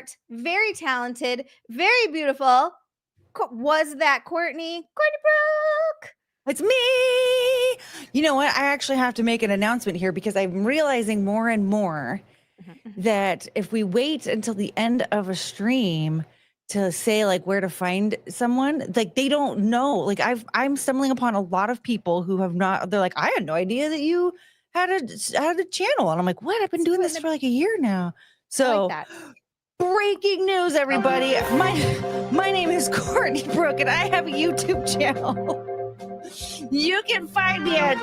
smart, very talented, very beautiful. Was that Courtney Brooke? It's me. You know what? I actually have to make an announcement here because I'm realizing more and more that if we wait until the end of a stream to say like where to find someone, like they don't know. Like I'm stumbling upon a lot of people who have not. They're like, I had no idea that you had a channel, and I'm like, what? I've been doing this for like a year now. So. I like that. Breaking news, everybody. My name is Courtney Brooke, and I have a YouTube channel. You can find me at,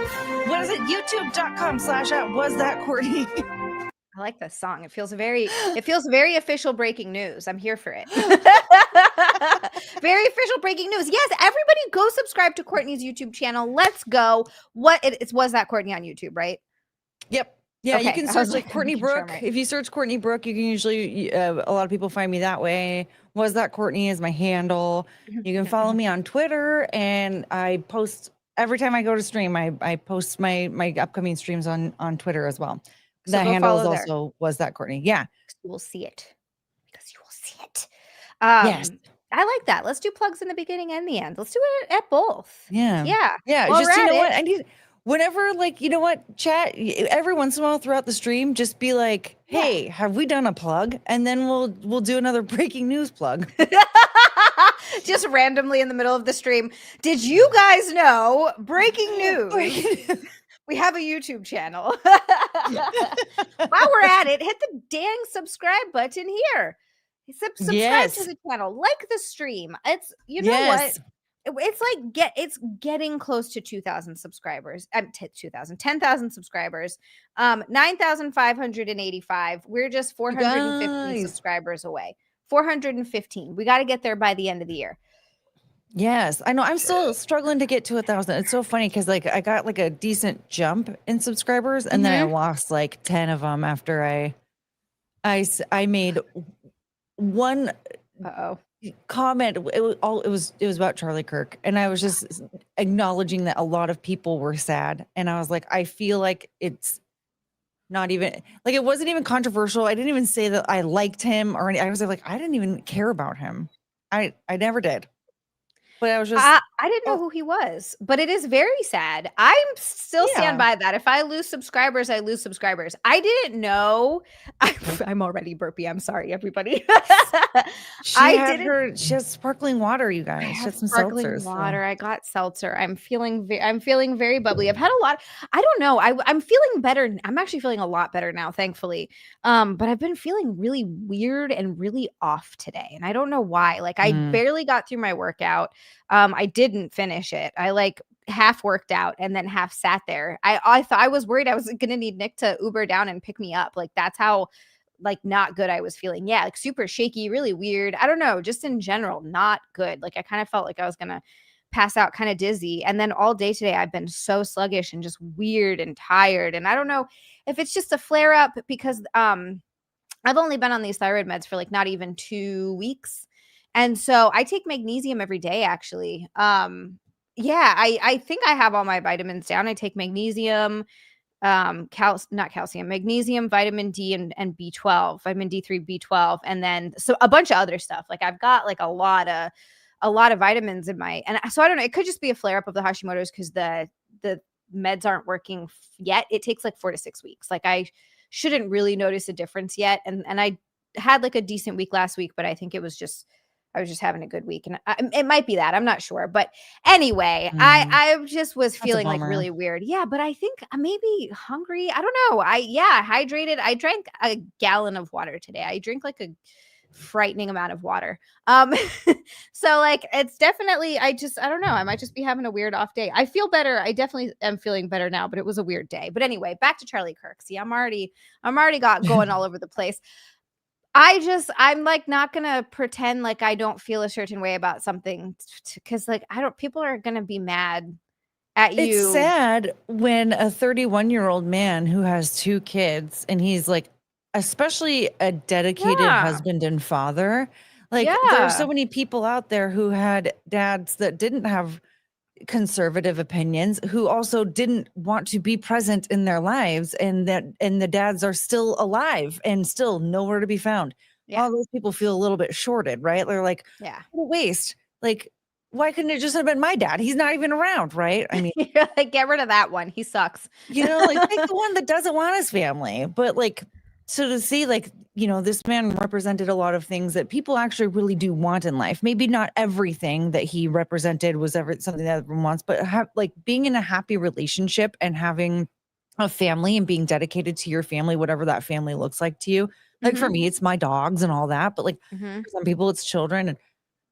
what is it, youtube.com/@wasthatcourtney. I like this song. It feels very official breaking news. I'm here for it. Very official breaking news. Yes, everybody go subscribe to Courtney's YouTube channel. Let's go. Was that Courtney on YouTube, right? Yep. Yeah, okay. You can search like Courtney Brooke. If you search Courtney Brooke, you can usually, a lot of people find me that way. Was that Courtney is my handle. You can follow me on Twitter, and I post every time I go to stream. I post my upcoming streams on Twitter as well. So that handle is also Was That Courtney. Yeah. You will see it. Because you will see it. Yes. I like that. Let's do plugs in the beginning and the end. Let's do it at both. Yeah. Yeah. Well, just, you know what? I need, whenever, like, you know what, chat, every once in a while throughout the stream, just be like, hey, have we done a plug? And then we'll do another breaking news plug. Just randomly in the middle of the stream. Did you guys know, breaking news, we have a YouTube channel. While we're at it, hit the dang subscribe button here. Subscribe to the channel, like the stream. It's, you know what? It's like it's getting close to 2,000 subscribers. 10,000 subscribers. 9,585. We're just 415 subscribers away. 415. We got to get there by the end of the year. Yes, I know. I'm still struggling to get to 1,000. It's so funny because like I got like a decent jump in subscribers, and then I lost like 10 of them after I made one comment. It was about Charlie Kirk, and I was just acknowledging that a lot of people were sad, and I was like, I feel like it's not even like, it wasn't even controversial. I didn't even say that I liked him or anything. I was like, I didn't even care about him. I never did. But I was just, I didn't know who he was, but it is very sad. I'm still stand by that. If I lose subscribers, I lose subscribers. I didn't know. I'm already burpy. I'm sorry, everybody. She has sparkling water, you guys. She had some sparkling water. I got seltzer. I'm feeling very bubbly. I've had a lot. I don't know. I'm feeling better. I'm actually feeling a lot better now, thankfully. But I've been feeling really weird and really off today, and I don't know why. Like I barely got through my workout. I didn't finish it. I like half worked out and then half sat there. I thought, I was worried I was going to need Nick to Uber down and pick me up. Like that's how like not good I was feeling. Yeah. Like super shaky, really weird. I don't know, just in general, not good. Like I kind of felt like I was going to pass out, kind of dizzy. And then all day today, I've been so sluggish and just weird and tired. And I don't know if it's just a flare up because, I've only been on these thyroid meds for like not even 2 weeks. And so I take magnesium every day, actually. I think I have all my vitamins down. I take magnesium, magnesium, vitamin D, and B12, vitamin D3, B12, and then so a bunch of other stuff. Like I've got like a lot of vitamins in my, and so I don't know, it could just be a flare up of the Hashimoto's because the meds aren't working yet. It takes like 4 to 6 weeks. Like I shouldn't really notice a difference yet. And I had like a decent week last week, but I think I was just having a good week, and it might be that, I'm not sure. But anyway, I just was feeling like really weird. Yeah, but I think I may be hungry. I don't know. Hydrated. I drank a gallon of water today. I drink like a frightening amount of water. So like it's definitely, I don't know. I might just be having a weird off day. I feel better. I definitely am feeling better now, but it was a weird day. But anyway, back to Charlie Kirk. See, I'm already got going all over the place. I'm like not gonna pretend like I don't feel a certain way about something because like people are gonna be mad at you. It's sad when a 31-year-old man who has 2 kids, and he's like, especially a dedicated husband and father. Like there are so many people out there who had dads that didn't have conservative opinions, who also didn't want to be present in their lives, and the dads are still alive and still nowhere to be found. Yeah. all those people feel a little bit shorted, right? They're like, Yeah. what a waste. Like, why couldn't it just have been my dad? He's not even around, right? I mean, You're like, get rid of that one. He sucks. like take the one that doesn't want his family. But like, so to see like, this man represented a lot of things that people actually really do want in life. Maybe not everything that he represented was ever something that everyone wants, but like being in a happy relationship and having a family and being dedicated to your family, whatever that family looks like to you. Like for me, it's my dogs and all that, but like for some people, it's children. And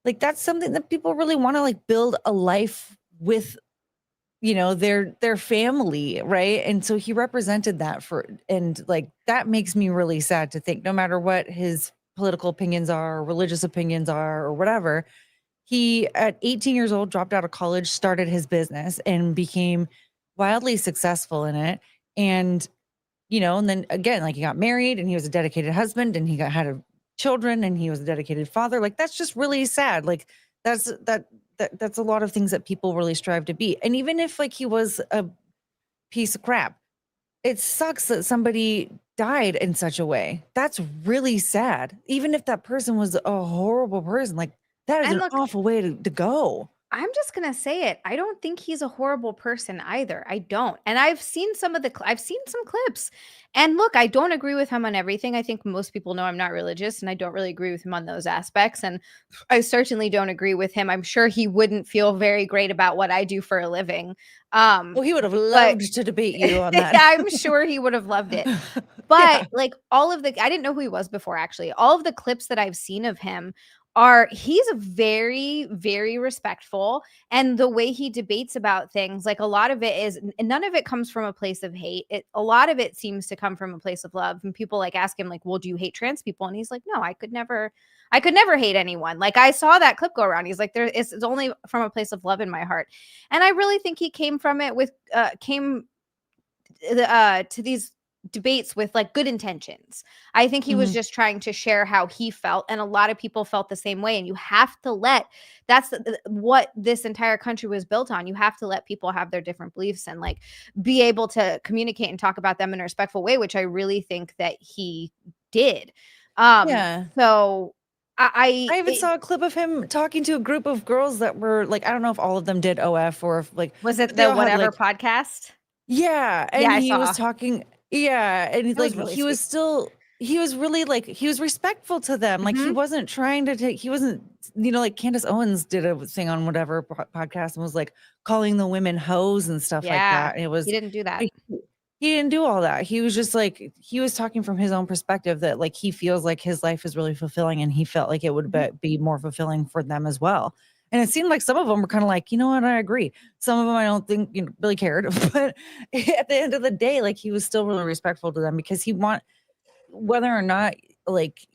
like that's something that people really want to like build a life with, their family, right? And so he represented that and like that makes me really sad to think no matter what his political opinions are, or religious opinions are, or whatever, he at 18 years old dropped out of college, started his business and became wildly successful in it. And and then again, like he got married and he was a dedicated husband and he had children and he was a dedicated father. Like that's just really sad. Like that's a lot of things that people really strive to be. And even if like he was a piece of crap, it sucks that somebody died in such a way. That's really sad. Even if that person was a horrible person, like that is And an look, awful way to go. I'm just gonna say it. I don't think he's a horrible person either. I don't. And I've seen I've seen some clips. And look, I don't agree with him on everything. I think most people know I'm not religious and I don't really agree with him on those aspects. And I certainly don't agree with him. I'm sure he wouldn't feel very great about what I do for a living. Well, he would have But loved to debate you on that. I'm sure he would have loved it. But like I didn't know who he was before actually. All of the clips that I've seen of him he's a very, very respectful, and the way he debates about things, like a lot of it is, none of it comes from a place of hate. A lot of it seems to come from a place of love. And people like ask him like, well, do you hate trans people? And he's like, no, I could never hate anyone. Like I saw that clip go around. He's like, it's only from a place of love in my heart. And I really think he came from it to these debates with like good intentions. I think he was just trying to share how he felt, and a lot of people felt the same way. And you have to that's what this entire country was built on. You have to let people have their different beliefs and like be able to communicate and talk about them in a respectful way, which I really think that he did. Yeah. So I even saw a clip of him talking to a group of girls that were like, I don't know if all of them did OF or if like, was it but they the all had, whatever like, podcast? yeah. And Yeah, I he was saw. talking, yeah. And That like, was really he was sweet. he was really like, he was respectful to them. Like, he wasn't trying to he wasn't, like Candace Owens did a thing on whatever podcast and was like calling the women hoes and stuff like Yeah, that. And it was, he didn't do that. he didn't do all that. He was just like, he was talking from his own perspective that like he feels like his life is really fulfilling and he felt like it would be more fulfilling for them as well. And it seemed like some of them were kind of like, you know what, I agree. Some of them I don't think really cared. But at the end of the day, like he was still really respectful to them because whether or not like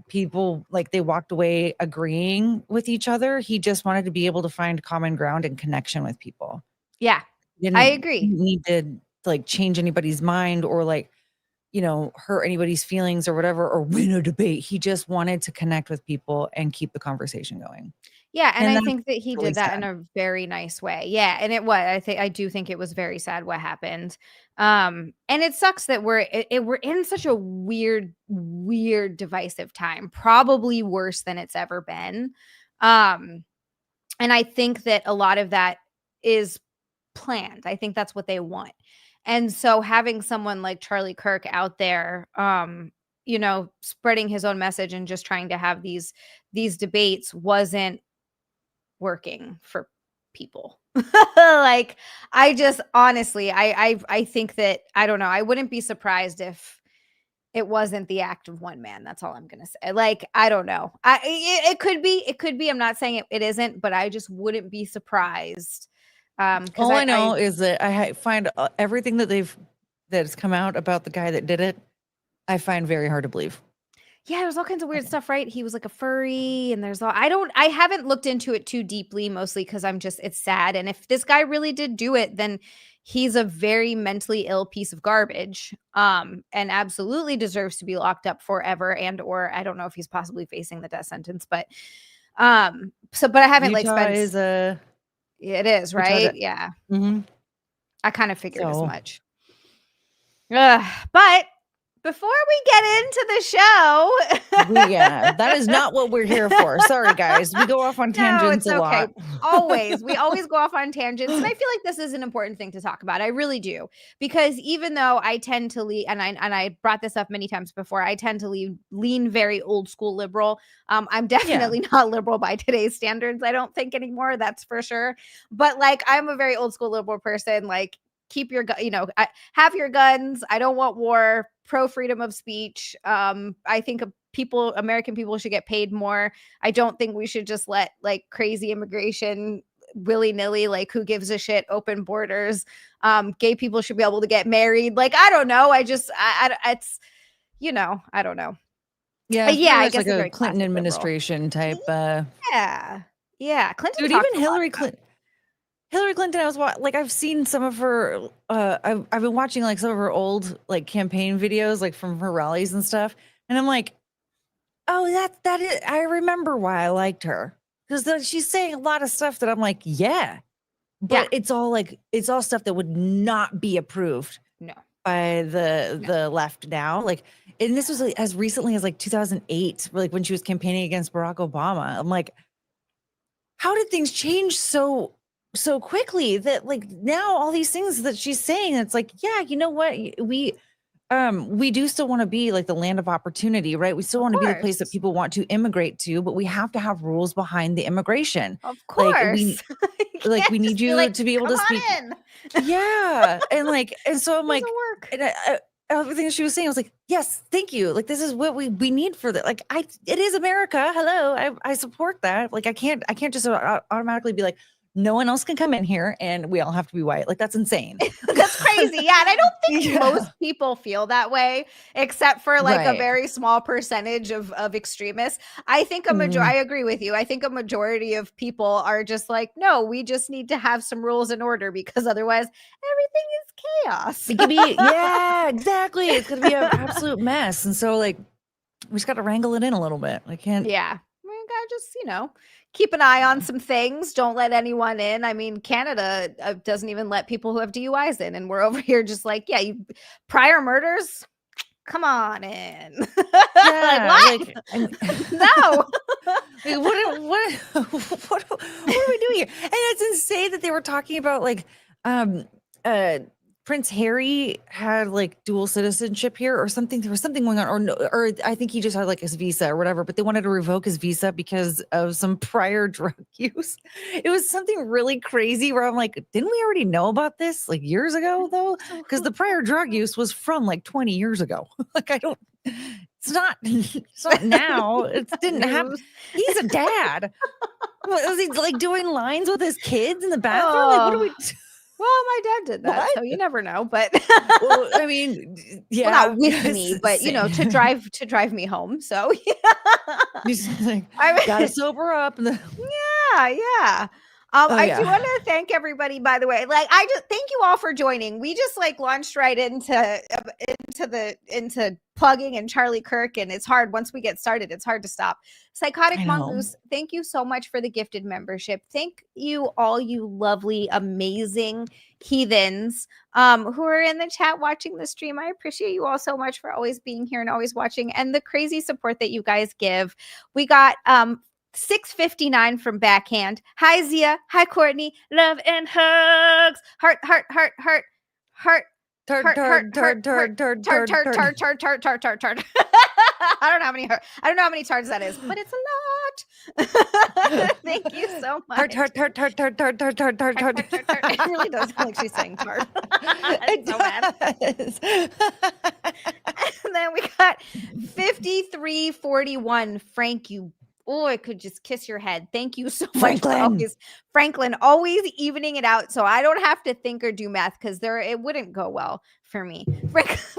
people like they walked away agreeing with each other, he just wanted to be able to find common ground and connection with people. Yeah, I agree. Didn't need to like change anybody's mind or like, hurt anybody's feelings or whatever, or win a debate. He just wanted to connect with people and keep the conversation going. Yeah, and I that's think that he really did that in sad. a very nice way. Yeah, and I do think it was very sad what happened. And it sucks that we're in such a weird divisive time, probably worse than it's ever been. Um, and I think that a lot of that is planned. I think that's what they want. And so having someone like Charlie Kirk out there, spreading his own message and just trying to have these debates wasn't working for people. Like I just honestly, I think that I don't know. I wouldn't be surprised if it wasn't the act of one man. That's all I'm gonna say. Like I don't know. It could be. It could be. I'm not saying it isn't, but I just wouldn't be surprised. Because All I know is that I find everything that has come out about the guy that did it, I find very hard to believe. Yeah, there's all kinds of weird stuff, right? He was like a furry, and I haven't looked into it too deeply, mostly because it's sad. And if this guy really did do it, then he's a very mentally ill piece of garbage, and absolutely deserves to be locked up forever, or I don't know if he's possibly facing the death sentence, but but I haven't Utah is it is, right? Yeah. Mm-hmm. I kind of figured as much. But Before we get into the show, that is not what we're here for. Sorry, guys. We go off on tangents a lot. We always go off on tangents. And I feel like this is an important thing to talk about. I really do. Because even though I tend to lean, and I brought this up many times before, I tend to lean very old school liberal. I'm definitely not liberal by today's standards. I don't think anymore. That's for sure. But like, I'm a very old school liberal person. Like, keep your have your guns. I don't want war. Pro freedom of speech. I think American people should get paid more. I don't think we should just let like crazy immigration willy-nilly, like who gives a shit, open borders. Gay people should be able to get married. Like, I don't know. It's, I don't know. Yeah. But yeah, I guess like a Clinton administration type. Yeah. Clinton. Dude, even Hillary Clinton. Hillary Clinton, I've seen some of her, I've been watching like some of her old like campaign videos, like from her rallies and stuff. And I'm like, oh, that is, I remember why I liked her. Because she's saying a lot of stuff that I'm like, yeah. But it's all stuff that would not be approved by the left now. Like, and this was like, as recently as like 2008, like when she was campaigning against Barack Obama. I'm like, how did things change so quickly that like now all these things that she's saying, it's like, yeah, you know what? We do still want to be like the land of opportunity, right? We still want to be the place that people want to immigrate to, but we have to have rules behind the immigration. Of course. Like we need you to be able to speak. Yeah. And so I'm like, everything she was saying, I was like, yes, thank you. Like, this is what we need for that. Like, it is America. Hello. I support that. Like, I can't just automatically be like, no one else can come in here and we all have to be white. Like, that's insane. That's crazy. Yeah. And I don't think most people feel that way, except for like a very small percentage of extremists. I think I agree with you. I think a majority of people are just like, no, we just need to have some rules and order because otherwise everything is chaos. It could be, yeah, exactly. It's going to be an absolute mess. And so like, we just got to wrangle it in a little bit. I can't. Yeah. We got to just, keep an eye on some things. Don't let anyone in. I mean, Canada doesn't even let people who have DUIs in. And we're over here just like, yeah, prior murders, come on in. Yeah, like, no. What are we doing here? And it's insane that they were talking about like Prince Harry had like dual citizenship here or something. There was something going on, or I think he just had like his visa or whatever, but they wanted to revoke his visa because of some prior drug use. It was something really crazy where I'm like, didn't we already know about this like years ago though? Because the prior drug use was from like 20 years ago. Like, it's not now. It didn't happen. He's a dad. Was he like doing lines with his kids in the bathroom? Like, what are we Well, my dad did that, so you never know. But well, I mean, yeah, well, not with me, but to drive me home. So like, gotta sober up. Yeah. I do want to thank everybody, by the way. Like, I just thank you all for joining. We just like launched right into plugging and Charlie Kirk, and it's hard once we get started. It's hard to stop. Psychotic Mongoose, thank you so much for the gifted membership. Thank you all, you lovely, amazing heathens who are in the chat watching the stream. I appreciate you all so much for always being here and always watching, and the crazy support that you guys give. We got $6.59 from Backhand. Hi Zia. Hi Courtney. Love and hugs. Heart. I don't know how many tarts that is, but it's a lot. Thank you so much. Heart. It really does sound like she's saying tart. It's so bad. And then we got 5341. Frank, I could just kiss your head. Thank you so much. Franklin, always evening it out so I don't have to think or do math because it wouldn't go well for me.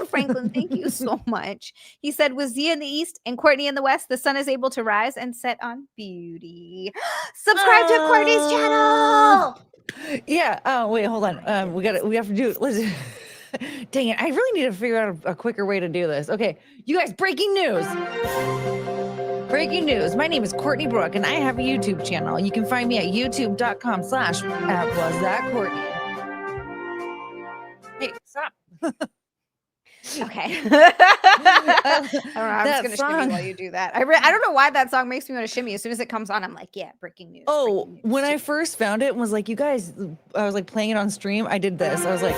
Franklin, thank you so much. He said, with Zia in the east and Courtney in the west, the sun is able to rise and set on beauty. Subscribe to Courtney's channel. Yeah. Oh, wait, hold on. We have to do it. Listen. Dang it. I really need to figure out a quicker way to do this. Okay. You guys, breaking news. Breaking news. My name is Courtney Brooke, and I have a YouTube channel. You can find me at youtube.com/@wasthatcourtney. Hey, stop. Okay. I don't know. I'm just That gonna shimmy song. while you do that. I don't know why that song makes me want to shimmy. As soon as it comes on, I'm like, yeah, breaking news. Oh, Breaking news. when I first found it and was like, you guys, I was like playing it on stream. I did this. I was like,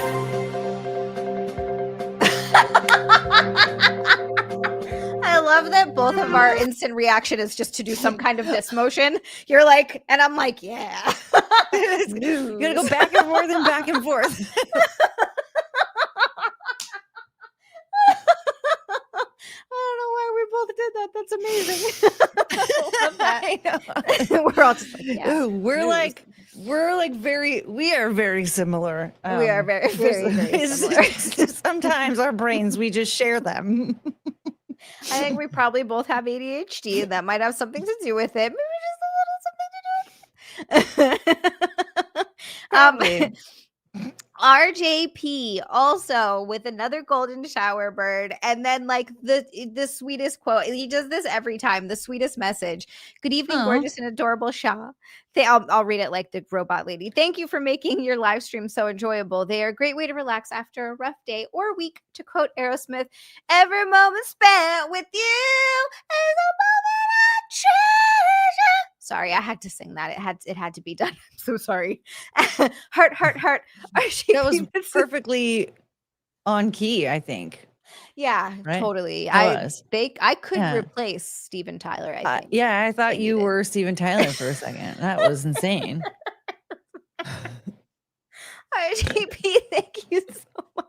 I love that both of our instant reaction is just to do some kind of this motion. You're like, and I'm like, yeah. you gotta go back and forth and back and forth. I don't know why we both did that. That's amazing. I love that. I know. We're all just like, yeah. We are very similar. We are very, very, very similar. Sometimes our brains, we just share them. I think we probably both have ADHD, and that might have something to do with it. Maybe just a little something to do with it. Probably. RJP also with another golden shower bird, and then like the sweetest quote. He does this every time. The sweetest message. Good evening, gorgeous and adorable Shaw. I'll read it like the robot lady. Thank you for making your live stream so enjoyable. They are a great way to relax after a rough day or week. To quote Aerosmith, every moment spent with you is a moment I treasure. Sorry, I had to sing that. It had to be done. I'm so sorry. Heart. That was perfectly on key, I think. Yeah, right? totally. I could replace Steven Tyler, I think. Yeah, I thought you were Steven Tyler for a second. That was insane. RGP, thank you so much.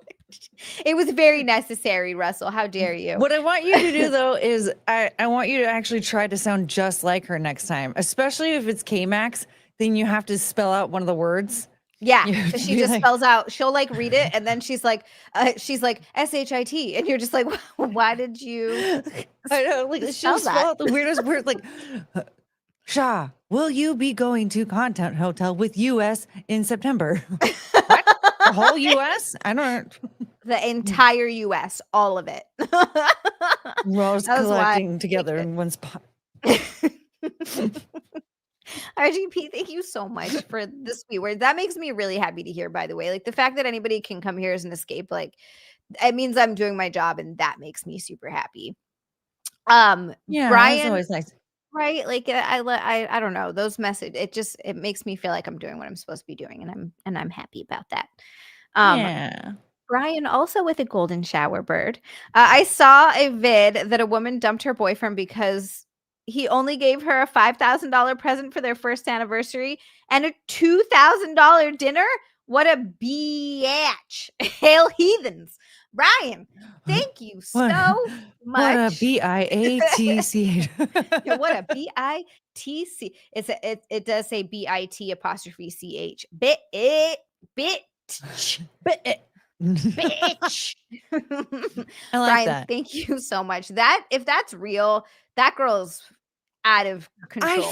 It was very necessary, Russell. How dare you? What I want you to do though is I want you to actually try to sound just like her next time, especially if it's K-Max, then you have to spell out one of the words. Yeah, she just spells out. She'll like read it, and then she's like SHIT, and you're just like, why did you? I know, like she'll spell out the weirdest word, like Shaw. Will you be going to Content Hotel with US in September? What? The whole US? I don't. The entire US, all of it. We're all collecting together in one spot. RGP, thank you so much for the sweet words. That makes me really happy to hear, by the way. Like the fact that anybody can come here as an escape, like it means I'm doing my job, and that makes me super happy. Yeah, Brian, that's always nice. Right? Like I don't know. Those it makes me feel like I'm doing what I'm supposed to be doing, and I'm happy about that. Yeah. Brian also with a golden shower bird. I saw a vid that a woman dumped her boyfriend because he only gave her a $5,000 present for their first anniversary and a $2,000 dinner. What a biatch. Hail heathens. Brian, thank you so much. What a BIATC. Yeah, what a BITC. It does say BIT''CH. Bitch. Bitch. I like Brian, that. thank you so much. If that's real, that girl's out of control.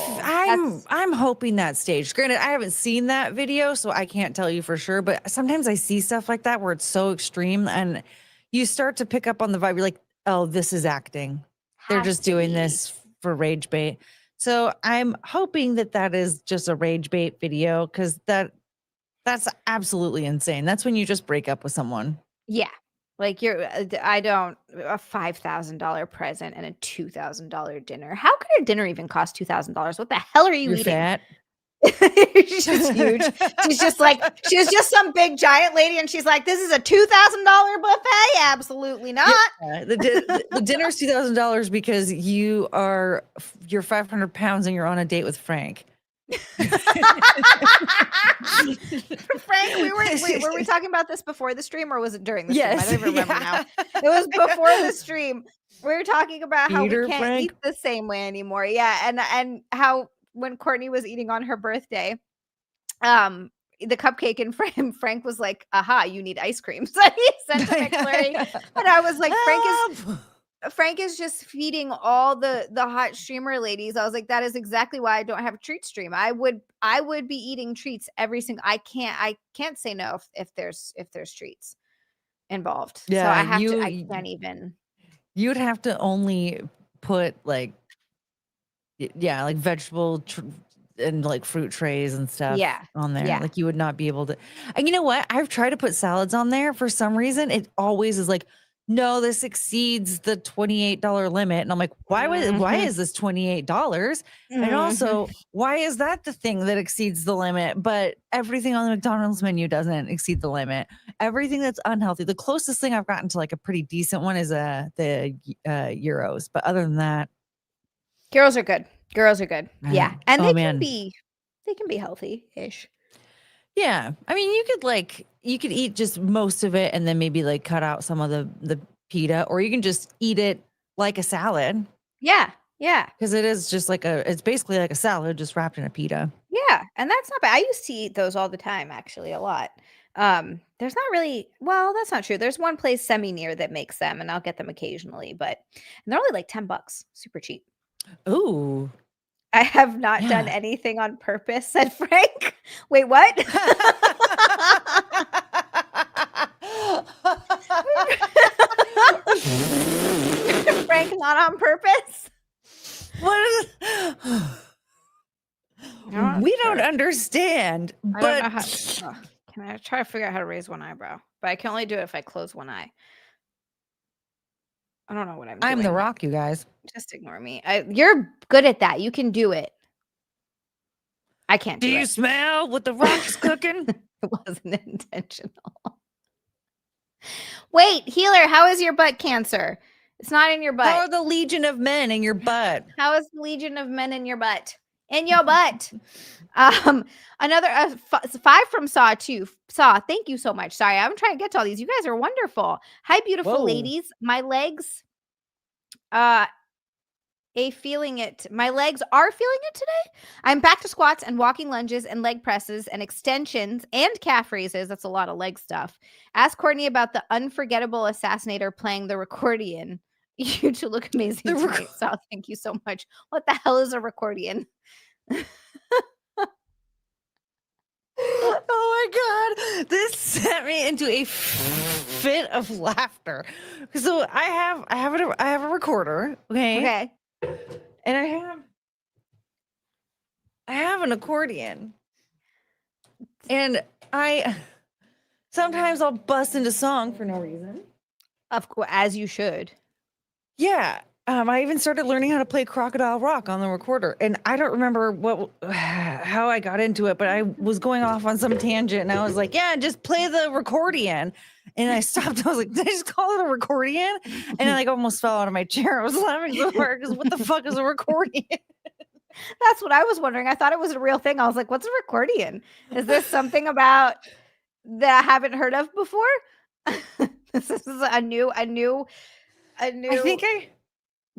I'm hoping that staged. Granted, I haven't seen that video, so I can't tell you for sure. But sometimes I see stuff like that where it's so extreme, and you start to pick up on the vibe. You're like, oh, this is acting. They're just doing this for rage bait. So I'm hoping that is just a rage bait video, because that's absolutely insane. That's when you just break up with someone. Yeah. Like a $5,000 present and a $2,000 dinner. How could a dinner even cost $2,000? What the hell are you eating? Fat. She's just huge. She was just some big giant lady, and she's like, this is a $2,000 buffet? Absolutely not. Yeah, the dinner's $2,000 because you're 500 pounds and you're on a date with Frank. Frank, were we talking about this before the stream, or was it during the stream? I don't even remember now. It was before the stream. We were talking about how we can't eat the same way anymore. Yeah, and how when Courtney was eating on her birthday, the cupcake, and Frank was like, aha, you need ice cream. So he sent a McFlurry, and I was like, Frank is just feeding all the hot streamer ladies. I was like, that is exactly why I don't have a treat stream. I would be eating treats every single. I can't say no if there's treats involved. Yeah, so I have to. I can't even. You'd have to only put like vegetable and like fruit trays and stuff on there. Yeah. Like you would not be able to. And you know what? I've tried to put salads on there. For some reason, it always is like no, this exceeds the $28 limit. And I'm like, why is this $28? And also, why is that the thing that exceeds the limit? But everything on the McDonald's menu doesn't exceed the limit. Everything that's unhealthy. The closest thing I've gotten to like a pretty decent one is the gyros. But other than that, Gyros are good. Gyros are good. Yeah. And oh, they can be healthy-ish. Yeah. I mean, you could eat just most of it and then maybe like cut out some of the pita, or you can just eat it like a salad. Yeah. Yeah. Because it's basically like a salad just wrapped in a pita. Yeah. And that's not bad. I used to eat those all the time, actually, a lot. There's not really, well, that's not true. There's one place semi-near that makes them, and I'll get them occasionally, but and they're only like $10. Super cheap. Ooh. I have not done anything on purpose, said Frank. Wait, what? Frank, not on purpose? What is we don't understand. I don't know how. Can I try to figure out how to raise one eyebrow? But I can only do it if I close one eye. I don't know what I'm doing. I'm the Rock, you guys. Just ignore me. You're good at that. You can do it. I can't do it. Do you smell what the Rock's cooking? It wasn't intentional. Wait, healer, how is your butt cancer? It's not in your butt. How are the legion of men in your butt? How is the legion of men in your butt? In your butt. Another 5 from Saw 2. Saw, thank you so much. Sorry, I'm trying to get to all these. You guys are wonderful. Hi, beautiful ladies. My legs feeling it. My legs are feeling it today. I'm back to squats and walking lunges and leg presses and extensions and calf raises. That's a lot of leg stuff. Ask Courtney about the unforgettable assassinator playing the recordian. You two look amazing tonight. So thank you so much. What the hell is a recordian? Oh my god, this sent me into a fit of laughter. So I have a recorder, okay, and I have an accordion, and sometimes I'll bust into song for no reason. Of course, as you should. Yeah. I even started learning how to play Crocodile Rock on the recorder, and I don't remember how I got into it, but I was going off on some tangent, and I was like, "Yeah, just play the recordian." And I stopped. I was like, "Did I just call it a recordian?" And I like almost fell out of my chair. I was laughing so hard because what the fuck is a recordian? That's what I was wondering. I thought it was a real thing. I was like, "What's a recordian? Is this something about that I haven't heard of before?" This is a new. I think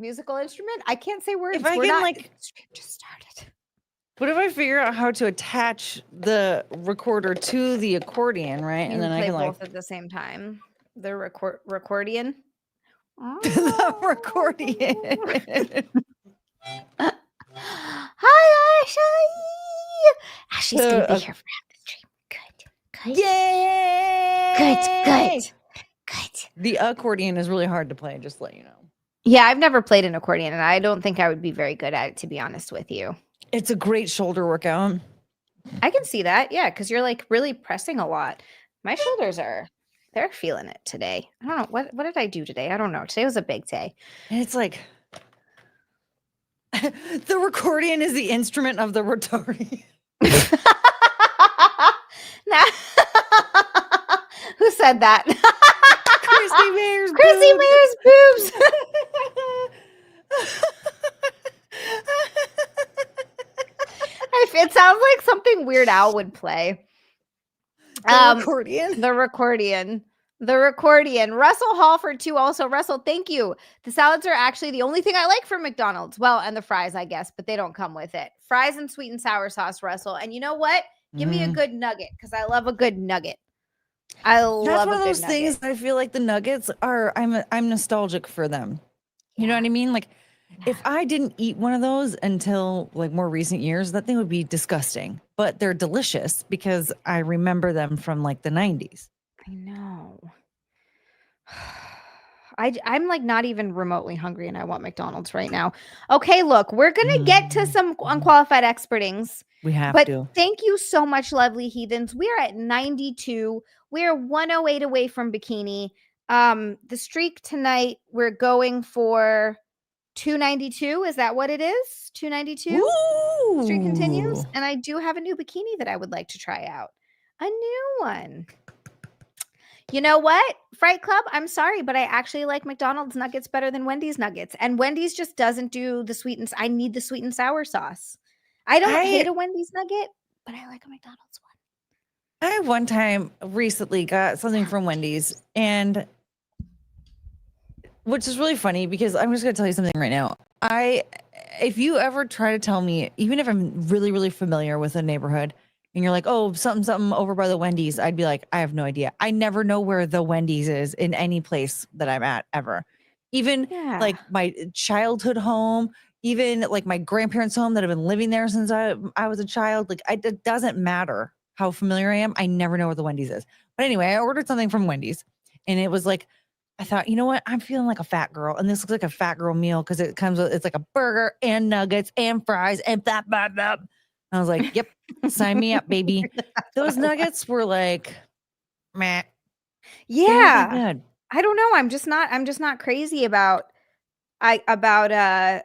musical instrument. I can't say words. If I just started. What if I figure out how to attach the recorder to the accordion, right? And then I can both at the same time. The recordian. The recordian. Hi, Ashley. Ashley's gonna be here for half the stream. Good. Yay! Good. The accordion is really hard to play, just to let you know. Yeah, I've never played an accordion, and I don't think I would be very good at it, to be honest with you. It's a great shoulder workout. I can see that. Yeah, because you're like really pressing a lot. My shoulders they're feeling it today. I don't know. What did I do today? I don't know. Today was a big day. And it's like the recordian is the instrument of the retarded. Who said that? Chrissy Mayer's boobs. It sounds like something Weird Al would play. The recordian. Russell Hallford too. Also, Russell, thank you. The salads are actually the only thing I like from McDonald's. Well, and the fries, I guess, but they don't come with it. Fries and sweet and sour sauce, Russell. And you know what? Give me a good nugget because I love a good nugget. That's one of those things. I feel like the nuggets are. I'm nostalgic for them. You know what I mean? Like, if I didn't eat one of those until like more recent years, that thing would be disgusting. But they're delicious because I remember them from like the 90s. I know. I'm like not even remotely hungry, and I want McDonald's right now. Okay, look, we're gonna get to some unqualified expertings. We have to. Thank you so much, lovely heathens. We are at 92. We are 108 away from bikini. The streak tonight, we're going for 292. Is that what it is? 292. Streak continues. Ooh. And I do have a new bikini that I would like to try out. A new one. You know what? Fright Club, I'm sorry, but I actually like McDonald's nuggets better than Wendy's nuggets. And Wendy's just doesn't do the sweet and I need the sweet and sour sauce. I don't hate a Wendy's nugget, but I like a McDonald's one. I one time recently got something from Wendy's, and which is really funny because I'm just going to tell you something right now. If you ever try to tell me, even if I'm really, really familiar with a neighborhood, and you're like, oh, something over by the Wendy's, I'd be like, I have no idea. I never know where the Wendy's is in any place that I'm at ever. Even like my childhood home, even like my grandparents' home that have been living there since I was a child. Like it doesn't matter how familiar I am. I never know where the Wendy's is. But anyway, I ordered something from Wendy's, and it was like, I thought, you know what? I'm feeling like a fat girl. And this looks like a fat girl meal because it comes with, it's like a burger and nuggets and fries and blah, blah, blah. I was like, yep, sign me up, baby. Those nuggets were like, meh. Yeah. Good. I don't know. I'm just not crazy about the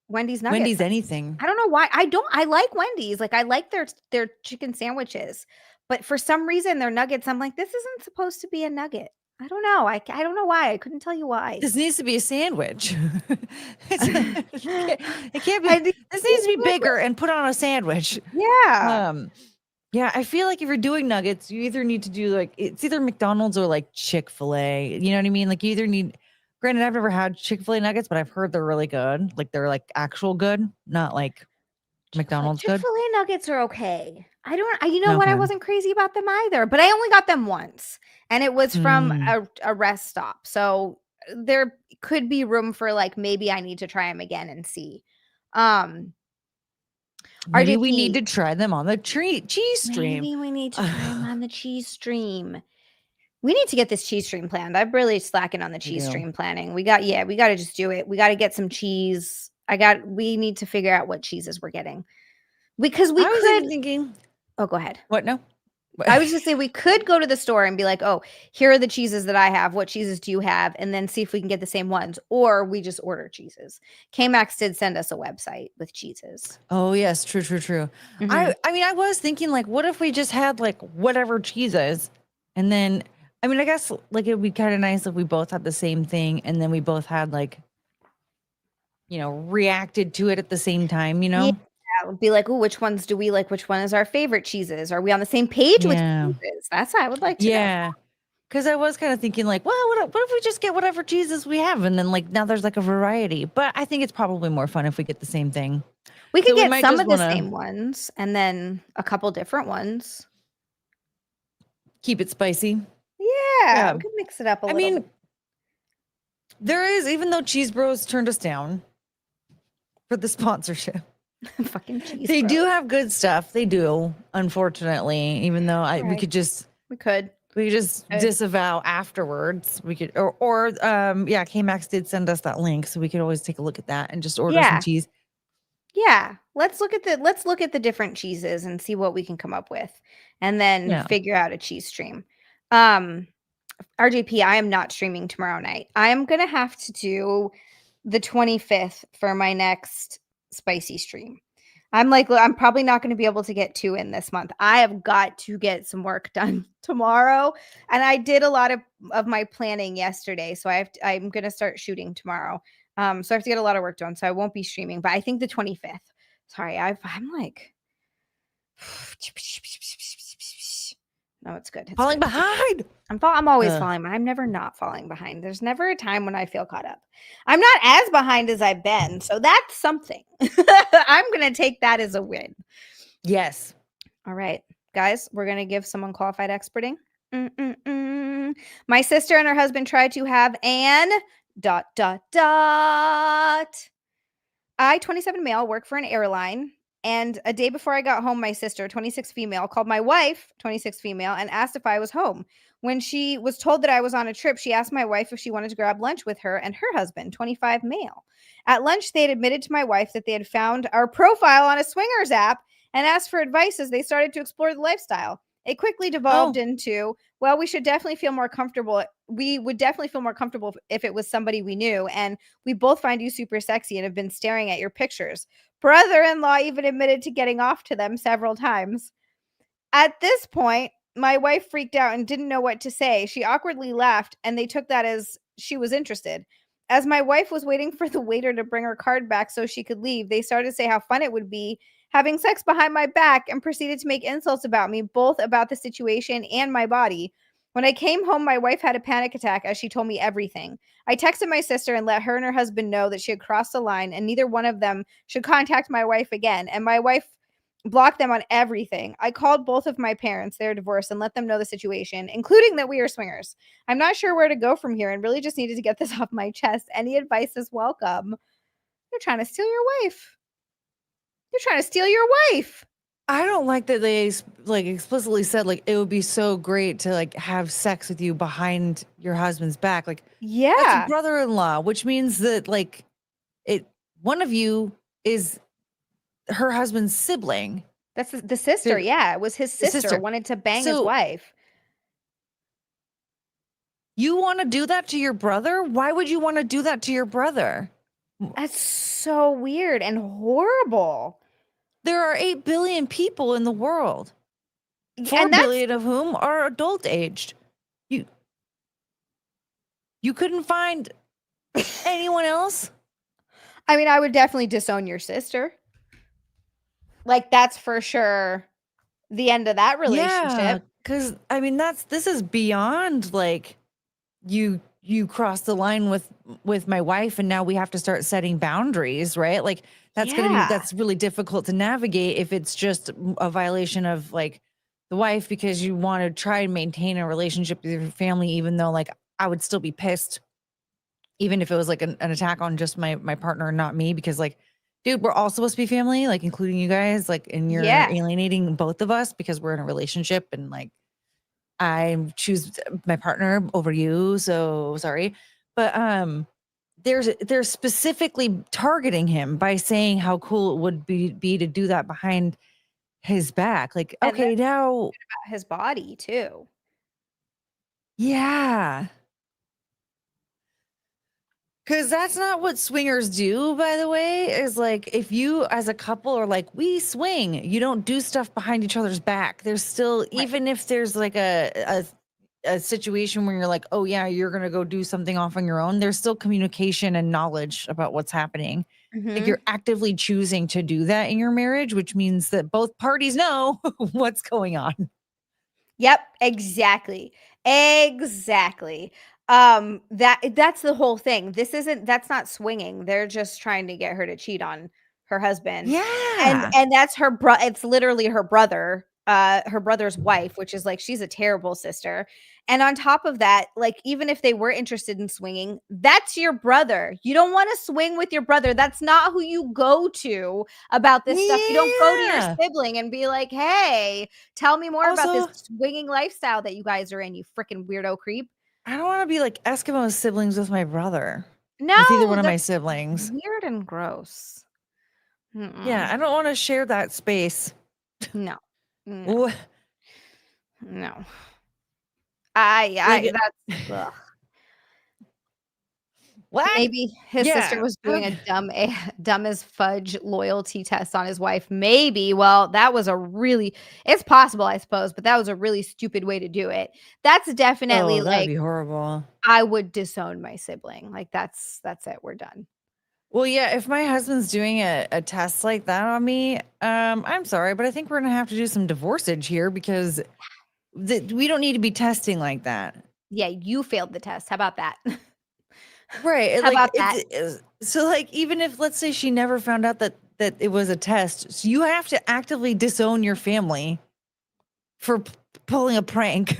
Wendy's nuggets. Wendy's anything. I don't know why. I like Wendy's. Like I like their chicken sandwiches. But for some reason their nuggets, I'm like, this isn't supposed to be a nugget. I don't know. I don't know why. I couldn't tell you why. This needs to be a sandwich. It can't be. This needs to be bigger and put on a sandwich. Yeah. Yeah, I feel like if you're doing nuggets, you either need to do like, it's either McDonald's or like Chick-fil-A. You know what I mean? Like you either need, granted, I've never had Chick-fil-A nuggets, but I've heard they're really good. Like they're like actual good, not like McDonald's good. Chick-fil-A nuggets are okay. You know what? I wasn't crazy about them either, but I only got them once, and it was from a rest stop. So there could be room for like, maybe I need to try them again and see. Maybe we need to try them on the cheese stream. Maybe we need to try them on the cheese stream. We need to get this cheese stream planned. I'm really slacking on the cheese stream planning. We got to just do it. We got to get some cheese. We need to figure out what cheeses we're getting. Because we could thinking. Oh, go ahead. What? No. I was just saying we could go to the store and be like, oh, here are the cheeses that I have. What cheeses do you have? And then see if we can get the same ones, or we just order cheeses. K-Max did send us a website with cheeses. Oh yes. True. Mm-hmm. I mean, I was thinking like, what if we just had like whatever cheeses, and then, I mean, I guess like, it would be kind of nice if we both had the same thing, and then we both had like, you know, reacted to it at the same time, you know? Yeah. It would be like, oh, which ones do we like? Which one is our favorite cheeses? Are we on the same page with cheeses? That's what I would like to know. Because I was kind of thinking like, well, what if we just get whatever cheeses we have? And then like, now there's like a variety. But I think it's probably more fun if we get the same thing. We could get some of the same ones and then a couple different ones. Keep it spicy. Yeah. We could mix it up a little bit. There is, even though Cheese Bros turned us down for the sponsorship. Fucking Cheese They Bros. do have good stuff. They do, unfortunately, even though we could just disavow afterwards. We could, or K-Max did send us that link, so we could always take a look at that and just order some cheese. Yeah. Let's look at the different cheeses and see what we can come up with, and then figure out a cheese stream. RJP, I am not streaming tomorrow night. I am going to have to do the 25th for my next spicy stream. I'm probably not going to be able to get 2 in this month. I have got to get some work done tomorrow. And I did a lot of my planning yesterday. So I'm going to start shooting tomorrow. So I have to get a lot of work done. So I won't be streaming, but I think the 25th. Sorry, I'm like, no, it's good. Falling behind. I'm always falling behind. I'm never not falling behind. There's never a time when I feel caught up. I'm not as behind as I've been. So that's something. I'm going to take that as a win. Yes. All right, guys, we're going to give some unqualified experting. My sister and her husband tried to have an ... I, 27 male, work for an airline. And a day before I got home, my sister, 26 female, called my wife, 26 female, and asked if I was home. When she was told that I was on a trip, she asked my wife if she wanted to grab lunch with her and her husband, 25 male. At lunch, they had admitted to my wife that they had found our profile on a swingers app and asked for advice as they started to explore the lifestyle. It quickly devolved Oh, into, well, we should definitely feel more comfortable. We would definitely feel more comfortable if it was somebody we knew. And we both find you super sexy and have been staring at your pictures. Brother in law even admitted to getting off to them several times. At this point, my wife freaked out and didn't know what to say. She awkwardly laughed, and they took that as she was interested. As my wife was waiting for the waiter to bring her card back so she could leave, they started to say how fun it would be having sex behind my back and proceeded to make insults about me, both about the situation and my body. When I came home, my wife had a panic attack as she told me everything. I texted my sister and let her and her husband know that she had crossed the line and neither one of them should contact my wife again. And my wife blocked them on everything. I called both of my parents, they're divorced, and let them know the situation, including that we are swingers. I'm not sure where to go from here and really just needed to get this off my chest. Any advice is welcome. You're trying to steal your wife. You're trying to steal your wife. I don't like that they like explicitly said like it would be so great to like have sex with you behind your husband's back. Like that's a Yeah. brother-in-law, which means that like it one of you is her husband's sibling. That's the sister. They're Yeah. It was his the sister sister. wanted to bang his So wife. you want to do that to your brother? Why would you want to do that to your brother? That's so weird and horrible. There are 8 billion people in the world. 4 And that's, billion of whom are adult aged. You couldn't find anyone else? I mean, I would definitely disown your sister. Like, that's for sure the end of that Yeah, relationship. cuz I mean this is beyond like you cross the line with my wife and now we have to start setting boundaries, right? Like Yeah. that's really difficult to navigate if it's just a violation of like the wife because you want to try and maintain a relationship with your family even though like I would still be pissed even if it was like an attack on just my partner and not me because like dude we're all supposed to be family like including you guys like and you're Yeah. alienating both of us because we're in a relationship and like I choose my partner over you so sorry but they're specifically targeting him by saying how cool it would be to do that behind his back like And then okay now about his body too. yeah. Cause that's not what swingers do, by the way, is like if you as a couple are like, we swing, you don't do stuff behind each other's back. There's still, Right. even if there's like a situation where you're like, oh yeah, you're gonna go do something off on your own, there's still communication and knowledge about what's happening. Like Mhm. you're actively choosing to do that in your marriage, which means that both parties know what's going on. Yep, exactly. Exactly. That's the whole thing. That's not swinging. They're just trying to get her to cheat on her husband. And Yeah. that's it's literally her brother's wife, which is like she's a terrible sister. And on top of that, like even if they were interested in swinging, that's your brother. You don't want to swing with your brother. That's not who you go to about this stuff. You don't go to your Yeah. sibling and be like, "Hey, tell me more about this Also, swinging lifestyle that you guys are in, you freaking weirdo creep." I don't want to be like Eskimo siblings with my brother, with either No, one of my that's siblings. weird and gross. Yeah, Mm-mm. I don't want to share that space. No. No. Wh- No. I Like, that's ugh. what? Maybe his sister Yeah. was I doing don't, a dumb as fudge loyalty test on his wife. Maybe. Well, that was a really it's possible, I suppose, but that was a really stupid way to do it. That's definitely oh, that would like be horrible. I would disown my sibling. Like that's it. We're done. Well, yeah, if my husband's doing a test like that on me, I'm sorry, but I think we're gonna have to do some divorceage here because we don't need to be testing like that. Yeah, you failed the test. How about that? Right. How about that? So like even if let's say she never found out that it was a test, so you have to actively disown your family for pulling a prank.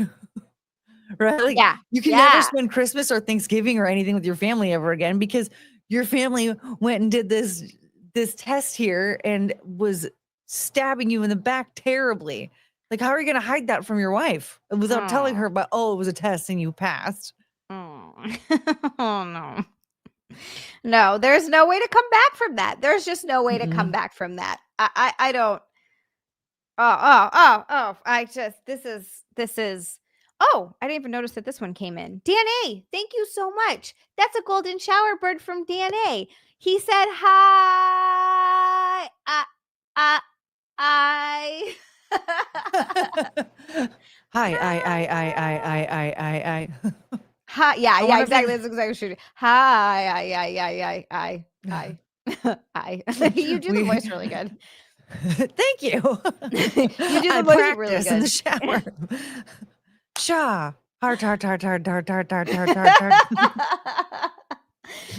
Right? Like Yeah. you can never Yeah. spend Christmas or Thanksgiving or anything with your family ever again because your family went and did this test here and was stabbing you in the back terribly. Like how are you going to hide that from your wife without telling Oh. her but oh it was a test and you passed? Oh. Oh no. No, there's no way to come back from that. There's just no way to come Mm-mm. back from that. I don't This is. Oh, I didn't even notice that this one came in. Dan A, thank you so much. That's a golden shower bird from Dan A. He said hi. I. Hi. Hi. Yeah, I wonder if exactly. they- That's exactly true. Hi. Hi. Hi. You do the we voice really good. Thank you. You do the I voice really practice in the good. shower. Sha. Heart.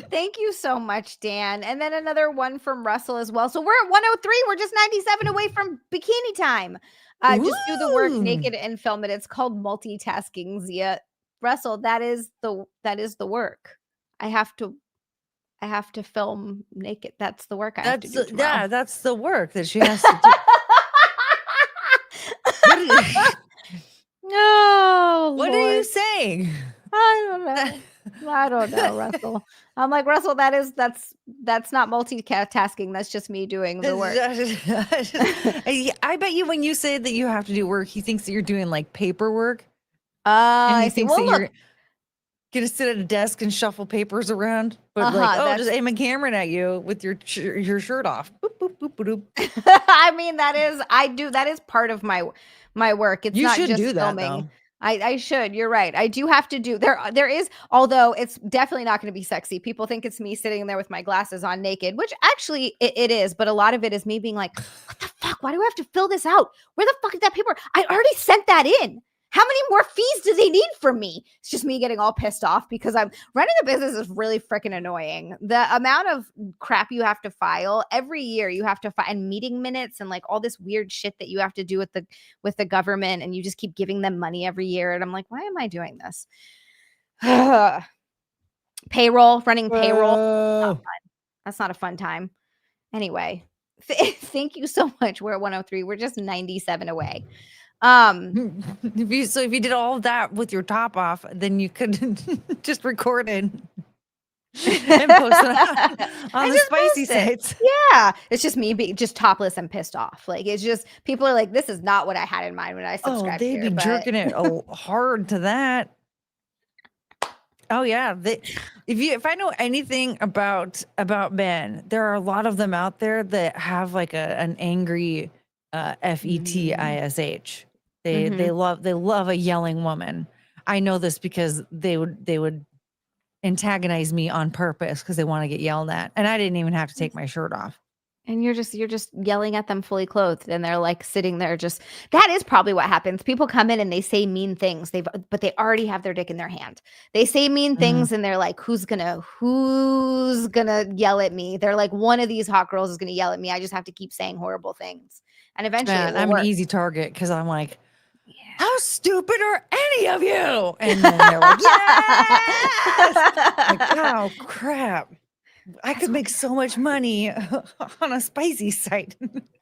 Thank you so much, Dan. And then another one from Russell as well. So we're at 103. We're just 97 away from bikini time. Just do the work Ooh. naked and film it. It's called multitasking, Xia. Russell, that is the work. I have to film naked. That's the work I have to do tomorrow. That's the work that she has to do. No, What are you saying? I don't know, Russell. I'm like, Russell, that's not multitasking. That's just me doing the work. I bet you when you say that you have to do work, he thinks that you're doing like paperwork. And he thinks that you're gonna sit at a desk and shuffle papers around, but just aim a camera at you with your shirt off. Boop, boop, boop, boop, boop. I mean, that is part of my work. It's not just do that, filming. though. I should. You're right. I do have to do there is, although it's definitely not going to be sexy. People think it's me sitting there with my glasses on naked, which actually it is, but a lot of it is me being like, what the fuck? Why do I have to fill this out? Where the fuck is that paper? I already sent that in. How many more fees do they need from me? It's just me getting all pissed off because I'm running a business is really freaking annoying. The amount of crap you have to file every year, you have to file and meeting minutes and like all this weird shit that you have to do with the government, and you just keep giving them money every year. And I'm like, why am I doing this? Running payroll. That's not a fun time. Anyway, thank you so much. We're at 103. We're just 97 away. If you did all of that with your top off, then you could just record it and post it on the spicy sites. Yeah, it's just me being just topless and pissed off. Like, it's just people are like, this is not what I had in mind when I subscribed. They'd be jerking it hard to that. Oh yeah, if I know anything about men, there are a lot of them out there that have like an angry fetish. They love a yelling woman. I know this because they would antagonize me on purpose because they want to get yelled at, and I didn't even have to take my shirt off. And you're just yelling at them fully clothed, and they're like sitting there just. That is probably what happens. People come in and they say mean things. But they already have their dick in their hand. They say mean things, and they're like, who's gonna yell at me? They're like, one of these hot girls is gonna yell at me. I just have to keep saying horrible things, and eventually I'm an easy target because I'm like, how stupid are any of you? And then they're like, yes! Like, oh crap. I could make so much money on a spicy site.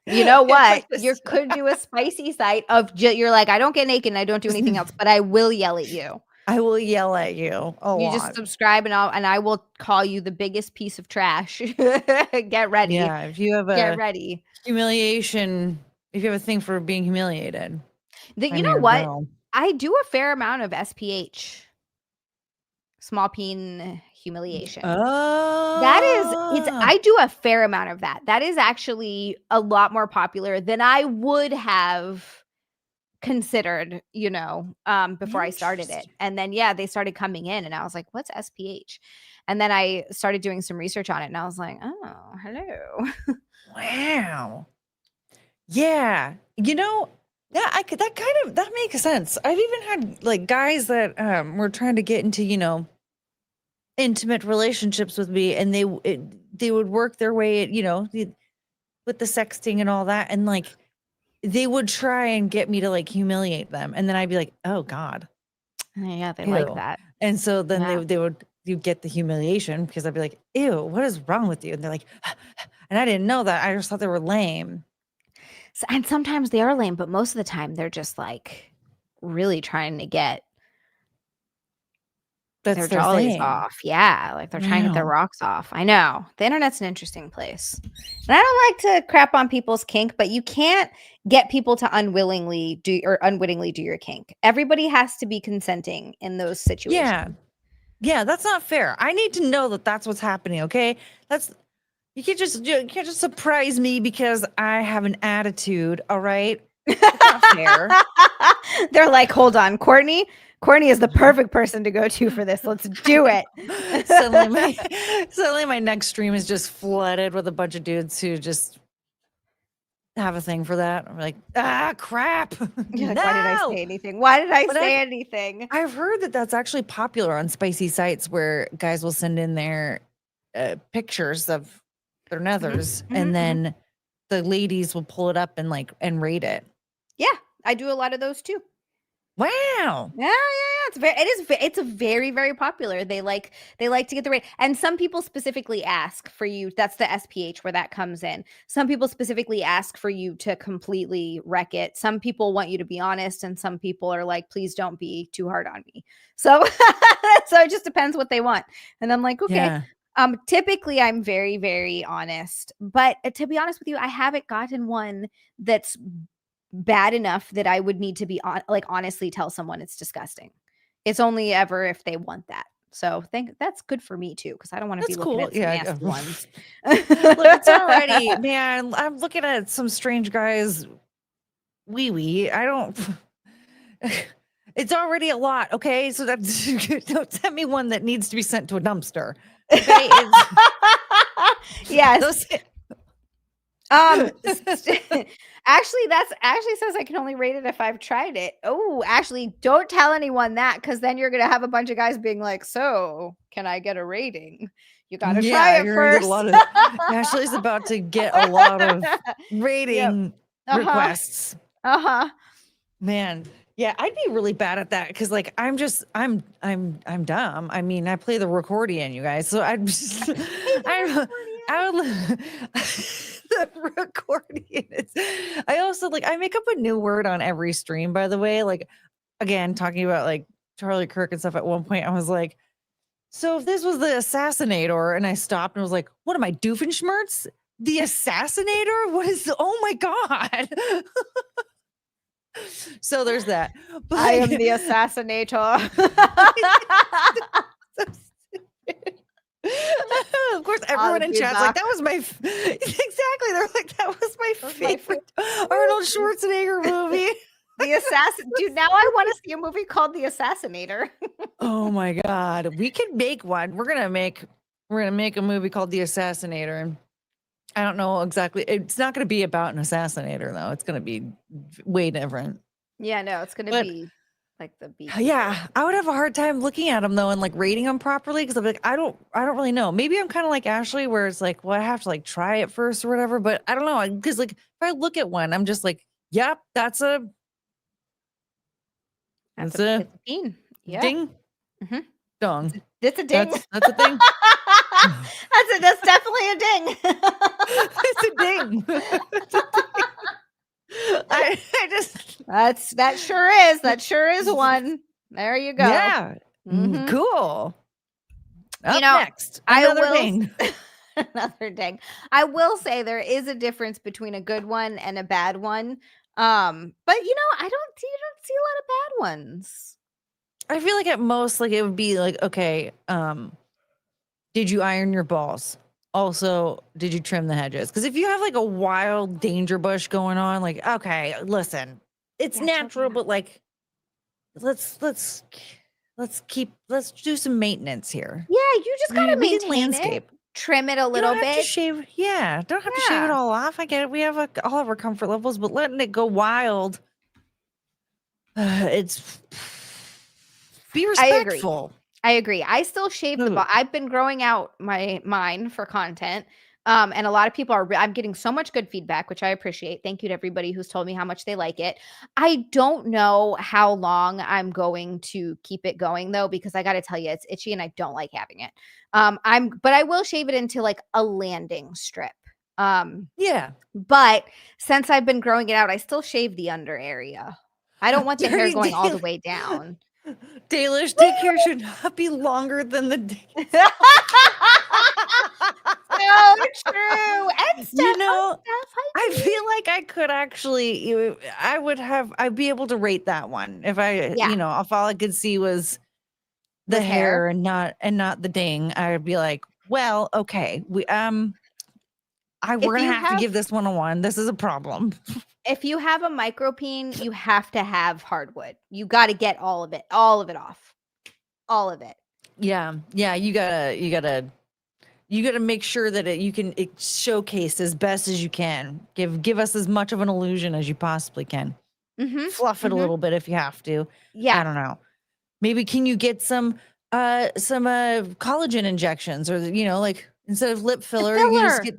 You know what? You could do a spicy site of you're like, I don't get naked and I don't do anything else, but I will yell at you. I will yell at you a lot. You just subscribe and I will call you the biggest piece of trash. Get ready. Yeah, if you have get ready. Humiliation, if you have a thing for being humiliated. You know what? Girl. I do a fair amount of SPH. Small peen humiliation. I do a fair amount of that. That is actually a lot more popular than I would have considered, before I started it. And then, they started coming in and I was like, what's SPH? And then I started doing some research on it and I was like, oh, hello. Wow. Yeah. That makes sense. I've even had like guys that were trying to get into, intimate relationships with me, and they would work their way, with the sexting and all that, and like they would try and get me to like humiliate them, and then I'd be like, oh God, yeah, they like that. And so then you get the humiliation because I'd be like, ew, what is wrong with you? And they're like, and I didn't know that. I just thought they were lame. And sometimes they are lame, but most of the time they're just like really trying to get That's Their their jaw is thing. off. Yeah, like they're trying to get their Wow. rocks off. I know. The internet's an interesting place. And I don't like to crap on people's kink, but you can't get people to unwittingly do your kink. Everybody has to be consenting in those situations. Yeah. Yeah, that's not fair. I need to know that that's what's happening, okay? You can't just surprise me because I have an attitude, all right? It's not fair. They're like, hold on, Courtney. Courtney is the perfect person to go to for this. Let's do it. Suddenly my next stream is just flooded with a bunch of dudes who just have a thing for that. I'm like, crap. You're like, why did I say anything? Why did I say anything? I've heard that that's actually popular on spicy sites where guys will send in their pictures of their nethers, and then the ladies will pull it up and rate it. Yeah, I do a lot of those too. Wow. Yeah. It's very, very popular. They like to get the rate. And some people specifically ask for you. That's the SPH where that comes in. Some people specifically ask for you to completely wreck it. Some people want you to be honest, and some people are like, please don't be too hard on me. So, so it just depends what they want. And I'm like, okay. Yeah. Typically I'm very, very honest, but to be honest with you, I haven't gotten one that's bad enough that I would need to be honestly tell someone it's disgusting. It's only ever if they want that. So that's good for me too, because I don't want to be looking at some nasty ones. Look, it's already, man, I'm looking at some strange guys wee. I don't it's already a lot, okay? So that's don't send me one that needs to be sent to a dumpster. Okay? Yes. Actually, that's says I can only rate it if I've tried it. Oh, actually, don't tell anyone that, because then you're gonna have a bunch of guys being like, "So, can I get a rating?" You gotta try it first. Ashley's about to get a lot of rating requests. Man, yeah, I'd be really bad at that because, like, I'm dumb. I mean, I play the accordion, you guys. So I would the accordion. I also I make up a new word on every stream. By the way, like, again, talking about like Charlie Kirk and stuff. At one point, I was like, "So if this was the Assassinator," and I stopped and was like, "What am I, Doofenshmirtz? The Assassinator? What is? Oh my god!" So there's that. But I am the Assassinator. Of course, everyone in chat's like, that was my exactly. They're like, that was my favorite Arnold Schwarzenegger movie. The Assassin. Dude, now I want to see a movie called The Assassinator. Oh my god, we can make one. We're gonna make a movie called The Assassinator. I don't know exactly. It's not going to be about an assassinator, though. It's going to be way different. Yeah, no, it's going to be like the beach. Yeah, I would have a hard time looking at them though and like rating them properly because I'm like, I don't really know. Maybe I'm kind of like Ashley, where it's like, well, I have to like try it first or whatever. But I don't know, because like if I look at one, I'm just like, yep, that's a ding. Yeah. Ding. Mm-hmm. Dong. It's a ding. That's a thing. That's definitely a ding. It's a ding. It's a ding. I just that sure is one. There you go. Yeah. Mm-hmm. Cool. Up next, another ding. Another ding. I will say there is a difference between a good one and a bad one. But you don't see a lot of bad ones. I feel like at most, like, it would be like, okay, did you iron your balls? Also, did you trim the hedges? Because if you have like a wild danger bush going on, like, okay, listen, it's natural, but like, let's do some maintenance here. Yeah, you just gotta maintain landscape. Trim it a little bit. Don't have to shave it all off. I get it. We have all of our comfort levels, but letting it go wild, it's be respectful. I agree. I still shave the ball. I've been growing out mine for content. And a lot of people I'm getting so much good feedback, which I appreciate. Thank you to everybody who's told me how much they like it. I don't know how long I'm going to keep it going though, because I got to tell you, it's itchy and I don't like having it. But I will shave it into like a landing strip. Yeah. But since I've been growing it out, I still shave the under area. I don't want the hair going all the way down. Dalish daycare should not be longer than the day. So true. And You Steph, hi know, Steph, hi I T. feel like I could actually, I'd be able to rate that one if Yeah, if all I could see was the was hair. hair and not the ding. I'd be like, well, okay, If we're gonna you have to have give this one a 1. This is a problem. if you have a micropene, you have to have hardwood. You got to get all of it off. All of it. Yeah, yeah, you gotta make sure that you can showcase as best as you can. Give us as much of an illusion as you possibly can. Mhm. Fluff it a Mhm. little bit if you have to. I Yeah. don't know. Maybe can you get some collagen injections, or like instead of lip The filler, you can just filler. get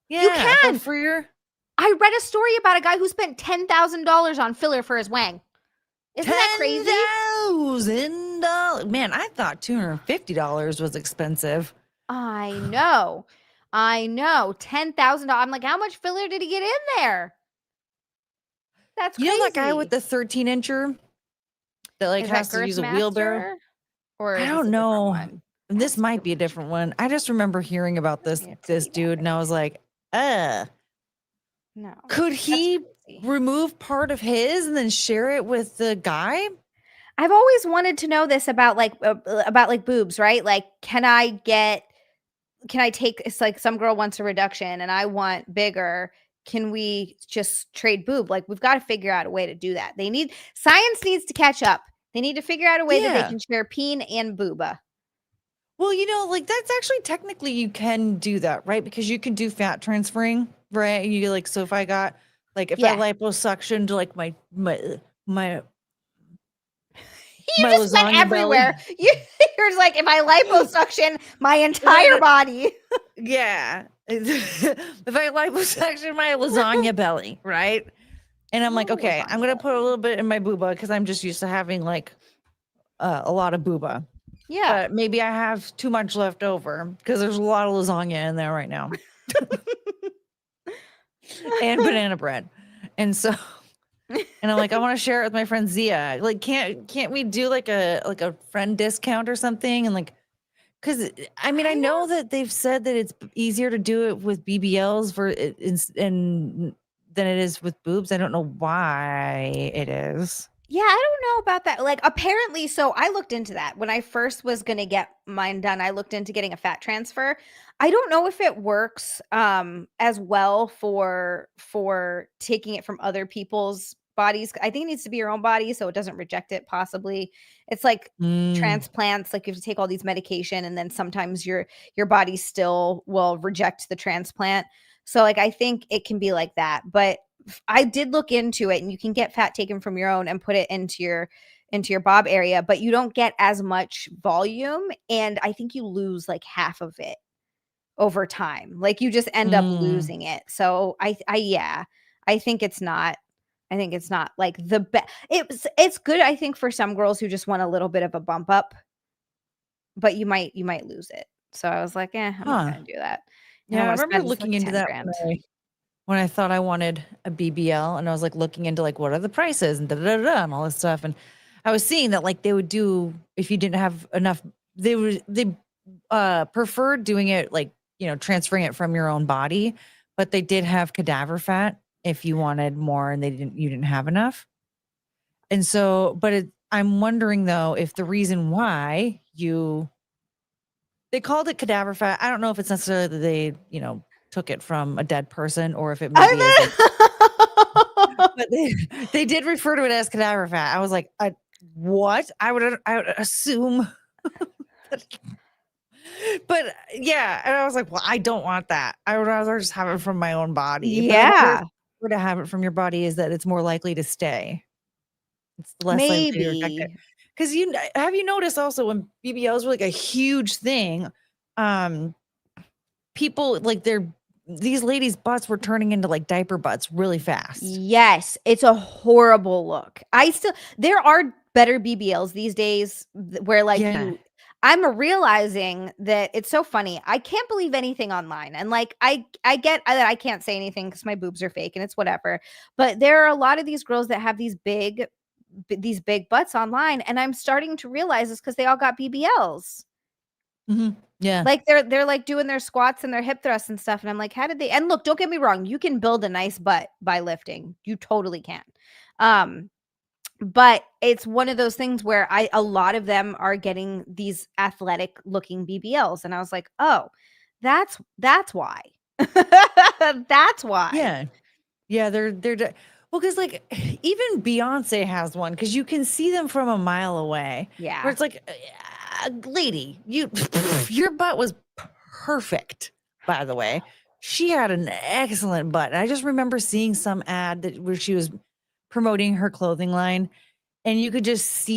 You yeah, can. for your I read a story about a guy who spent $10,000 on filler for his wang. Isn't that crazy? $10,000. Man, I thought $250 was expensive. I know. I know. $10,000. I'm like, how much filler did he get in there? That's You know that guy with crazy. the 13-incher that like Is that has to use a wheelbarrow? Girthmaster or I is this don't a different know. one? This That's might be a delicious. different one. I just remember hearing about Send me a this titty dude and I was massage. like, No, could that's he crazy. remove part of his and then share it with the guy? I've always wanted to know this about like boobs, right? Like, can I take it's like some girl wants a reduction and I want bigger. Can we just trade boob? Like, we've got to figure out a way to do that. Science needs to catch up. They need to figure out a way that they Yeah. can share peen and booba. Well, like that's actually technically you can do that, right? Because you can do fat transferring, right? You like so if I got like if I Yeah. liposuction to like my You my just went lasagna everywhere. belly. You're just like, if I liposuction my If I entire body. yeah. If I liposuction my lasagna belly, right? And I'm like, Oh, okay, I'm lasagna gonna put a belly. little bit in my booba because I'm just used to having like a lot of booba. Yeah. But maybe I have too much left over because there's a lot of lasagna in there right now and banana bread. And so and I'm like, I want to share it with my friend Zia. Like, can't we do like a friend discount or something? And like, because I mean, I I know don't that they've said that it's easier to do it with BBLs and than it is with boobs. I don't know why it is. Yeah, I don't know about that. Like, apparently, so I looked into that when I first was going to get mine done. I looked into getting a fat transfer. I don't know if it works as well for taking it from other people's bodies. I think it needs to be your own body so it doesn't reject it possibly. It's like Mm, transplants, like you have to take all these medication and then sometimes your body still will reject the transplant. So like I think it can be like that. But I did look into it and you can get fat taken from your own and put it into your bob area, but you don't get as much volume and I think you lose like half of it over time. Like you just end up mm, losing it. So I yeah, I think it's not I think it's not like the best. It's good I think for some girls who just want a little bit of a bump up, but you might lose it. So I was like, "Eh, I'm not huh. going to do that." I Yeah, don't I want to remember spend like looking into 10 that grand. when I thought I wanted a BBL, and I was like looking into like what are the prices and da da da da and all this stuff, and I was seeing that like they would do if you didn't have enough, they preferred doing it like transferring it from your own body, but they did have cadaver fat if you wanted more and you didn't have enough, and so I'm wondering though if the reason why they called it cadaver fat. I don't know if it's necessarily that they, took it from a dead person or if it maybe is like, but they did refer to it as cadaver fat. I was like, what? I would assume, that, but yeah. And I was like, well, I don't want that. I would rather just have it from my own body. But of course, Yeah, to have it from your body is that it's more likely to stay. It's less likely to reject it. maybe. Because have you noticed also when BBLs were like a huge thing, um, people like these ladies' butts were turning into like diaper butts really fast. Yes, it's a horrible look. There are better BBLs these days where like Yeah. I'm realizing that it's so funny. I can't believe anything online. And like I get that I can't say anything cuz my boobs are fake and it's whatever. But there are a lot of these girls that have these big these big butts online, and I'm starting to realize it's because they all got BBLs. Yeah. Like they're like doing their squats and their hip thrusts and stuff. And I'm like, how did they? And look, don't get me wrong, you can build a nice butt by lifting. You totally can. But it's one of those things where a lot of them are getting these athletic looking BBLs. And I was like, oh, that's why. That's why. Yeah. Yeah. Well, because like even Beyonce has one because you can see them from a mile away. Yeah. Where it's like, lady, your butt was perfect, by the way. She had an excellent butt. And I just remember seeing some ad where she was promoting her clothing line. And you could just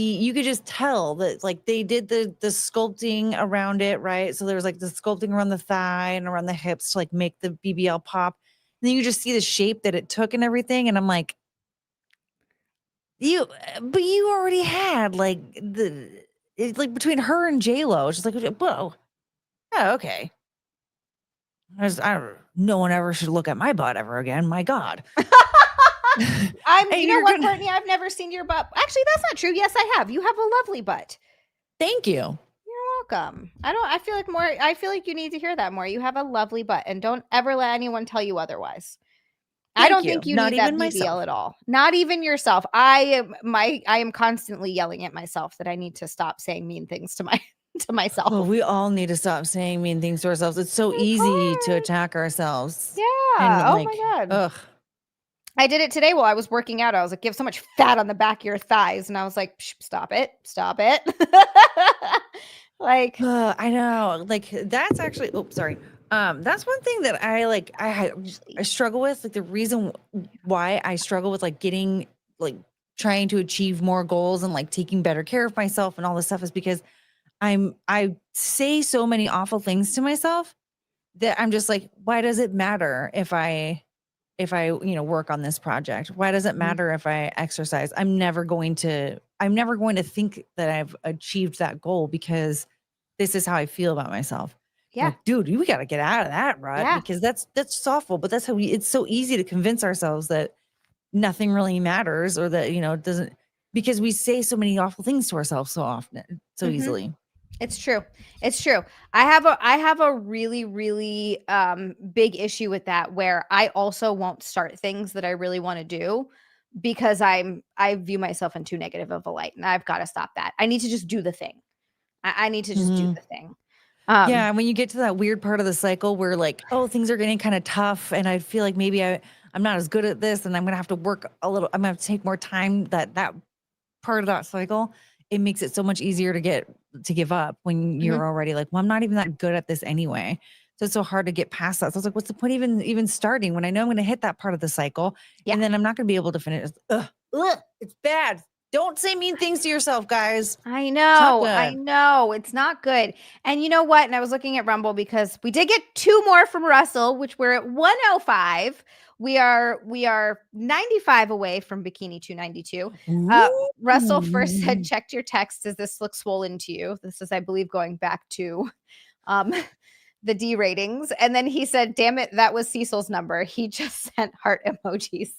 tell that like they did the sculpting around it, right? So there was like the sculpting around the thigh and around the hips to like make the BBL pop. And then you just see the shape that it took and everything. And I'm like, you already had like it's like between her and J-Lo. It's just like, whoa. Oh, okay. No one ever should look at my butt ever again. My God. You know what, Courtney? I've never seen your butt. Actually, that's not true. Yes, I have. You have a lovely butt. Thank you. You're welcome. I feel like you need to hear that more. You have a lovely butt, and don't ever let anyone tell you otherwise. I don't think you need that BBL at all. Not even yourself. I am constantly yelling at myself that I need to stop saying mean things to myself. Well, we all need to stop saying mean things to ourselves. It's so easy to attack ourselves. Yeah. Oh my God. Ugh. I did it today while I was working out. I was like, you have so much fat on the back of your thighs. And I was like, stop it. Stop it. Like, I know. Like that's actually, sorry. That's one thing that I struggle with. Like the reason why I struggle with like getting like trying to achieve more goals and like taking better care of myself and all this stuff is because I say so many awful things to myself that I'm just like, why does it matter if I work on this project? Why does it matter if I exercise? I'm never going to think that I've achieved that goal because this is how I feel about myself. Yeah. Like, dude, we got to get out of that rut because that's awful. But that's how it's so easy to convince ourselves that nothing really matters or that, it doesn't, because we say so many awful things to ourselves so often, so easily. It's true. It's true. I have a really, really big issue with that where I also won't start things that I really want to do because I view myself in too negative of a light, and I've got to stop that. I need to just do the thing. I need to just do the thing. Yeah, when you get to that weird part of the cycle where like, oh, things are getting kind of tough and I feel like maybe I'm not as good at this and I'm going to have to work a little, I'm going to have to take more time, that part of that cycle, it makes it so much easier to give up when you're already like, well, I'm not even that good at this anyway. So it's so hard to get past that. So I was like, what's the point even starting when I know I'm going to hit that part of the cycle and then I'm not going to be able to finish. It's bad. Don't say mean things to yourself, guys. I know. It's not good. And you know what? And I was looking at Rumble because we did get 2 more from Russell, which we're at 105. We are 95 away from Bikini 292. Russell first said, checked your text. Does this look swollen to you? This is, I believe, going back to the D ratings. And then he said, damn it, that was Cecil's number. He just sent heart emojis.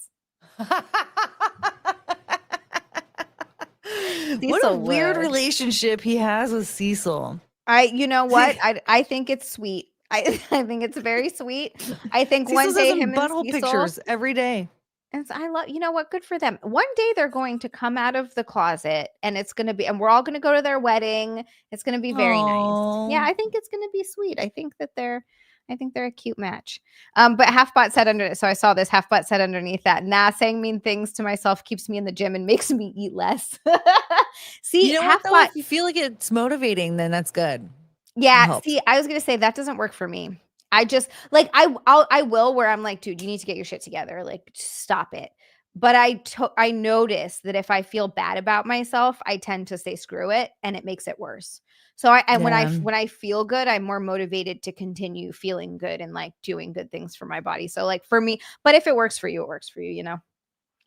What a weird relationship he has with Cecil. You know what? I think it's sweet. I think it's very sweet. I think Cecil one day has him butthole and Cecil, pictures every day. And I love, you know what? Good for them. One day they're going to come out of the closet and it's going to be, and we're all going to go to their wedding. It's going to be very nice. Yeah, I think it's going to be sweet. I think they're a cute match. But Halfbot said so I saw this. Halfbot said underneath that, nah, saying mean things to myself keeps me in the gym and makes me eat less. See, you know what, though? If you feel like it's motivating, then that's good. Yeah. See, I was going to say that doesn't work for me. I just like, I will where I'm like, dude, you need to get your shit together. Like, stop it. But I notice that if I feel bad about myself, I tend to say screw it, and it makes it worse. So when I feel good, I'm more motivated to continue feeling good and like doing good things for my body. So like for me, but if it works for you, it works for you, you know?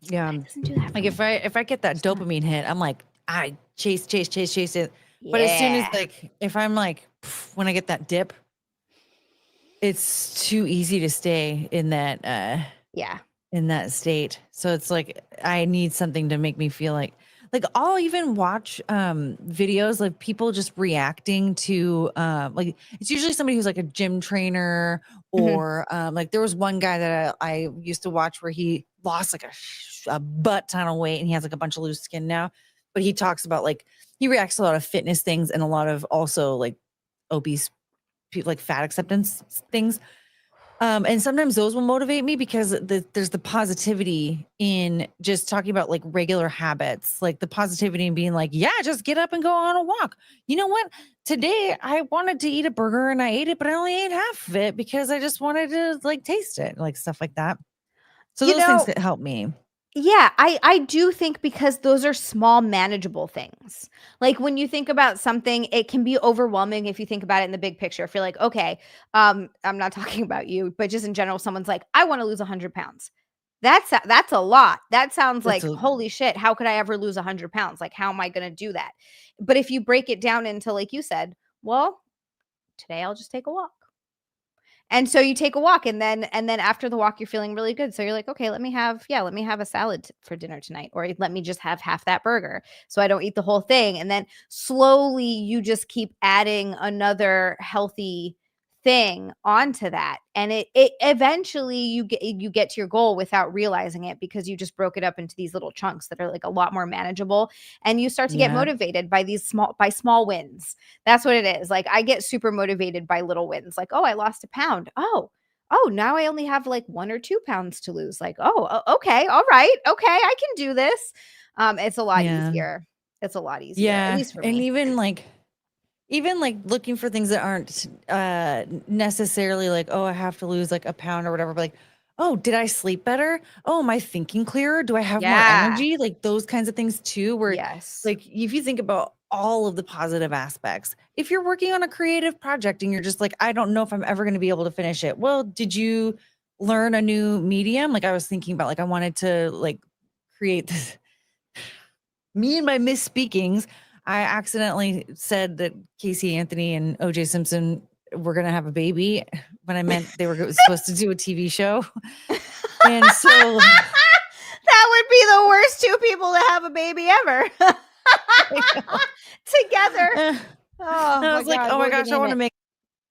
Yeah. It doesn't do that like if I get that dopamine hit, I'm like, I chase it. Yeah. But as soon as like, if I'm like, when I get that dip, it's too easy to stay in that, in that state. So it's like, I need something to make me feel like like I'll even watch videos of people just reacting to like it's usually somebody who's like a gym trainer Mhm. or like there was one guy that I used to watch where he lost like a butt ton of weight and he has like a bunch of loose skin now, but he talks about like he reacts to a lot of fitness things and a lot of also like obese people like fat acceptance things. And sometimes those will motivate me because there's the positivity in just talking about like regular habits, like the positivity and being like, yeah, just get up and go on a walk. You know what? Today I wanted to eat a burger and I ate it, but I only ate half of it because I just wanted to like taste it, like stuff like that. So You those things know, that help me. yeah, I do think because those are small manageable things. Like when you think about something, it can be overwhelming if you think about it in the big picture. If you're like, okay, I'm not talking about you, but just in general, someone's like, I want to lose 100 pounds. That's a lot. That sounds That's like, a holy shit, how could I ever lose 100 pounds? Like, how am I going to do that? But if you break it down into, like you said, well, today I'll just take a walk. And so you take a walk and then after the walk you're feeling really good. So you're like, "Okay, let me have a salad for dinner tonight or let me just have half that burger so I don't eat the whole thing." And then slowly you just keep adding another healthy thing onto that. And it eventually you get to your goal without realizing it because you just broke it up into these little chunks that are like a lot more manageable and you start to get yeah. motivated by these small wins. That's what it is. Like I get super motivated by little wins. Like, oh, I lost a pound. Oh, now I only have like 1 or 2 pounds to lose. Like, okay, all right, okay, I can do this. It's a lot Yeah. easier. It's a lot easier, at Yeah. least for And me. even like looking for things that aren't necessarily like, oh, I have to lose like a pound or whatever, but like, oh, did I sleep better? Oh, am I thinking clearer? Do I have more Yeah. energy? Like those kinds of things too, where Yes. like if you think about all of the positive aspects, if you're working on a creative project and you're just like, I don't know if I'm ever going to be able to finish it. Well, did you learn a new medium? Like I was thinking about like I wanted to like create this me and my misspeakings, I accidentally said that Casey Anthony and OJ Simpson were going to have a baby when I meant they were supposed to do a TV show. And so That would be the worst two people to have a baby ever. I know. Together. And Oh I my was like, god, oh what my would we gosh, name it?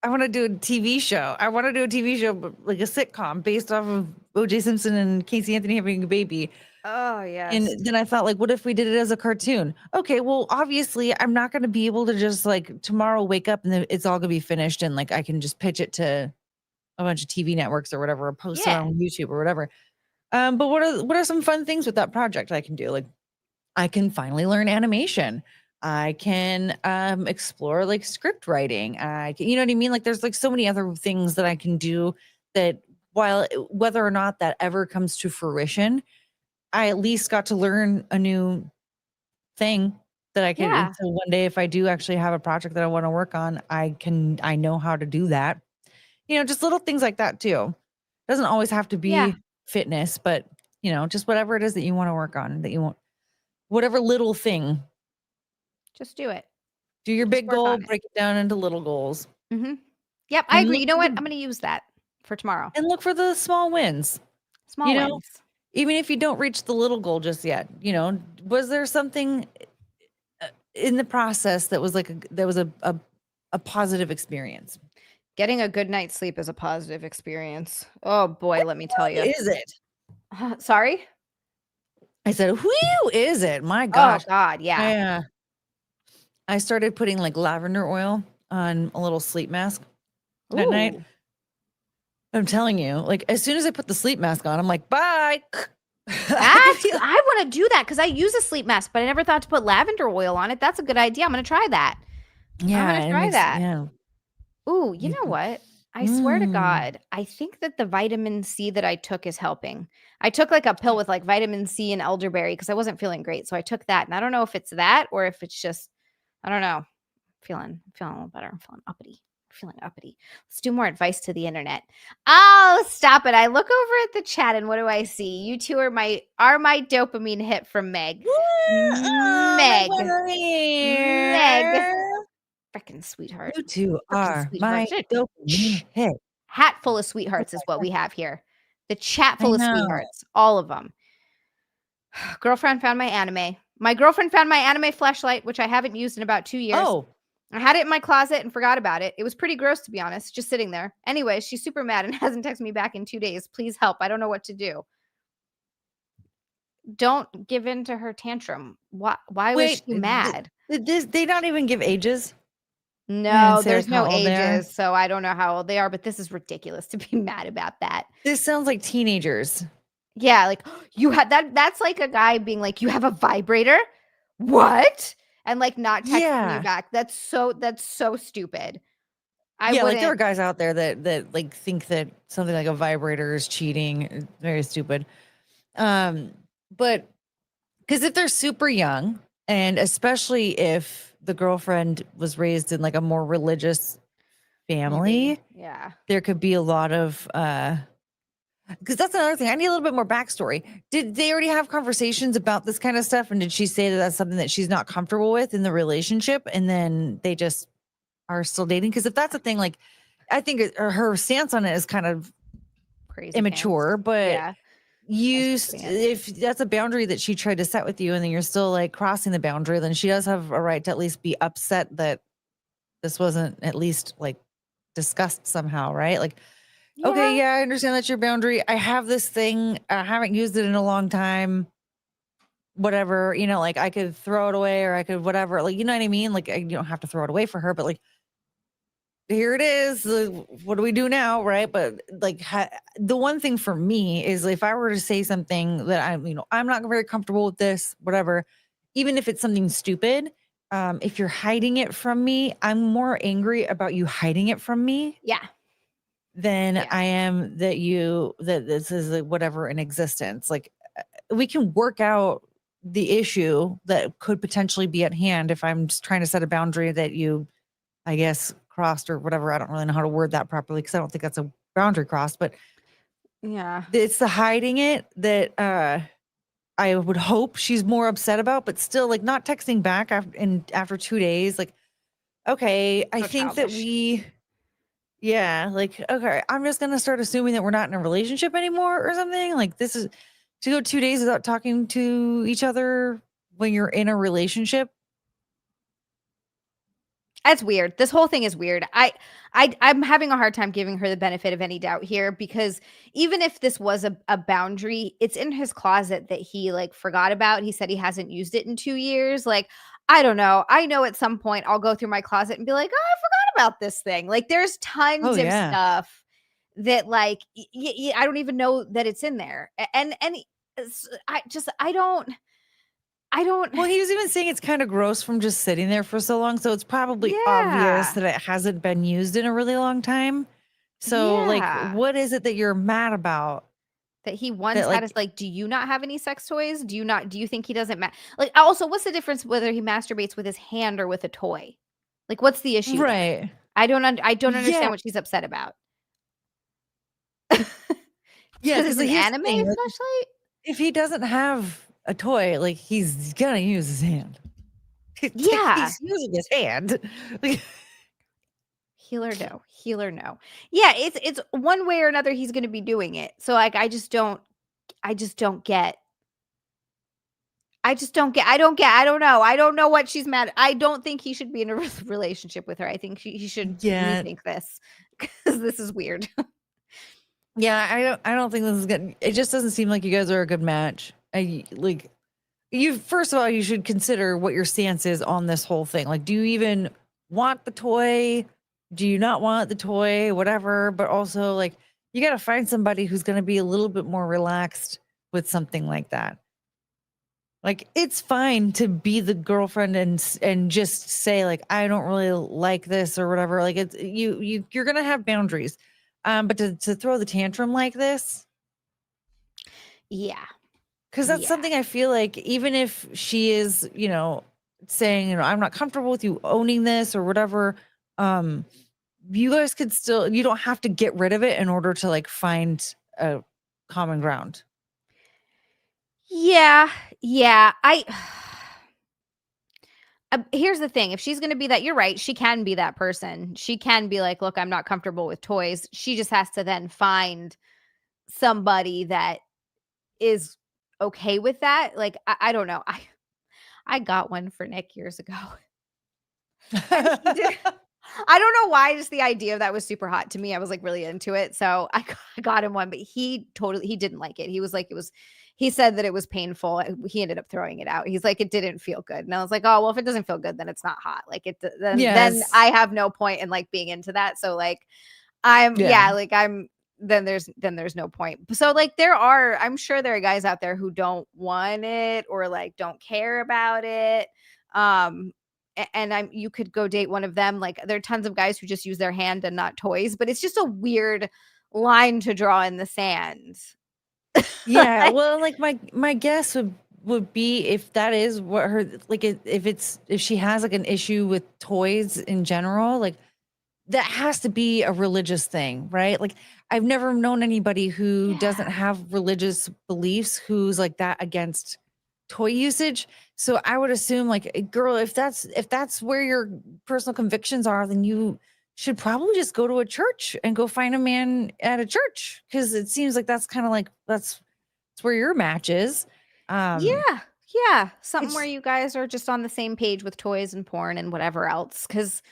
I want to do a TV show. I want to do a TV show, but like a sitcom based off of OJ Simpson and Casey Anthony having a baby. Oh, And yes. then I thought, like, what if we did it as a cartoon? Okay, well, obviously, I'm not going to be able to just like tomorrow wake up and then it's all going to be finished and like I can just pitch it to a bunch of TV networks or whatever, or post it Yeah. on YouTube or whatever. But what are some fun things with that project I can do? Like, I can finally learn animation. I can explore like script writing. I can, you know what I mean? Like, there's like so many other things that I can do that while whether or not that ever comes to fruition, I at least got to learn a new thing that I could Yeah. so one day if I do actually have a project that I wanna work on, I know how to do that. You know, just little things like that too. Doesn't always have to Yeah. be fitness, but, you know, just whatever it is that you wanna work on, that you want whatever little thing. Just do it. Do your Just big work goal, on it. break it down into little goals, Mhm. Yep, I and agree. look You know for what? the I'm gonna use that for tomorrow. small wins, you Small know? wins. Even if you don't reach the little goal just yet, you know, was there something in the process that was like that was a positive experience? Getting a good night's sleep is a positive experience. Oh boy, let me tell Who you. is it? Sorry? I said, "Who is it?" My Oh gosh. god, yeah. I, I started putting, like, lavender oil on a little sleep mask at night. Ooh. I'm telling you, like, as soon as I put the sleep mask on, I'm like, "Bye." I can That's feel good. I wanna do that because I use a sleep mask, but I never thought to put lavender oil on it. That's a good idea. I'm gonna try that. I'm yeah, gonna it try makes that. yeah. Ooh, you You know what? I swear to mm. God, I think that the vitamin C that I took is helping. I took like a pill with like vitamin C and elderberry because I wasn't feeling great. So I took that. And I don't know if it's that or if it's just, I don't know. Feeling a little better. I'm feeling uppity. Feeling uppity. Let's do more advice to the internet. Oh, stop it. I look over at the chat and what do I see? You two are my dopamine hit from Meg. Oh, my Meg. brother Meg. here. Freaking sweetheart. You 2 Freaking are sweetheart. my Shh. dopamine hit. Hat full of Oh sweethearts is my what god. we have here. The chat I full of know. sweethearts, all of them. Girlfriend found my anime. My girlfriend found my anime flashlight, which I haven't used in about 2 years. Oh, I had it in my closet and forgot about it. It was pretty gross, to be honest, just sitting there. Anyway, she's super mad and hasn't texted me back in 2 days. Please help. I don't know what to do. Don't give in to her tantrum. Why was wait. she mad? They don't even give ages. No, say, like, there's how no old they are? ages, so I don't know how old they are, but this is ridiculous to be mad about that. This sounds like teenagers. Yeah, like, "You had that." That's like a guy being like, "You have a vibrator? What?" And, like, not texting you Yeah. back. That's so stupid. I Yeah, like, there are wouldn't. guys out there that, like, think that something like a vibrator is cheating. It's very stupid. But because if they're super young, and especially if the girlfriend was raised in, like, a more religious Maybe. family, Yeah. there could be a lot of, because that's another thing. I need a little bit more backstory. Did they already have conversations about this kind of stuff? And did she say that that's something that she's not comfortable with in the relationship? And then they just are still dating? Because if that's a thing, like, I think her stance on it is kind of Crazy immature, pants. but Yeah, I understand. if that's a boundary that she tried to set with you and then you're still like crossing the boundary, then she does have a right to at least be upset that this wasn't at least like discussed somehow, right? Like, okay, Yeah. yeah, I understand that's your boundary. I have this thing. I haven't used it in a long time. Whatever, like I could throw it away or I could whatever. Like, you know what I mean? Like, you don't have to throw it away for her, but like, here it is. What do we do now? Right. But like, the one thing for me is if I were to say something that I'm not very comfortable with this, whatever, even if it's something stupid, if you're hiding it from me, I'm more angry about you hiding it from me Yeah. than Yeah. I am that this is like whatever in existence. Like, we can work out the issue that could potentially be at hand if I'm just trying to set a boundary that you, I guess, crossed or whatever. I don't really know how to word that properly because I don't think that's a boundary cross, but Yeah. it's the hiding it that I would hope she's more upset about, but still like not texting back after 2 days. Like, okay, I So think that childish. yeah, like, okay, I'm just gonna start assuming that we're not in a relationship anymore or something. Like, this is to go 2 days without talking to each other when you're in a relationship. That's weird. This whole thing is weird. I'm having a hard time giving her the benefit of any doubt here because even if this was a boundary, it's in his closet that he like forgot about. He said he hasn't used it in 2 years. Like, I don't know. I know at some point I'll go through my closet and be like, "Oh, I forgot about this thing." Like there's Oh tons of yeah. stuff that like I don't even know that it's in there. And I don't Well, he was even saying it's kind of gross from just sitting there for so long. So it's probably obvious yeah. that it hasn't been used in a really long time. So, like, Yeah. what is it that you're mad about? That he once That, had us like, like, "Do you not have any sex toys? Do you think he doesn't like, also, what's the difference whether he masturbates with his hand or with a toy? Like, what's the issue there? right. I don't Yeah. understand what she's upset about. Yeah. Because Cause it's an here's the anime thing, like, flashlight? if he doesn't have a toy, like, he's gonna use his hand. It's like Yeah. he's using his hand. Like, Healer no. Yeah, it's one way or another he's gonna be doing it. So, like, I just don't get I don't know. I don't know what she's mad I don't think he should be in a relationship with her. I think he should yeah. rethink this because this is weird. Yeah, I don't think this is good. It just doesn't seem like you guys are a good match. I like you first of all, you should consider what your stance is on this whole thing. Like, do you even want the toy? Do you not want the toy? Whatever. But also, like, you got to find somebody who's going to be a little bit more relaxed with something like that. Like, it's fine to be the girlfriend and just say like, I don't really like this or whatever. Like, it's you're gonna have boundaries. But to throw the tantrum like this, Yeah. because that's Yeah. something I feel like even if she is, saying, I'm not comfortable with you owning this or whatever, um, you guys could still you don't have to get rid of it in order to like find a common ground. Yeah. Yeah. Here's the thing. If she's going to be that, you're right. She can be that person. She can be like, look, I'm not comfortable with toys. She just has to then find somebody that is okay with that. Like, I don't know. I got one for Nick years ago. And he did I don't know why, just the idea of that was super hot to me. I was, like, really into it, so I got him one, but he didn't like it. He was like, he said that it was painful. He ended up throwing it out. He's like, "It didn't feel good." And I was like, "Oh, well, if it doesn't feel good, then it's not hot." Like, then Yes. I have no point in, like, being into that. So, like, Yeah. like, then there's no point. So, like, I'm sure there are guys out there who don't want it or, like, don't care about it. Um, and you could go date one of them. Like, there are tons of guys who just use their hand and not toys, but it's just a weird line to draw in the sand. Yeah, Like, well, like my guess would be if that is what her like if she has like an issue with toys in general, like that has to be a religious thing, right? Like I've never known anybody who doesn't yeah. have religious beliefs who's like that against toy usage. So I would assume like girl, if that's where your personal convictions are, then you should probably just go to a church and go find a man at a church because it seems like that's kind of like that's where your match is. Um, Yeah. Yeah. Something where it's you guys are just on the same page with toys and porn and whatever else. Cause,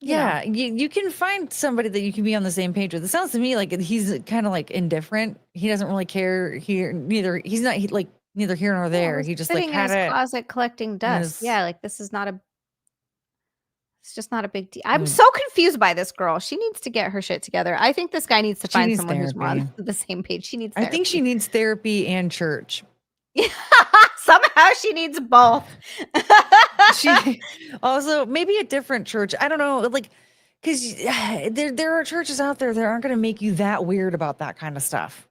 you know, yeah, you can find somebody that you can be on the same page with. It sounds to me like he's kind of like indifferent. He doesn't really care here. He's not like neither here nor yeah, there. was He just like sitting in had his it closet collecting in dust. his. Yeah. Like, it's just not a big deal. I'm so confused by this girl. She needs to get her shit together. I think this guy needs to She find needs someone who's more on therapy. the same page. She needs I think she therapy. needs therapy and church. Somehow she needs both. She also maybe a different church. I don't know, like because there are churches out there that aren't going to make you that weird about that kind of stuff.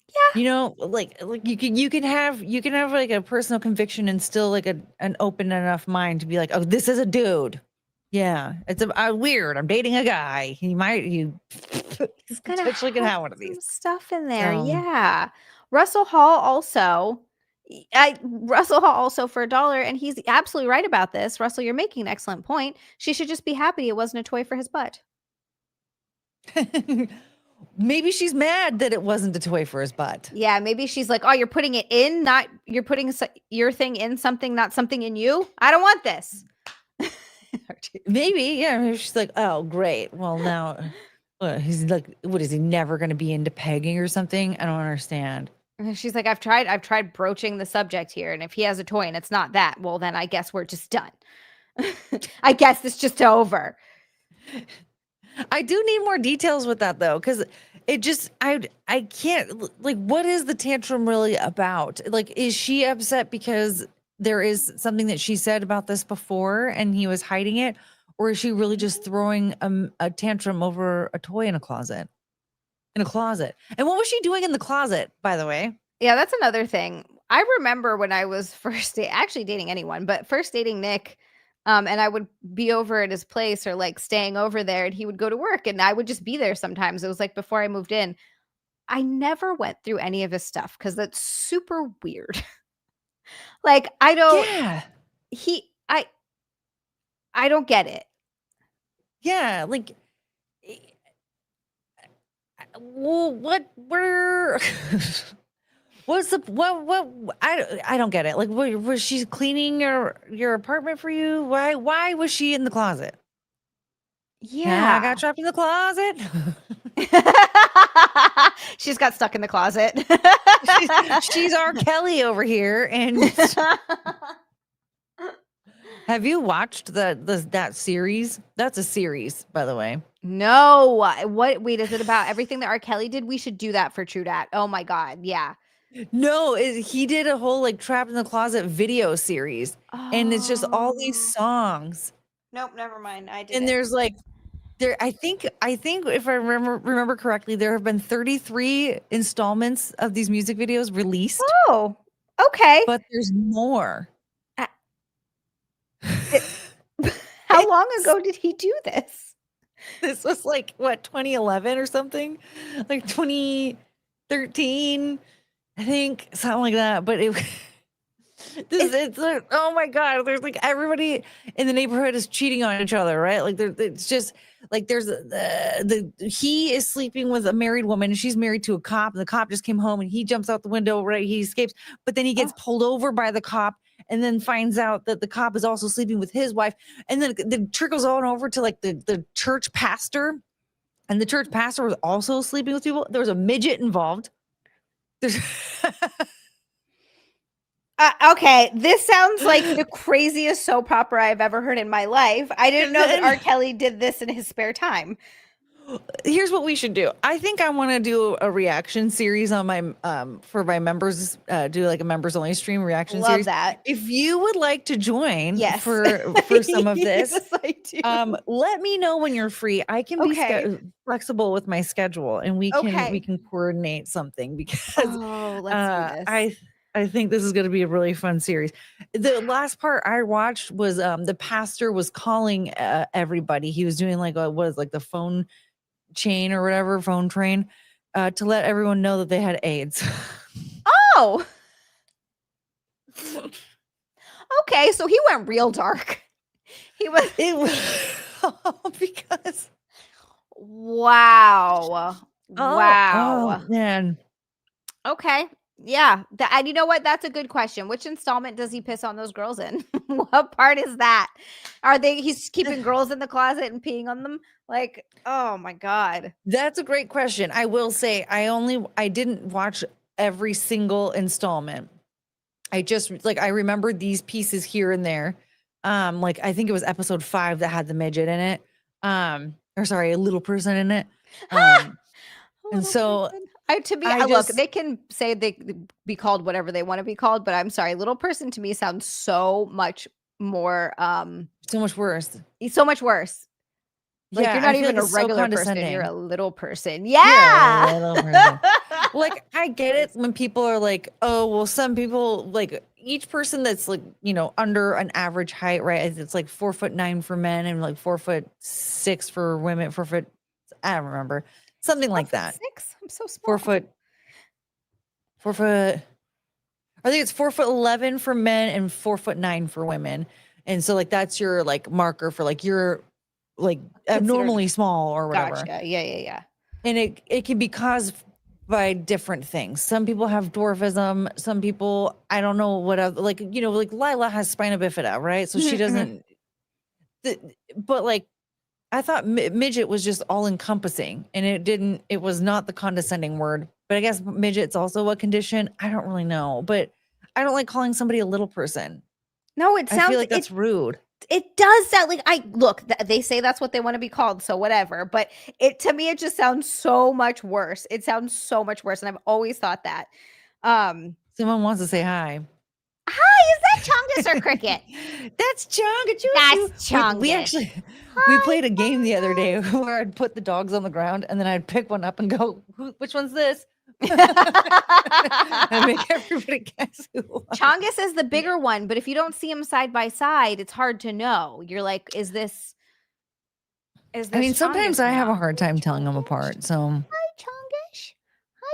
Yeah. You know, like you can have like a personal conviction and still like an open enough mind to be like, oh, this is a dude. Yeah, it's weird. I'm dating a guy. He He's gonna potentially can have have one of these. some stuff in there. So Yeah. Russell Hall also. Russell Hall also for $1, and he's absolutely right about this. Russell, you're making an excellent point. She should just be happy it wasn't a toy for his butt. maybe she's mad that it wasn't a toy for his butt. Yeah, maybe she's like, "Oh, you're putting it in, not you're putting your thing in something, not something in you. I don't want this." Maybe, yeah. Maybe she's like, oh, great. Well, now he's like, what is he never going to be into pegging or something? I don't understand. And she's like, I've tried broaching the subject here, and if he has a toy and it's not that, well, then I guess we're just done. I guess it's just over." I do need more details with that though, because it just I can't like what is the tantrum really about? Like, is she upset because there is something that she said about this before and he was hiding it, or is she really just throwing a tantrum over a toy in a closet? In a closet. And what was she doing in the closet, by the way? Yeah, that's another thing. I remember when I was actually dating anyone, but first dating Nick, and I would be over at his place or like staying over there, and he would go to work, and I would just be there sometimes. It was like before I moved in. I never went through any of his stuff because that's super weird. Like, Yeah. he, I don't get it. Yeah, like well, what were what's the what I don't get it. Like was she cleaning your apartment for you? Why was she in the closet? Yeah, I Yeah. got trapped in the closet. She's got stuck in the closet. She's R. Kelly over here. And have you watched that series? That's a series, by the way. No. Wait, is it about everything that R. Kelly did? We should do that for True Dat. Oh my God. Yeah. No, he did a whole like trapped in the closet video series. And it's just all these Oh. songs. Nope, never mind. I And didn't. there's like I think if I remember correctly, there have been 33 installments of these music videos released, Oh, okay. but there's more. Uh, How long ago did he do this? This was like what 2011 or something, like 2013, I think, something like that. But It's like, oh my God, there's like everybody in the neighborhood is cheating on each other, right? Like it's just like there's he is sleeping with a married woman and she's married to a cop, and the cop just came home and he jumps out the window, right? He escapes, but then he gets pulled over by the cop and then finds out that the cop is also sleeping with his wife, and then it trickles on over to like the church pastor, and the church pastor was also sleeping with people. There was a midget involved. There's okay, this sounds like the craziest soap opera I've ever heard in my life. I didn't know that R. Kelly did this in his spare time. Here's what we should do. I think I want to do a reaction series on my for my members, do like a members only stream reaction Love series. that. If you would like to join Yes. for some of this, Yes, I do. let me know when you're free. I can be flexible with my schedule, and we can coordinate something, because let's do this. I think this is going to be a really fun series. The last part I watched was the pastor was calling everybody. He was doing like the phone chain or whatever, phone train, to let everyone know that they had AIDS. Oh. Okay, so he went real dark. Because wow. Oh man. Okay. Yeah. And you know what? That's a good question. Which installment does he piss on those girls in? What part is that? He's keeping girls in the closet and peeing on them? Like, oh my God. That's a great question. I will say I didn't watch every single installment. I just I remembered these pieces here and there. Like I think it was episode 5 that had the midget in it. Or sorry, a little person in it. And so look, they can say they be called whatever they want to be called, but I'm sorry, little person to me sounds so much more so much worse. So much worse. Like, yeah, you're not even a regular person, you're a little person. Yeah. A little person. Like, I get it when people are like, oh, well, some people, like, each person that's like, under an average height, right? It's like 4'9" for men and like 4'6" for women, I don't remember. Something like that. 6? I'm so small. 4 foot. I think it's 4'11" for men and 4'9" for women. And so like, that's your like marker for like, you're like abnormally small or whatever. Gotcha. Yeah. And it can be caused by different things. Some people have dwarfism. Some people, I don't know what other, like Lila has spina bifida, right? So she doesn't, but like, I thought midget was just all encompassing, and it was not the condescending word, but I guess midget's also a condition. I don't really know, but I don't like calling somebody a little person. No, I feel like that's rude. It does sound like they say that's what they want to be called, so whatever. But to me, it just sounds so much worse. It sounds so much worse, and I've always thought that. Someone wants to say hi. Hi, is that Chongus or Cricket? That's Chongus. That's Chongus. We actually we played a game the other day where I'd put the dogs on the ground and then I'd pick one up and go, which one's this? And make everybody guess who it was. Chongus is the bigger one, but if you don't see them side by side, it's hard to know. You're like, is this I mean, sometimes I have a hard time telling them apart. So hi, Chongus.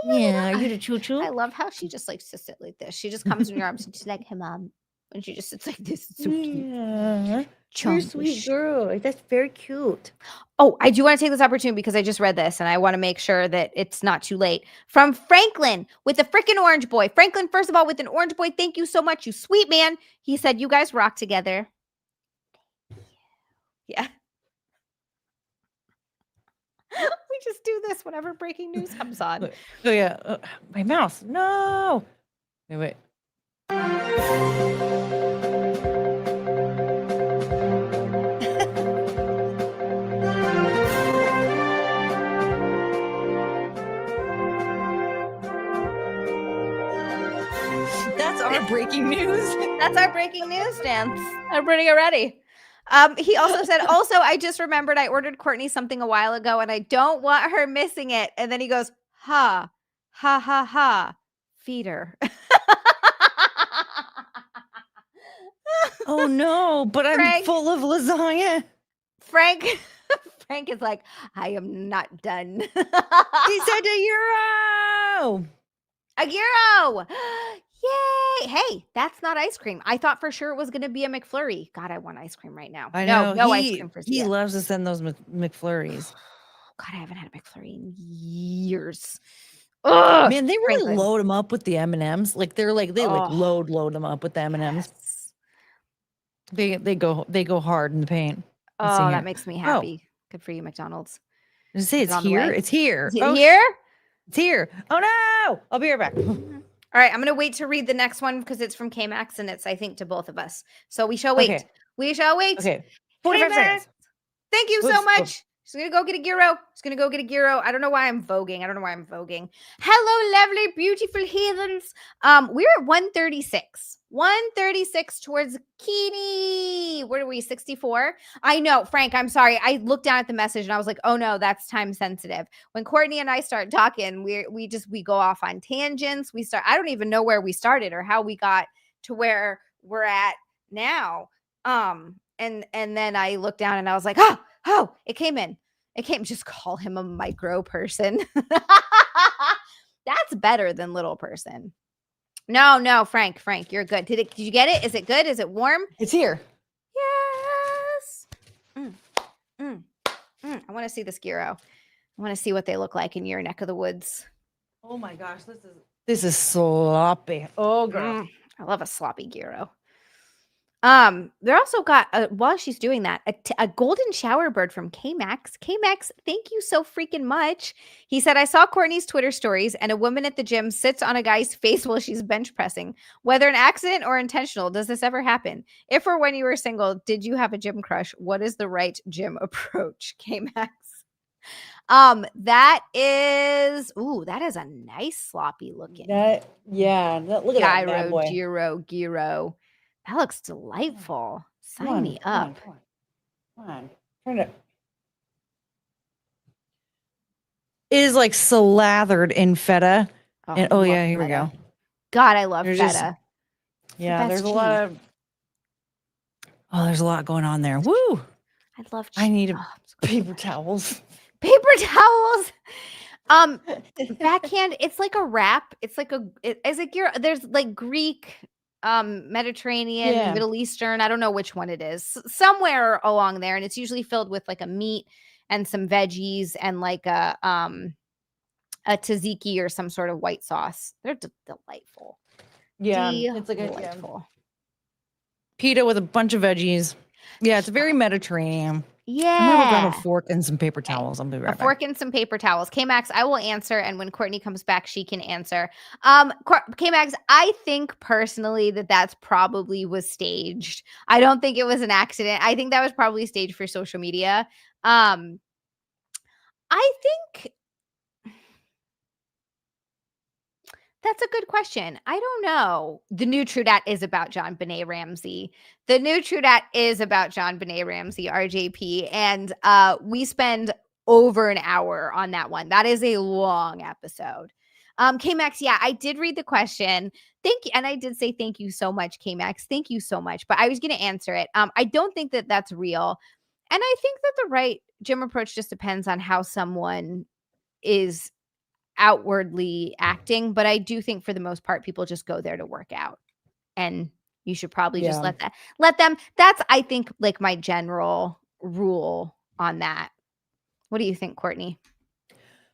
Hi, yeah, you the choo-choo. I love how she just likes to sit like this. She just comes in your arms and she's like, hey, Mom. And she just sits like this. It's so cute. Yeah. You're a sweet girl. That's very cute. Oh, I do want to take this opportunity because I just read this and I want to make sure that it's not too late. From Franklin with a freaking orange boy. Franklin, first of all, with an orange boy, thank you so much, you sweet man. He said, you guys rock together. Yeah. We just do this whenever breaking news comes on. Oh, yeah. My mouse. No. Wait. That's our breaking news. That's our breaking news dance. I'm pretty ready. He also said, I just remembered I ordered Courtney something a while ago and I don't want her missing it. And then he goes, ha, ha, ha, ha, feed her. Oh no, but I'm full of lasagna. Frank is like, I am not done. He said €1. €1. Yay! Hey, that's not ice cream. I thought for sure it was going to be a McFlurry. God, I want ice cream right now. I No, know no ice cream for he Zia. loves to send those McFlurries. God, I haven't had a McFlurry in years. Ugh, Man, they really Franklin. load them up with the M&Ms. Like they load them up with the M&Ms. Yes. They go hard in the paint. Let's see Oh, here. that makes me Oh, happy. Good for you, McDonald's. did it say Is it's it on the here? way? It's here. Is it Oh, here? it's here. Oh no! I'll be right back. All right, I'm going to wait to read the next one because it's from K-Max and it's, I think, to both of us. So we shall wait. Okay. We shall wait. Okay. 45 K-Max, seconds. thank you so Whoops. much. She's going to go get a gyro. She's going to go get a gyro. I don't know why I'm voguing. Hello, lovely, beautiful heathens. We're at 136. 136 towards Keeney. Where are we? 64. I know, Frank, I'm sorry. I looked down at the message and I was like, oh no, that's time sensitive. When Courtney and I start talking, we go off on tangents. I don't even know where we started or how we got to where we're at now. And then I looked down and I was like, oh, it came in. Just call him a micro person. That's better than little person. No, Frank, you're good. Did you get it? Is it good? Is it warm? It's here. Yes. I want to see this gyro. I want to see what they look like in your neck of the woods. Oh my gosh, this is sloppy. Oh god. I love a sloppy gyro. They're also got while she's doing that, a golden shower bird from K-Max. K-Max, thank you so freaking much. He said, I saw Courtney's Twitter stories and a woman at the gym sits on a guy's face while she's bench pressing. Whether an accident or intentional, does this ever happen? If or when you were single, did you have a gym crush? What is the right gym approach? K-Max. That is a nice sloppy looking. Look at that bad boy. Gyro. That looks delightful. Sign me up. Come on. It is like slathered in feta. And yeah, here we go. God, I love feta. There's a lot of there's a lot going on there. Woo! I need paper towels. Paper towels. Backhand, it's like a wrap. It's like there's like Greek, Mediterranean, Middle Eastern. I don't know which one it is. Somewhere along there, and it's usually filled with like a meat and some veggies and like a tzatziki or some sort of white sauce. They're delightful. Yeah, it's like delightful. Pita with a bunch of veggies. Yeah, it's very Mediterranean. Yeah. I'm gonna grab a fork and some paper towels. I'll be right back. A fork and some paper towels. K-Max, I will answer, and when Courtney comes back, she can answer. K-Max, I think personally that's probably was staged. I don't think it was an accident. I think that was probably staged for social media. I think that's a good question. I don't know. The new True Dat is about John Benet Ramsey. RJP. And we spend over an hour on that one. That is a long episode. K-Max, yeah, I did read the question. Thank you. And I did say thank you so much, K-Max. Thank you so much. But I was going to answer it. I don't think that that's real. And I think that the right gym approach just depends on how someone is outwardly acting, but I do think for the most part people just go there to work out, and you should probably just let them. That's, I think, like my general rule on that. What do you think, Courtney?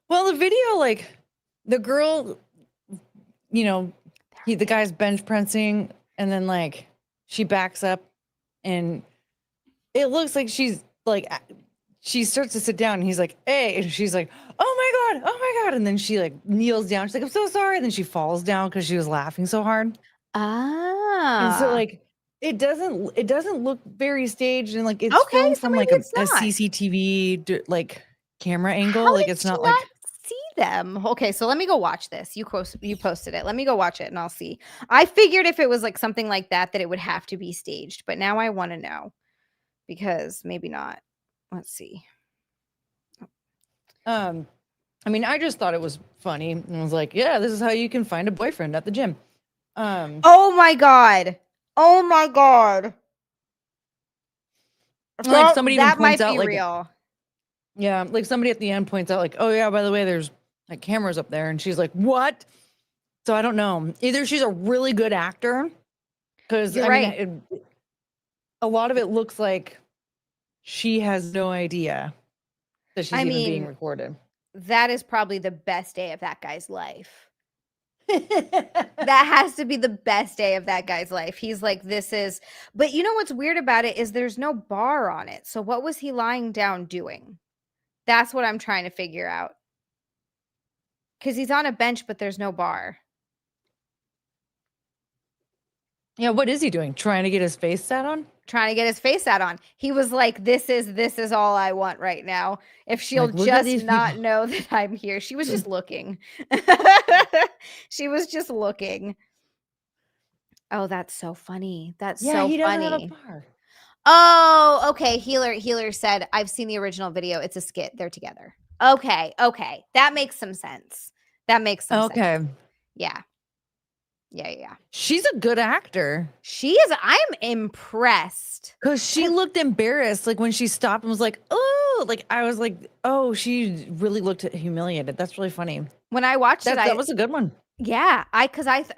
Well, the video, like the girl, the guy's bench pressing, and then like she backs up and it looks like she's like, she starts to sit down and he's like, hey, and she's like, oh my God. And then she like kneels down. She's like, I'm so sorry. And then she falls down because she was laughing so hard. And so like, it doesn't look very staged, and like it's filmed from like a CCTV like camera angle. How like did it's not you like see them. Okay, so let me go watch this. You posted it. Let me go watch it and I'll see. I figured if it was like something like that it would have to be staged, but now I want to know because maybe not. Let's see. I mean, I just thought it was funny and I was like, yeah, this is how you can find a boyfriend at the gym. Oh my God. Like somebody even that points might out be like real. Yeah, like somebody at the end points out like, oh yeah, by the way, there's like cameras up there, and she's like, what? So I don't know. Either she's a really good actor, because You're I right. mean, a lot of it looks like she has no idea that she's I even being mean, recorded. that is probably the best day of that guy's life. That has to be the best day of that guy's life. He's like, this is, but you know what's weird about it is there's no bar on it. So what was he lying down doing? That's what I'm trying to figure out. Because he's on a bench, but there's no bar. Yeah, what is he doing? Trying to get his face sat on? Trying to get his face out on. He was like, this is all I want right now. If she'll Like, look at just these not people. know that I'm here. She was just looking. She was just looking. Oh, that's so funny. That's Yeah, so he doesn't have a funny. bar. Oh, okay. Healer said, I've seen the original video. It's a skit. They're together. Okay. Okay. That makes some sense. That makes some sense. Okay. Yeah. Yeah. She's a good actor. She is. I'm impressed. Because she looked embarrassed, like when she stopped and was like, oh, like I was like, oh, she really looked humiliated. That's really funny. When I watched it, That was a good one. yeah,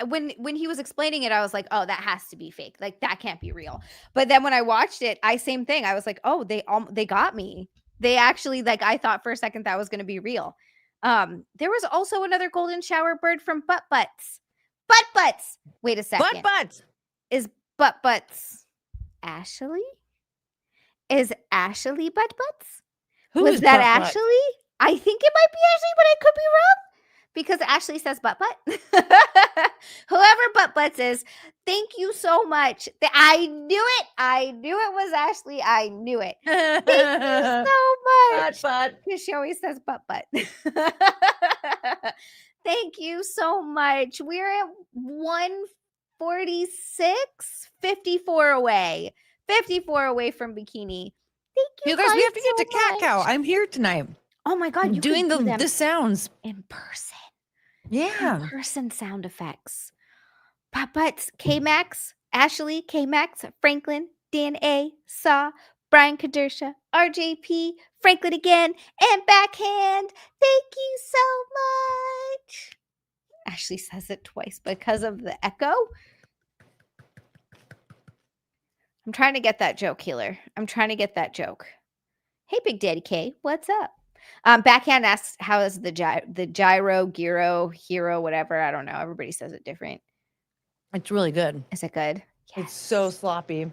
when he was explaining it, I was like, oh, that has to be fake. Like that can't be real. But then when I watched it, same thing. I was like, oh, they got me. They actually, like, I thought for a second that was going to be real. There was also another golden shower bird from Butt Butts. Butt Butts. Wait a second. Butt Butts. Is Butt Butts Ashley? Is Ashley Butt Butts? Was that Ashley? I think it might be Ashley, but I could be wrong. Because Ashley says butt. Whoever Butt Butts is, thank you so much. I knew it. I knew it was Ashley. I knew it. Thank you so much. Butt. Because she always says butt. Thank you so much. We're at 146, 54 away. 54 away from bikini. Thank you. You guys, we have to get so to Cat much. Cow. I'm here tonight. Oh my God. I'm You doing could do the sounds. in person. Yeah. In-person sound effects. Puppets, K-Max, Ashley, K-Max, Franklin, Dan A, Saw, Brian Kadersha, RJP, Franklin again, and Backhand. Thank you so much. Ashley says it twice because of the echo. I'm trying to get that joke, Healer. I'm trying to get that joke. Hey, Big Daddy K, what's up? Backhand asks, how is the gyro, gyro, hero, whatever? I don't know. Everybody says it different. It's really good. Is it good? Yes. It's so sloppy.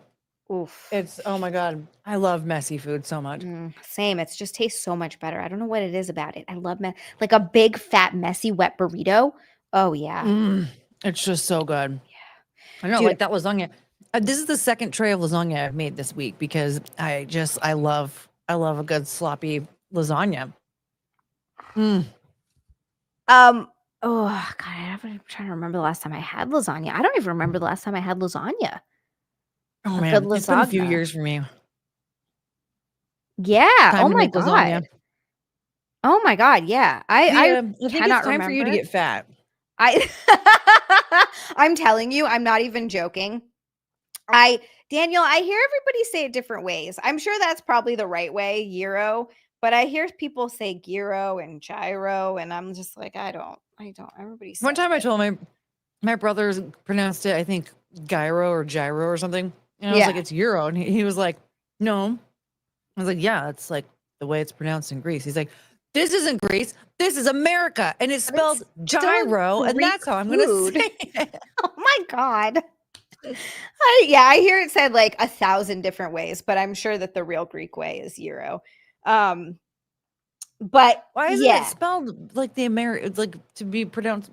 Oof. It's, oh my God. I love messy food so much. Same. It just tastes so much better. I don't know what it is about it. I love like a big, fat, messy, wet burrito. Oh, yeah. It's just so good. Yeah. I know, like that lasagna. This is the second tray of lasagna I've made this week because I love a good sloppy lasagna. Oh God, I'm trying to remember the last time I had lasagna. I don't even remember the last time I had lasagna. Oh man, it's been a few years for me. Yeah. Oh my God. Lasagna. Oh my God. Yeah. I think it's time for you to get fat. I'm telling you, I'm not even joking. Daniel, I hear everybody say it different ways. I'm sure that's probably the right way, gyro, but I hear people say gyro and gyro, and I'm just like, I don't. Everybody says one time I told my brothers pronounced it, I think gyro or or something. And I was like, it's euro. And he was like, no. I was like, yeah, it's like the way it's pronounced in Greece. He's like, this isn't Greece. This is America. And it's spelled gyro. And that's how I'm going to say it. Oh my God. I hear it said like 1,000 different ways, but I'm sure that the real Greek way is euro. But why isn't it spelled like the American, like to be pronounced?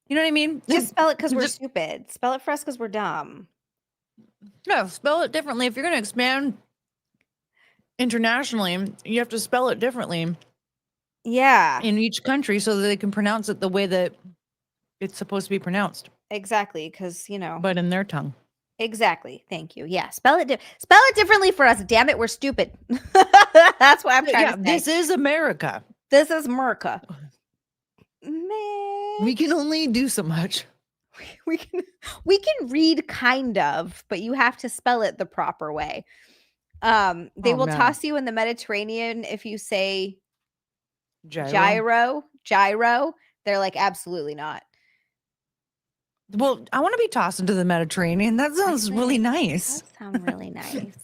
You know what I mean? Just spell it because we're stupid. Spell it for us because we're dumb. No, spell it differently. If you're going to expand internationally, you have to spell it differently. Yeah. In each country so that they can pronounce it the way that it's supposed to be pronounced. Exactly, because, you know. But in their tongue. Exactly. Thank you. Yeah. Spell it differently for us. Damn it, we're stupid. That's what I'm trying to say. This is America. This is America. Man. We can only do so much. We can read kind of, but you have to spell it the proper way. They will toss you in the Mediterranean if you say gyro. They're like, absolutely not. Well, I want to be tossed into the Mediterranean. That sounds really nice. That sounds really nice.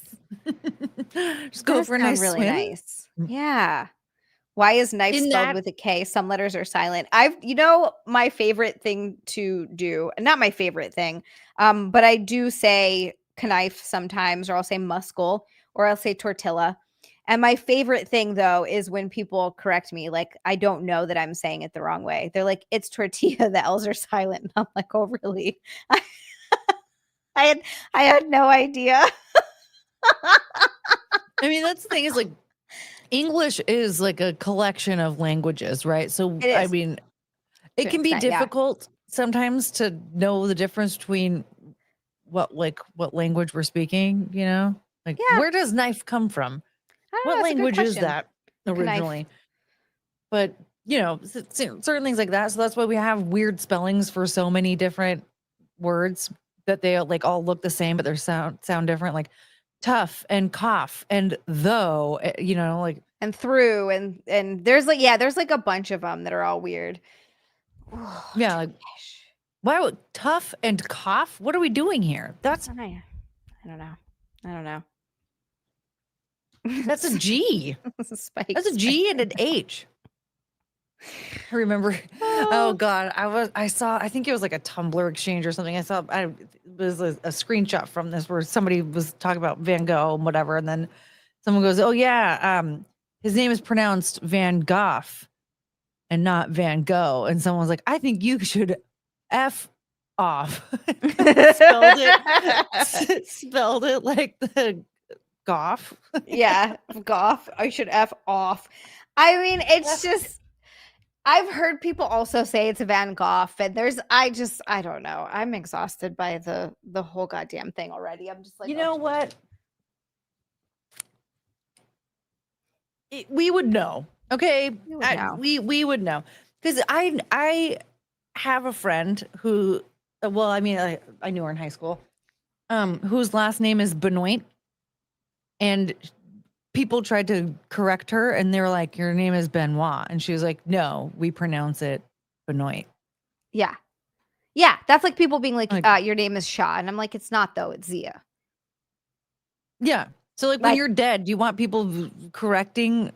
Just go for a nice really swim. Nice. Yeah. Why is knife In spelled that- with a K? Some letters are silent. My favorite thing to do, not my favorite thing, but I do say knife sometimes, or I'll say muscle, or I'll say tortilla. And my favorite thing though is when people correct me, like I don't know that I'm saying it the wrong way. They're like, it's tortilla, the L's are silent. And I'm like, oh really? I had no idea. I mean, that's the thing is like English is like a collection of languages, right? So I mean, it can be difficult sometimes to know the difference between what language we're speaking, you know? Like where does knife come from? What language is that originally? But you know, certain things like that. So that's why we have weird spellings for so many different words that they like all look the same, but they sound different. Like tough and cough and though, you know, like and through and there's like a bunch of them that are all weird. Yeah, like why would tough and cough? What are we doing here? That's I don't know. That's a G. That's a G and an H. I remember. Oh God, I think it was like a Tumblr exchange or something. It was a screenshot from this where somebody was talking about Van Gogh and whatever, and then someone goes, "Oh yeah, his name is pronounced Van Gogh and not Van Gogh," and someone's like, "I think you should F off." spelled it like the Goff. Yeah, Goff. I should F off. I mean, it's just. I've heard people also say it's a Van Gogh, and I don't know. I'm exhausted by the whole goddamn thing already. I'm just like, you know what? We would know, okay? We would know because I have a friend who, well, I mean, I knew her in high school, whose last name is Benoit, and people tried to correct her and they were like, your name is Benoit. And she was like, no, we pronounce it Benoit. Yeah. Yeah. That's like people being like your name is Shah. And I'm like, it's not though. It's Xia. Yeah. So like when you're dead, do you want people correcting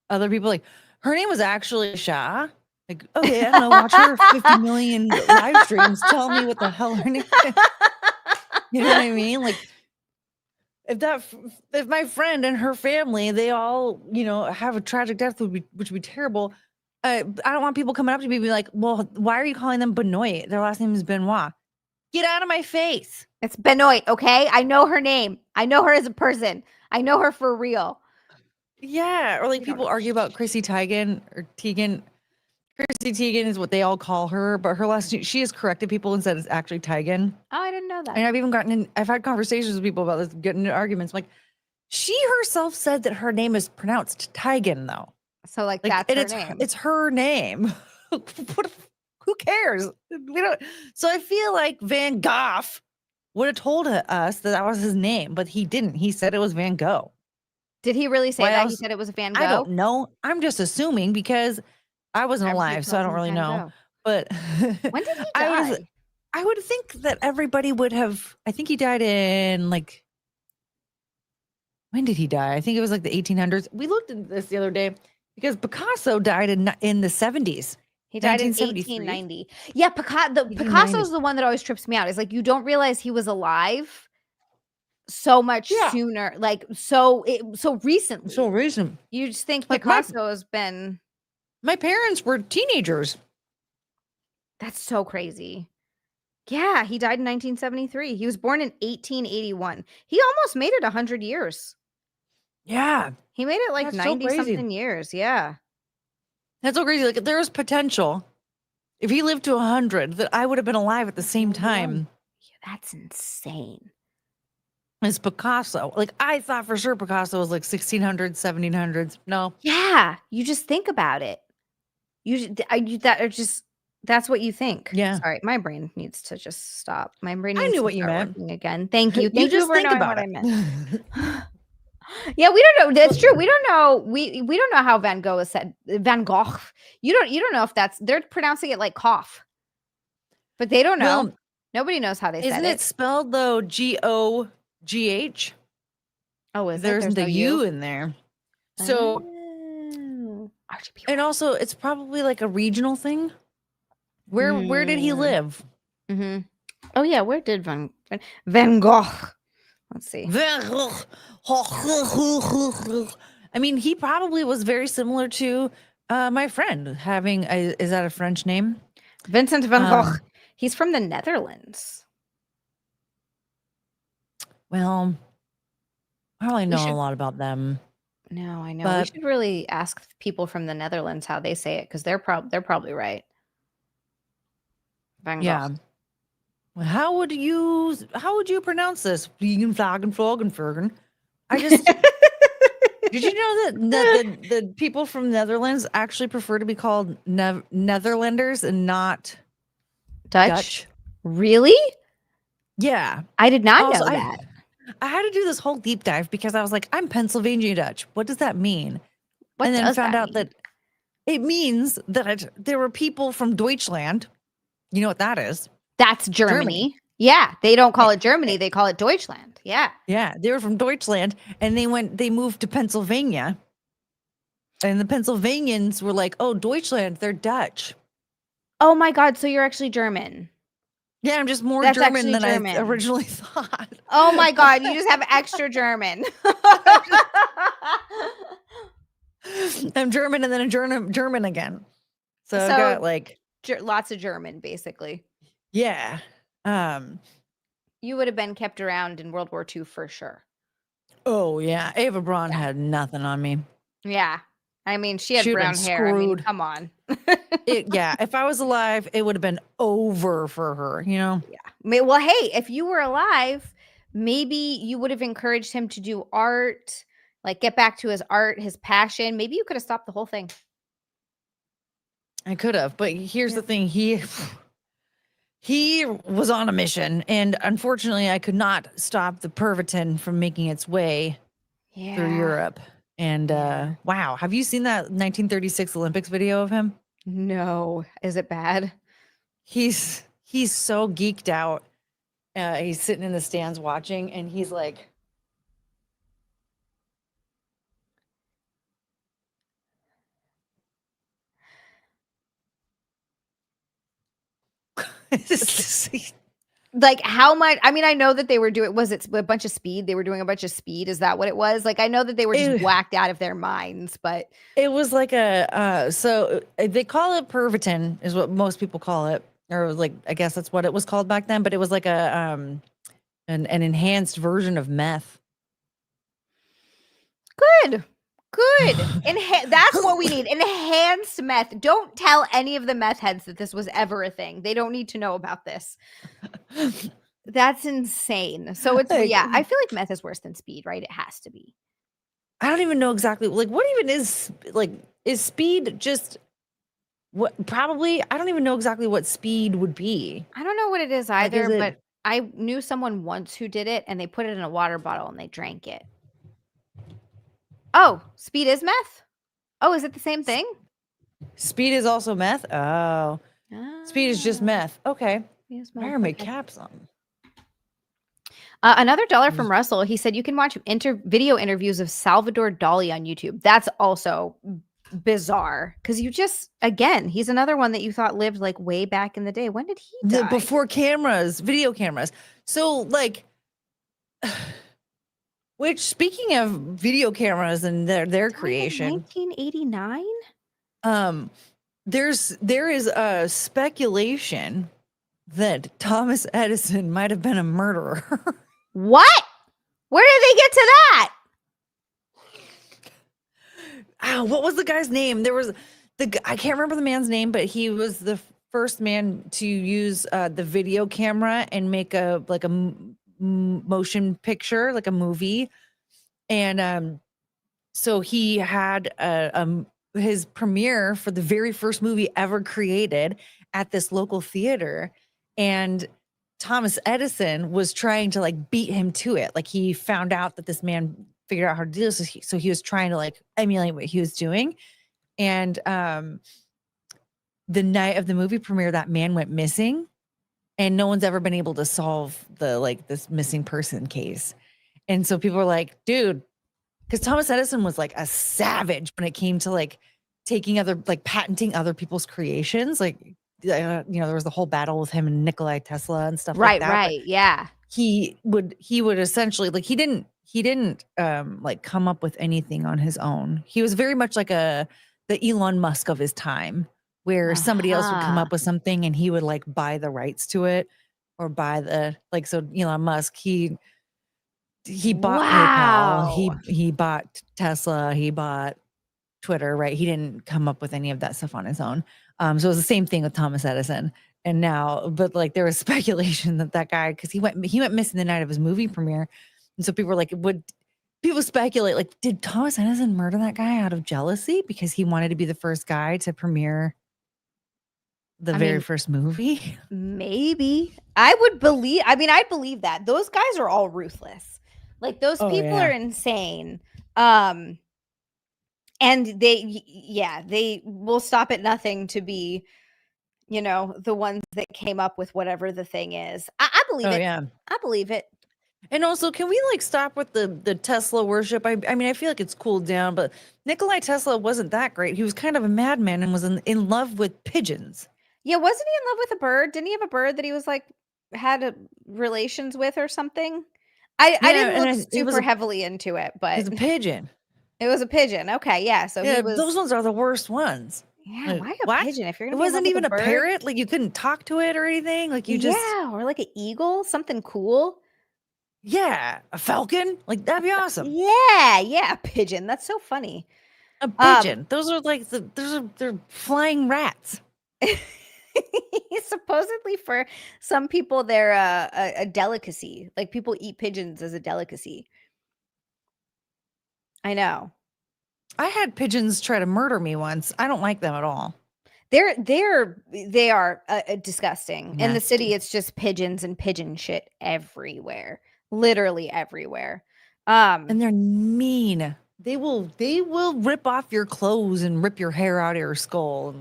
other people? Like her name was actually Shah. Like, okay, I'm going to watch her 50 million live streams. Tell me what the hell her name is. You know what I mean? Like, if my friend and her family, they all, you know, have a tragic death, which would be terrible. I don't want people coming up to me and be like, well, why are you calling them Benoit? Their last name is Benoit. Get out of my face. It's Benoit, okay? I know her name. I know her as a person. I know her for real. Yeah. Or like people argue about Chrissy Teigen or Teigen. Chrissy Teigen is what they all call her, but her last name, she has corrected people and said it's actually Teigen. Oh, I didn't know that. And I've had conversations with people about this, getting into arguments. I'm like, she herself said that her name is pronounced Teigen, though. So that's her name. It's her name. Who cares? We don't. So I feel like Van Gogh would have told us that was his name, but he didn't. He said it was Van Gogh. Did he really say that? He said it was Van Gogh? I don't know. I'm just assuming because I wasn't alive, so I don't really know. But when did he die? I would think that everybody would have. I think he died in like. When did he die? I think it was like the 1800s. We looked at this the other day because Picasso died in the 70s. He died in 1890. Yeah, Picasso's the one that always trips me out. It's like you don't realize he was alive so much sooner, like so recently. So recent. You just think like Picasso has been. My parents were teenagers. That's so crazy. Yeah, he died in 1973. He was born in 1881. He almost made it 100 years. Yeah. He made it like 90-something years. Yeah. That's so crazy. Like there was potential. If he lived to 100, that I would have been alive at the same time. Yeah, that's insane. It's Picasso. Like I thought for sure Picasso was like 1600s, 1700s. No. Yeah. You just think about it. That's what you think. Yeah. Sorry, my brain needs to just stop. My brain. I knew what you meant again. Thank you. You just for think knowing about what it. I meant. Yeah, we don't know. That's true. We don't know. We don't know how Van Gogh is said. Van Gogh. You don't know if they're pronouncing it like cough, but they don't know. Well, Nobody knows how they said Isn't it spelled though G-O-G-H? Oh, is it? There There's isn't no the U in there. So, Oh. RGB. and also it's probably like a regional thing. Where did he live? Mm-hmm. Oh yeah, where did Van Gogh? Let's see. I mean, he probably was very similar to my friend having is that a French name? Vincent van Gogh. He's from the Netherlands. Well, I don't really know a lot about them. No, I know. But, we should really ask people from the Netherlands how they say it because they're probably right. Van Gogh. Yeah. How would you pronounce this? Vegan, Flagen, Flogen. I just did you know that the people from Netherlands actually prefer to be called Netherlanders and not Dutch? Really? Yeah. I did not know that. I had to do this whole deep dive because I was like, I'm Pennsylvania Dutch. What does that mean? And then found out that it means that there were people from Deutschland. You know what that is? That's Germany. Yeah. They don't call it Germany. They call it Deutschland. Yeah. Yeah. They were from Deutschland and they moved to Pennsylvania. And the Pennsylvanians were like, oh, Deutschland, they're Dutch. Oh my God. So you're actually German. Yeah, I'm just more German than I originally thought. Oh my God. You just have extra German. I'm German and then a German again. So I got like lots of German, basically. Yeah. You would have been kept around in World War II for sure. Oh yeah. Ava Braun had nothing on me. Yeah. I mean, she had brown hair. I mean, come on. Yeah. If I was alive, it would have been over for her, you know? Yeah. Well, hey, if you were alive, maybe you would have encouraged him to do art, like get back to his art, his passion. Maybe you could have stopped the whole thing. I could have, but here's the thing. He was on a mission, and unfortunately, I could not stop the Pervitin from making its way through Europe. And wow, have you seen that 1936 Olympics video of him? No. Is it bad? He's so geeked out. He's sitting in the stands watching, and he's like, like how much? I mean, I know that they were doing, was it a bunch of speed? They were doing a bunch of speed. Is that what it was? Like, I know that they were just whacked out of their minds, but it was like so they call it Pervitin is what most people call it. Or like, I guess that's what it was called back then, but it was like an enhanced version of meth. Good. That's what we need. Enhanced meth. Don't tell any of the meth heads that this was ever a thing. They don't need to know about this. That's insane. So it's, yeah, I feel like meth is worse than speed, right? It has to be. I don't even know exactly, like, what even is, like, is speed just what? Probably, I don't even know exactly what speed would be. I don't know what it is either, but I knew someone once who did it and they put it in a water bottle and they drank it. Oh, speed is meth? Oh, is it the same thing? Speed is also meth? Oh. Speed is just meth. Okay. Why are my caps on? Another $1 from Russell. He said you can watch video interviews of Salvador Dali on YouTube. That's also bizarre because you just, again, he's another one that you thought lived like way back in the day. When did he die? Before cameras, video cameras. So like, which, speaking of video cameras and their creation, 1989. There is a speculation that Thomas Edison might have been a murderer. What? Where did they get to that? Oh, what was the guy's name? There was I can't remember the man's name, but he was the first man to use the video camera and make a motion picture, like a movie. And so he had his premiere for the very first movie ever created at this local theater, and Thomas Edison was trying to like beat him to it. Like, he found out that this man figured out how to do this, so he was trying to like emulate what he was doing. And the night of the movie premiere, that man went missing, and no one's ever been able to solve this missing person case. And so people are like, dude, because Thomas Edison was like a savage when it came to like taking patenting other people's creations. There was the whole battle with him and Nikolai Tesla and stuff like that. Right. Yeah. He would essentially he didn't like come up with anything on his own. He was very much like the Elon Musk of his time, where somebody else would come up with something and he would like buy the rights to it, or buy so Elon Musk, he bought PayPal, he bought Tesla, he bought Twitter, right? He didn't come up with any of that stuff on his own. So it was the same thing with Thomas Edison. And now, but like there was speculation that guy, because he went missing the night of his movie premiere. And so people were like, people speculate, like, did Thomas Edison murder that guy out of jealousy because he wanted to be the first guy to premiere the very first movie? Maybe. I'd believe that. Those guys are all ruthless. Like those people are insane. And they will stop at nothing to be, the ones that came up with whatever the thing is. I believe it. Yeah. I believe it. And also, can we stop with the Tesla worship? I mean, I feel like it's cooled down, but Nikolai Tesla wasn't that great. He was kind of a madman and was in love with pigeons. Yeah, wasn't he in love with a bird? Didn't he have a bird that he was had relations with or something? I didn't look super heavily into it, but it was a pigeon. It was a pigeon. Okay, yeah. So those ones are the worst ones. Yeah, why a pigeon? If you're gonna, it wasn't even a parrot. Like you couldn't talk to it or anything. Like you just or like an eagle, something cool. Yeah, a falcon. Like that'd be awesome. Yeah, a pigeon. That's so funny. A pigeon. Those are they're flying rats. Supposedly for some people they're a delicacy. Like people eat pigeons as a delicacy. I know. I had pigeons try to murder me once. I don't like them at all. They are disgusting. Nasty. In the city, it's just pigeons and pigeon shit everywhere, literally everywhere. And they're mean. They will rip off your clothes and rip your hair out of your skull,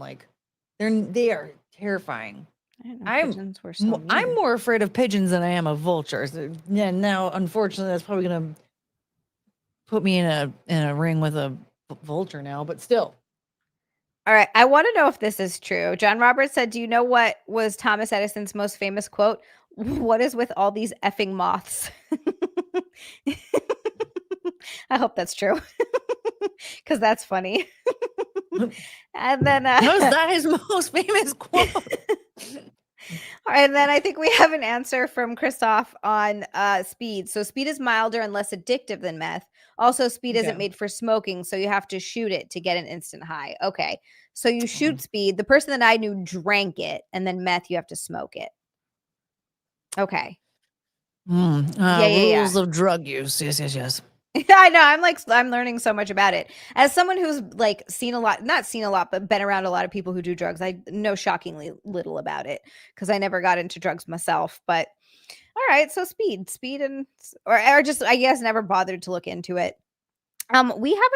and they are terrifying. I'm more afraid of pigeons than I am of vultures. Yeah, now unfortunately that's probably gonna put me in a ring with a vulture now, but still. All right, I want to know if this is true. John Roberts said, "Do you know what was Thomas Edison's most famous quote? What is with all these effing moths?" I hope that's true, because that's funny. And then was that his most famous quote? And then I think we have an answer from Christoph on speed. So speed is milder and less addictive than meth. Also, speed isn't made for smoking, so you have to shoot it to get an instant high. Okay, so you shoot speed. The person that I knew drank it, and then meth, you have to smoke it. Okay. Rules of drug use. Yes. I know. I'm learning so much about it. As someone who's not seen a lot, but been around a lot of people who do drugs, I know shockingly little about it because I never got into drugs myself. But all right, so speed or just, I guess, never bothered to look into it. We have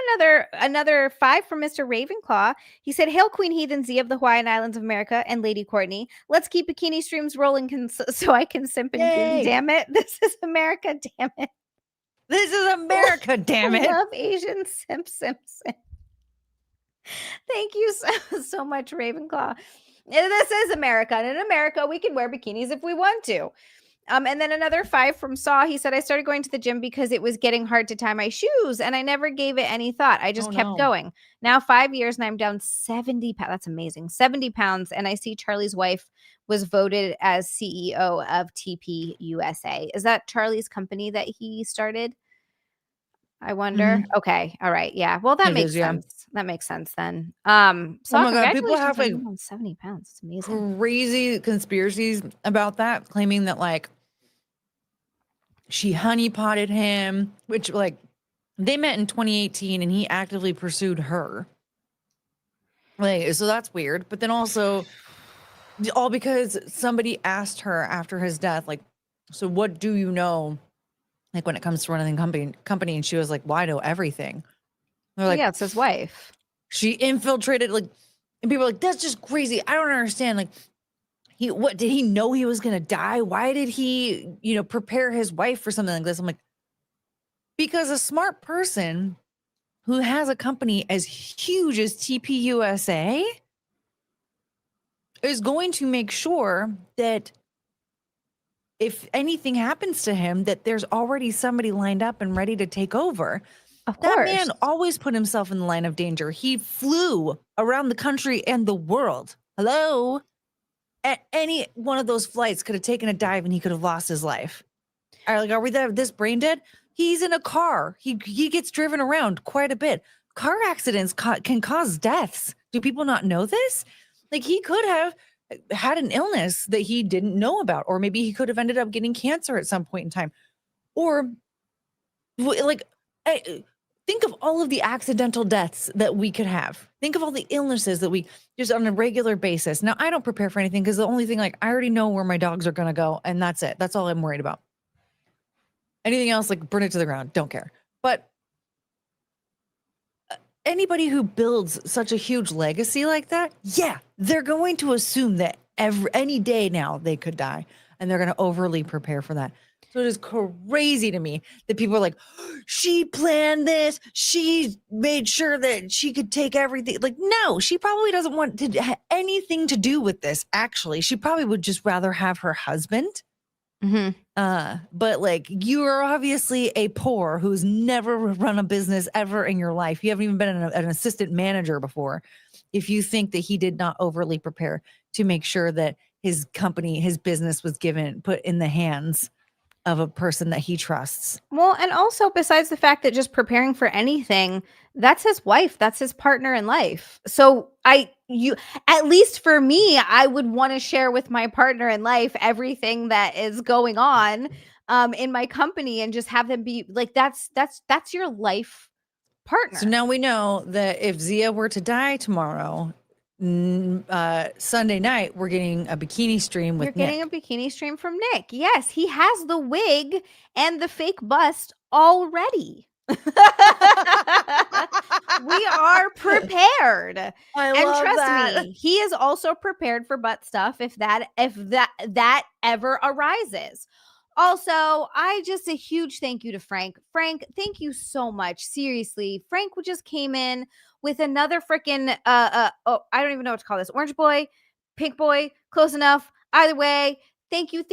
another 5 from Mr. Ravenclaw. He said, "Hail Queen Heathen of the Hawaiian Islands of America and Lady Courtney. Let's keep bikini streams rolling so I can simp and goon. Damn it. This is America. Damn it. This is America, damn it." I love Asian Simpson. Thank you so much, Ravenclaw. This is America. And in America, we can wear bikinis if we want to. And then another 5 from Saw. He said, "I started going to the gym because it was getting hard to tie my shoes, and I never gave it any thought. I just kept going. Now 5 years, and I'm down 70 pounds. That's amazing. 70 pounds. And I see Charlie's wife was voted as CEO of TP USA. Is that Charlie's company that he started? I wonder. Mm-hmm. Okay. All right. Yeah. Well, that makes sense. That makes sense then. So oh my God, people have 70 pounds. It's amazing. Crazy conspiracies about that, claiming that she honeypotted him, which they met in 2018 and he actively pursued her. So that's weird. But then also all because somebody asked her after his death, so what do you know? When it comes to running the company, and she was like, "Well, I know everything." They're like, "Yeah, it's his wife. She infiltrated." And people are like, "That's just crazy. I don't understand." What did he know he was going to die? Why did he, prepare his wife for something like this? I'm like, because a smart person who has a company as huge as TPUSA is going to make sure that if anything happens to him, that there's already somebody lined up and ready to take over. Of That course. man always put himself in the line of danger. He flew around the country and the world. Hello? Any one of those flights could have taken a dive and he could have lost his life. Are we this brain dead? He's in a car. He gets driven around quite a bit. Car accidents can cause deaths. Do people not know this? Like, he could have had an illness that he didn't know about, or maybe he could have ended up getting cancer at some point in time. Or like, think of all of the accidental deaths that we could have. Think of all the illnesses that we just on a regular basis. Now, I don't prepare for anything because the only thing, like, I already know where my dogs are going to go, and that's it. That's all I'm worried about. Anything else, like, burn it to the ground. Don't care. But anybody who builds such a huge legacy like that, yeah, they're going to assume that any day now they could die, and they're going to overly prepare for that. So it is crazy to me that people are like, she planned this. She made sure that she could take everything. Like, no, she probably doesn't want to have anything to do with this. Actually, she probably would just rather have her husband. But like, you are obviously a poor who's never run a business ever in your life. You haven't even been an assistant manager before. If you think that he did not overly prepare to make sure that his company, his business was put in the hands of a person that he trusts. Well, and also besides the fact that just preparing for anything, that's his wife, that's his partner in life. So at least for me, I would want to share with my partner in life everything that is going on in my company, and just have them be like, that's your life partner. So now we know that if Xia were to die tomorrow, Sunday night, we're getting a bikini stream with Nick. You're getting a bikini stream from Nick. Yes, he has the wig and the fake bust already. We are prepared. Trust me, he is also prepared for butt stuff if that ever arises. Also, a huge thank you to Frank. Frank, thank you so much. Seriously, Frank just came in with another freaking I don't even know what to call this. Orange boy, pink boy, close enough. Either way, thank you,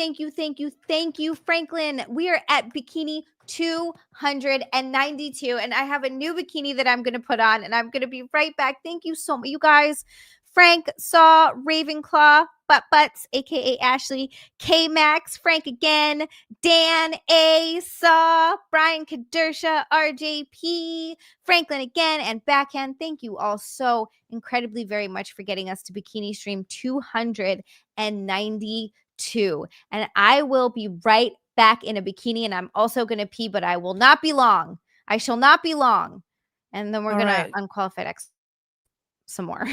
Franklin. We are at bikini 292, and I have a new bikini that I'm going to put on, and I'm going to be right back. Thank you so much, you guys. Frank saw Ravenclaw, Butts, aka Ashley, K Max, Frank again, Dan A saw, Brian Kadersha, RJP, Franklin again, and Backhand. Thank you all so incredibly very much for getting us to bikini stream 292. And I will be right back in a bikini, and I'm also going to pee, but I will not be long. I shall not be long. And then we're going to unqualified X some more.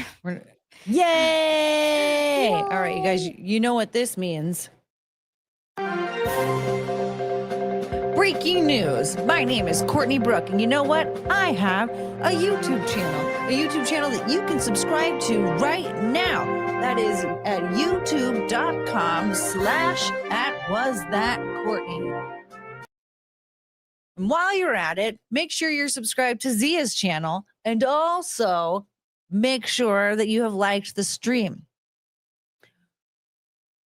Yay! All right, you guys, you know what this means. Breaking news. My name is Courtney Brooke, and you know what? I have a YouTube channel that you can subscribe to right now. That is at youtube.com/@wasthatcourtney. And while you're at it, make sure you're subscribed to Xia's channel, and also make sure that you have liked the stream.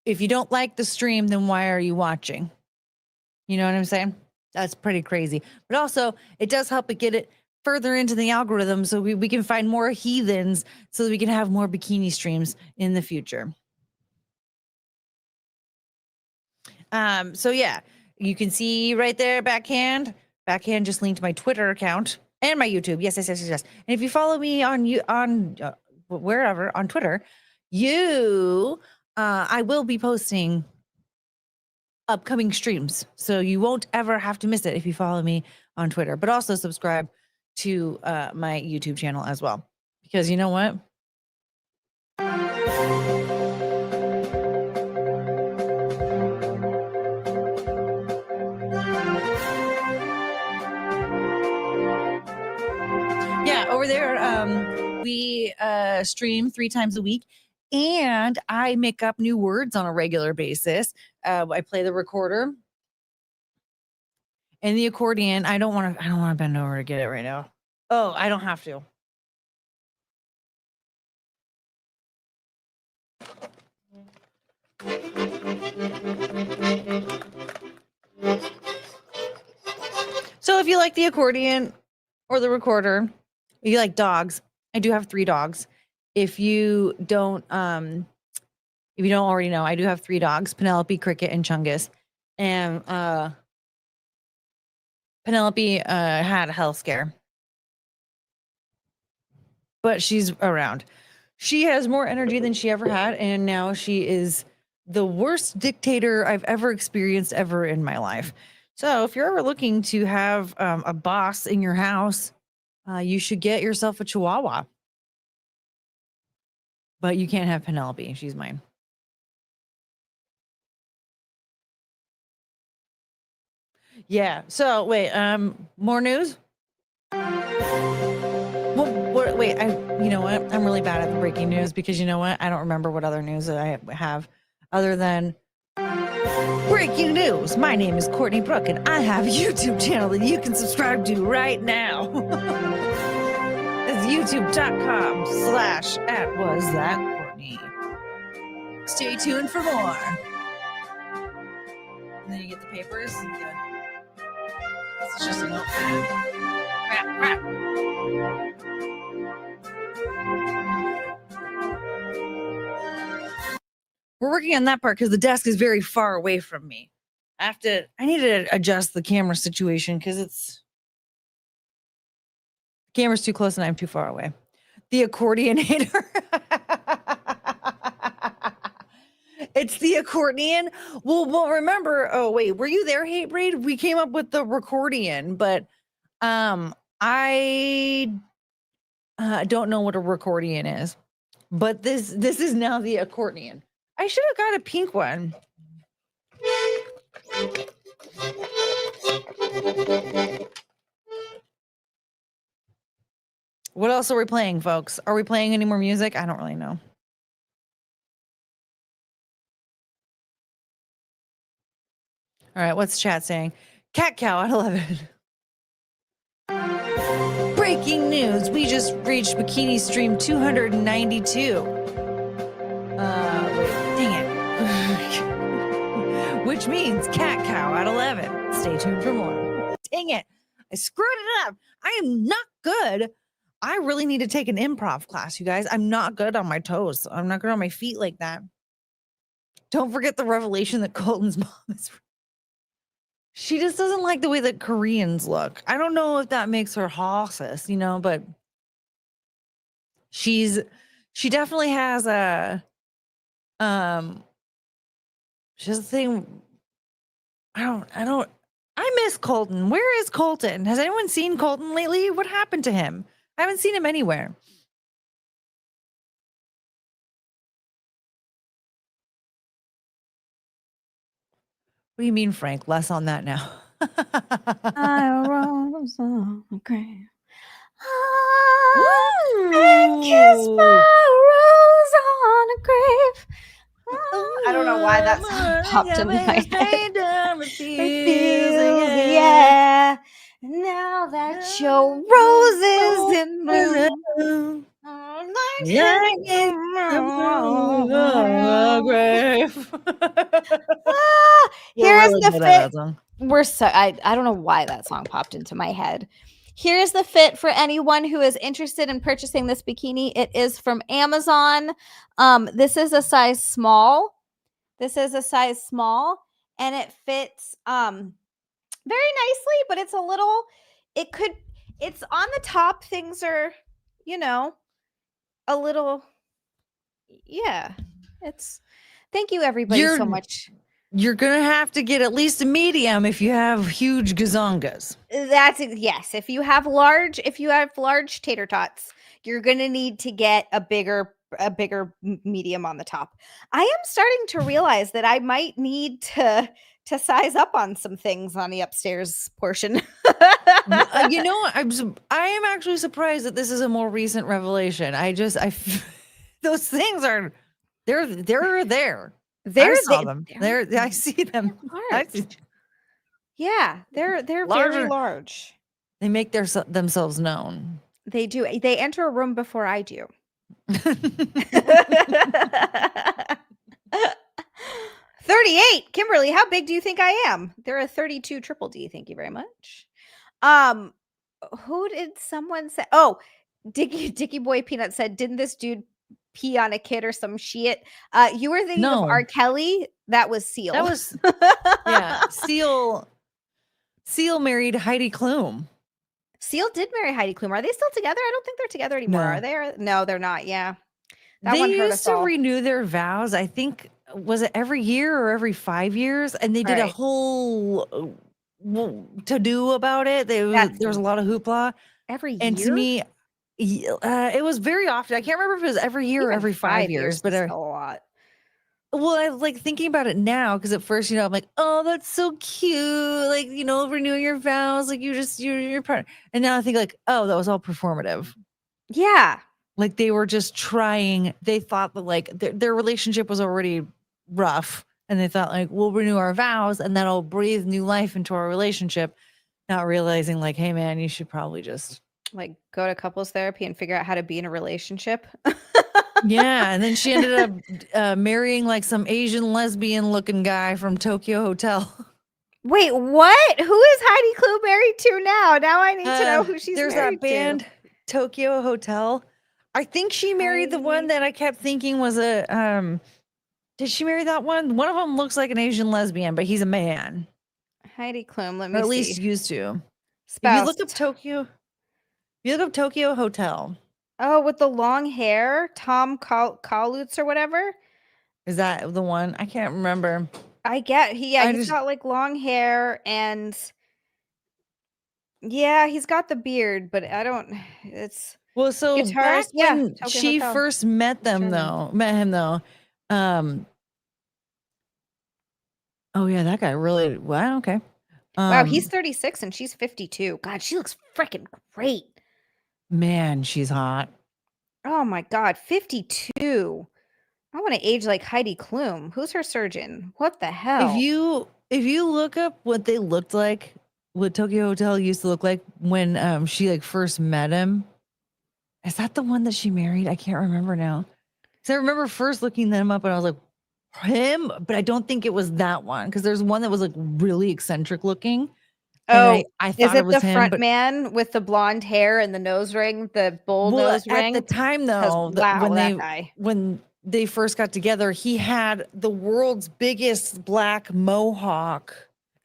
If you don't like the stream, then why are you watching? You know what I'm saying? That's pretty crazy. But also, it does help it get it further into the algorithm, so we can find more heathens, so that we can have more bikini streams in the future. So yeah, you can see right there, Backhand just linked my Twitter account and my YouTube. Yes. And if you follow me on wherever on Twitter, I will be posting upcoming streams, so you won't ever have to miss it if you follow me on Twitter. But also subscribe to my YouTube channel as well, because you know what? Yeah, over there, we stream 3 times a week and I make up new words on a regular basis. I play the recorder and the accordion. I don't want to bend over to get it right now. Oh, I don't have to. So if you like the accordion or the recorder, if you like dogs, I do have 3 dogs. If you don't already know, I do have 3 dogs, Penelope, Cricket, and Chungus. And Penelope had a health scare, but she's around. She has more energy than she ever had, and now she is the worst dictator I've ever experienced ever in my life. So if you're ever looking to have a boss in your house, you should get yourself a Chihuahua. But you can't have Penelope. She's mine. Yeah. So wait, more news? Well, wait, you know what? I'm really bad at the breaking news because you know what? I don't remember what other news I have other than breaking news. My name is Courtney Brooke and I have a YouTube channel that you can subscribe to right now. It's youtube.com/@wasthatcourtney. Stay tuned for more. And then you get the papers. This is just a notepad. Crap. We're working on that part because the desk is very far away from me. I need to adjust the camera situation because the camera's too close and I'm too far away. The accordionator. It's the accordion. Well, remember, oh wait, were you there, Hate Braid? We came up with the recordion, but I don't know what a recordion is. But this is now the accordion. I should have got a pink one. What else are we playing, folks? Are we playing any more music? I don't really know. All right, what's chat saying? Cat cow at 11. Breaking news. We just reached bikini stream 292. Wait, dang it. Which means cat cow at 11. Stay tuned for more. Dang it. I screwed it up. I am not good. I really need to take an improv class, you guys. I'm not good on my toes. I'm not good on my feet like that. Don't forget the revelation that Colton's mom is. She just doesn't like the way that Koreans look. I don't know if that makes her horsist, but she definitely has she has a thing. I miss Colton. Where is Colton? Has anyone seen Colton lately? What happened to him? I haven't seen him anywhere. What do you mean, Frank? Less on that now. I rose on a grave. And kiss my rose on a grave. I don't know why that song popped in my head. Yeah. Now that your rose is in bloom. Here's the fit. I don't know why that song popped into my head. Here's the fit for anyone who is interested in purchasing this bikini. It is from Amazon. This is a size small. And it fits very nicely, but it's on the top. Things are, a little, thank you everybody so much. You're going to have to get at least a medium if you have huge gazongas. Yes. If you have large tater tots, you're going to need to get a bigger medium on the top. I am starting to realize that I might need to size up on some things on the upstairs portion. I am actually surprised that this is a more recent revelation. Those things are They're there. I saw them. I see them. I see. Yeah, they're very large. They make themselves known. They do. They enter a room before I do. 38. Kimberly, how big do you think I am? They're a 32 triple D. Thank you very much. Who did someone say? Oh, Dicky Boy Peanut said, didn't this dude pee on a kid or some shit? You were thinking of R. Kelly. That was Seal. That was Seal married Heidi Klum. Seal did marry Heidi Klum. Are they still together? I don't think they're together anymore. No. Are they? No, they're not. Yeah. They used to renew their vows. I think, was it every year or every 5 years? And they did a whole to-do about it. There was a lot of hoopla. Every year? And to me, it was very often. I can't remember if it was every year or every 5 years. But a lot. Well, I like thinking about it now because at first, I'm like, oh, that's so cute. Like, renewing your vows. Like you're part. And now I think like, oh, that was all performative. Yeah. Like they were just trying. They thought that like their relationship was already rough. And they thought like, we'll renew our vows and that'll breathe new life into our relationship. Not realizing like, hey man, you should probably just like go to couples therapy and figure out how to be in a relationship. Yeah, and then she ended up marrying like some Asian lesbian looking guy from Tokyo Hotel. Wait, what? Who is Heidi Klum married to now? Now I need to know who she's married to. There's that band, Tokyo Hotel. I think she married the one that I kept thinking was a did she marry that one? One of them looks like an Asian lesbian, but he's a man. Heidi Klum, let me see. At least used to. If you look up Tokyo Hotel. Oh, with the long hair, Tom Kaulitz or whatever. Is that the one? I can't remember. He's got like long hair and he's got the beard, but it's well, so back when she first met him though. Oh yeah, that guy really wow, okay. Wow, he's 36 and she's 52. God, she looks freaking great. Man, she's hot. Oh my God, 52. I want to age like Heidi Klum. Who's her surgeon? What the hell? If you look up what they looked like, what Tokyo Hotel used to look like when she like first met him, is that the one that she married? I can't remember now. So I remember first looking them up and I was like, him, but I don't think it was that one because there's one that was like really eccentric looking. Oh, I thought it was the him, front man with the blonde hair and the nose ring, the bull nose ring? At the time, though, when they first got together, he had the world's biggest black mohawk,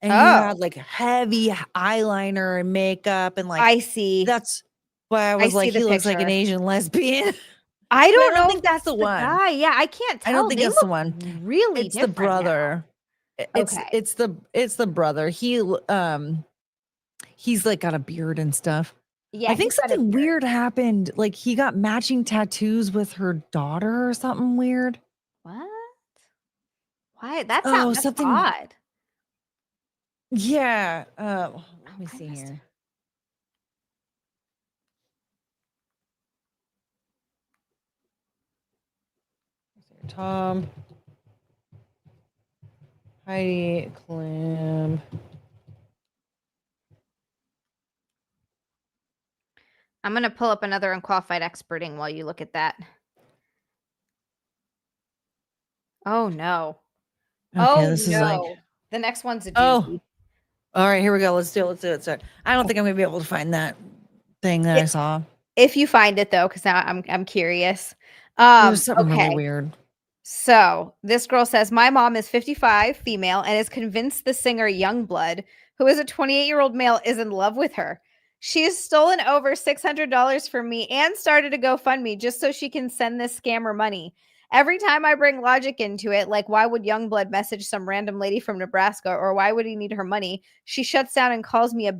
and he had like heavy eyeliner and makeup, and like I see. That's why I was like, he looks like an Asian lesbian. I don't think that's the one. Guy. Yeah, I can't tell. I don't think that's the one. Really, it's the brother. It's the brother. He's like got a beard and stuff. Yeah, I think something weird happened. Like he got matching tattoos with her daughter or something weird. What? Why? That sounds something odd. Yeah. Let me see here. Tom, Heidi Klum. I'm going to pull up another unqualified experting while you look at that. Oh, no. Okay, this is like... The next one's a doozy. Oh. All right, here we go. Let's do it. Sorry. I don't think I'm going to be able to find that thing that I saw. If you find it, though, because now I'm curious. There's something really weird. So this girl says, my mom is 55, female, and is convinced the singer Youngblood, who is a 28-year-old male, is in love with her. She has stolen over $600 from me and started a GoFundMe just so she can send this scammer money. Every time I bring logic into it, like why would Youngblood message some random lady from Nebraska or why would he need her money? She shuts down and calls me a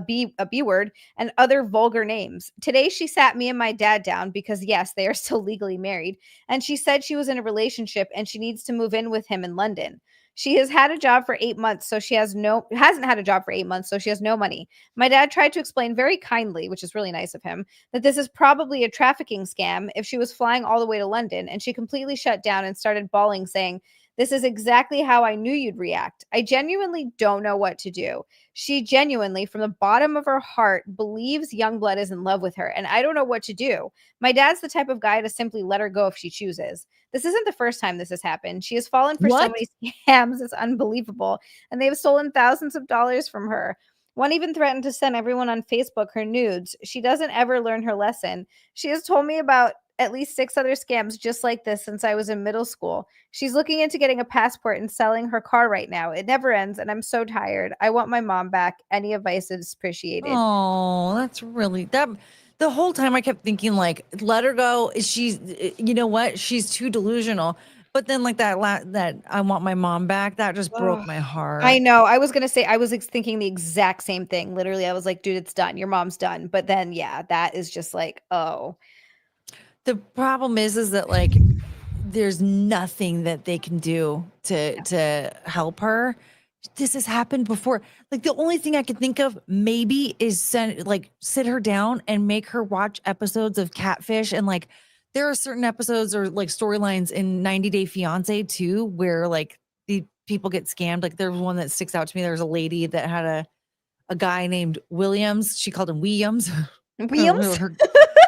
B word and other vulgar names. Today, she sat me and my dad down because yes, they are still legally married. And she said she was in a relationship and she needs to move in with him in London. She has had a job for 8 months, so she hasn't had a job for 8 months, so she has no money. My dad tried to explain very kindly, which is really nice of him, that this is probably a trafficking scam if she was flying all the way to London, and she completely shut down and started bawling, saying, "This is exactly how I knew you'd react." I genuinely don't know what to do. She genuinely, from the bottom of her heart, believes Youngblood is in love with her, and I don't know what to do. My dad's the type of guy to simply let her go if she chooses. This isn't the first time this has happened. She has fallen for so What? many scams. It's unbelievable. And they've stolen thousands of dollars from her. One even threatened to send everyone on Facebook her nudes. She doesn't ever learn her lesson. She has told me about at least 6 other scams just like this since I was in middle school. She's looking into getting a passport and selling her car right now. It never ends, and I'm so tired. I want my mom back. Any advice is appreciated. Oh, that's really that. The whole time I kept thinking, like, let her go. She's, you know what? She's too delusional. But then, like that I want my mom back. That just Oh, broke my I heart. know. I was gonna say I was thinking the exact same thing. Literally, I was like, dude, it's done. Your mom's done. But then, yeah, that is just like, oh, The problem is that like there's nothing that they can do to help her. This has happened before. Like the only thing I could think of maybe is sit her down and make her watch episodes of Catfish, and like there are certain episodes or like storylines in 90 Day Fiance too where like the people get scammed. Like there's one that sticks out to me. There's a lady that had a guy named Williams. She called him Williams. I don't know Williams. her.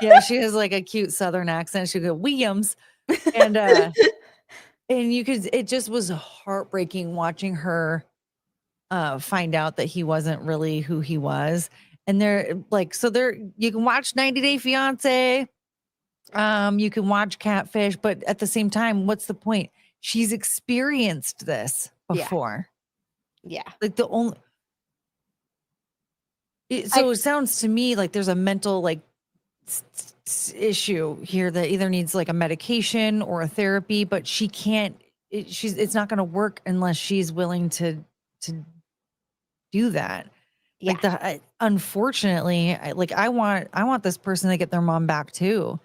Yeah, she has like a cute southern accent. She'd go Williams. And and it just was heartbreaking watching her find out that he wasn't really who he was. And you can watch 90 Day Fiance, you can watch Catfish, but at the same time, what's the point? She's experienced this Yeah, before. yeah. Like the only I so it sounds to me like there's a mental like issue here that either needs like a medication or a therapy, but she can't. It's not going to work unless she's willing to do that. yeah. Like unfortunately, I want this person to get their mom back too.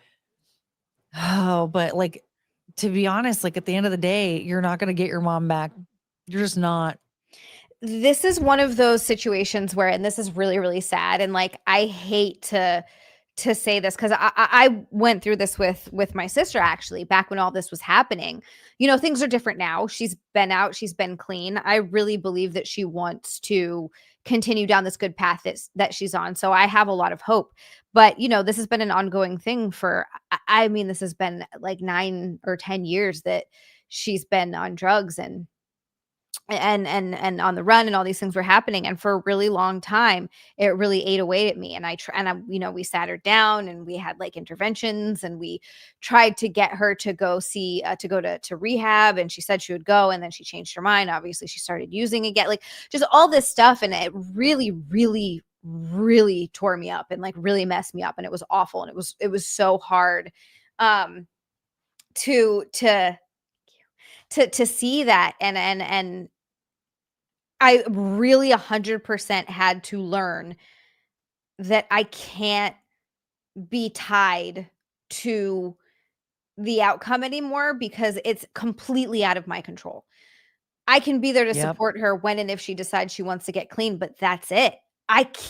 Oh, but like to be honest, like at the end of the day, you're not going to get your mom back. You're just not. This is one of those situations where, and this is really, really sad. And like, I hate to say this because I went through this with my sister actually back when all this was happening. You know, things are different now. She's been out, she's been clean. I really believe that she wants to continue down this good path that she's on. So I have a lot of hope. But you know, this has been an ongoing thing for I mean, this has been like 9 or 10 years that she's been on drugs and on the run, and all these things were happening, and for a really long time it really ate away at me. And I you know, we sat her down and we had like interventions, and we tried to get her to go see to go to rehab, and she said she would go, and then she changed her mind. Obviously she started using again, like just all this stuff, and it really really tore me up and like really messed me up, and it was awful, and it was so hard um to see that. And I really 100% had to learn that I can't be tied to the outcome anymore because it's completely out of my control. I can be there to Yep. support her when and if she decides she wants to get clean, but that's it.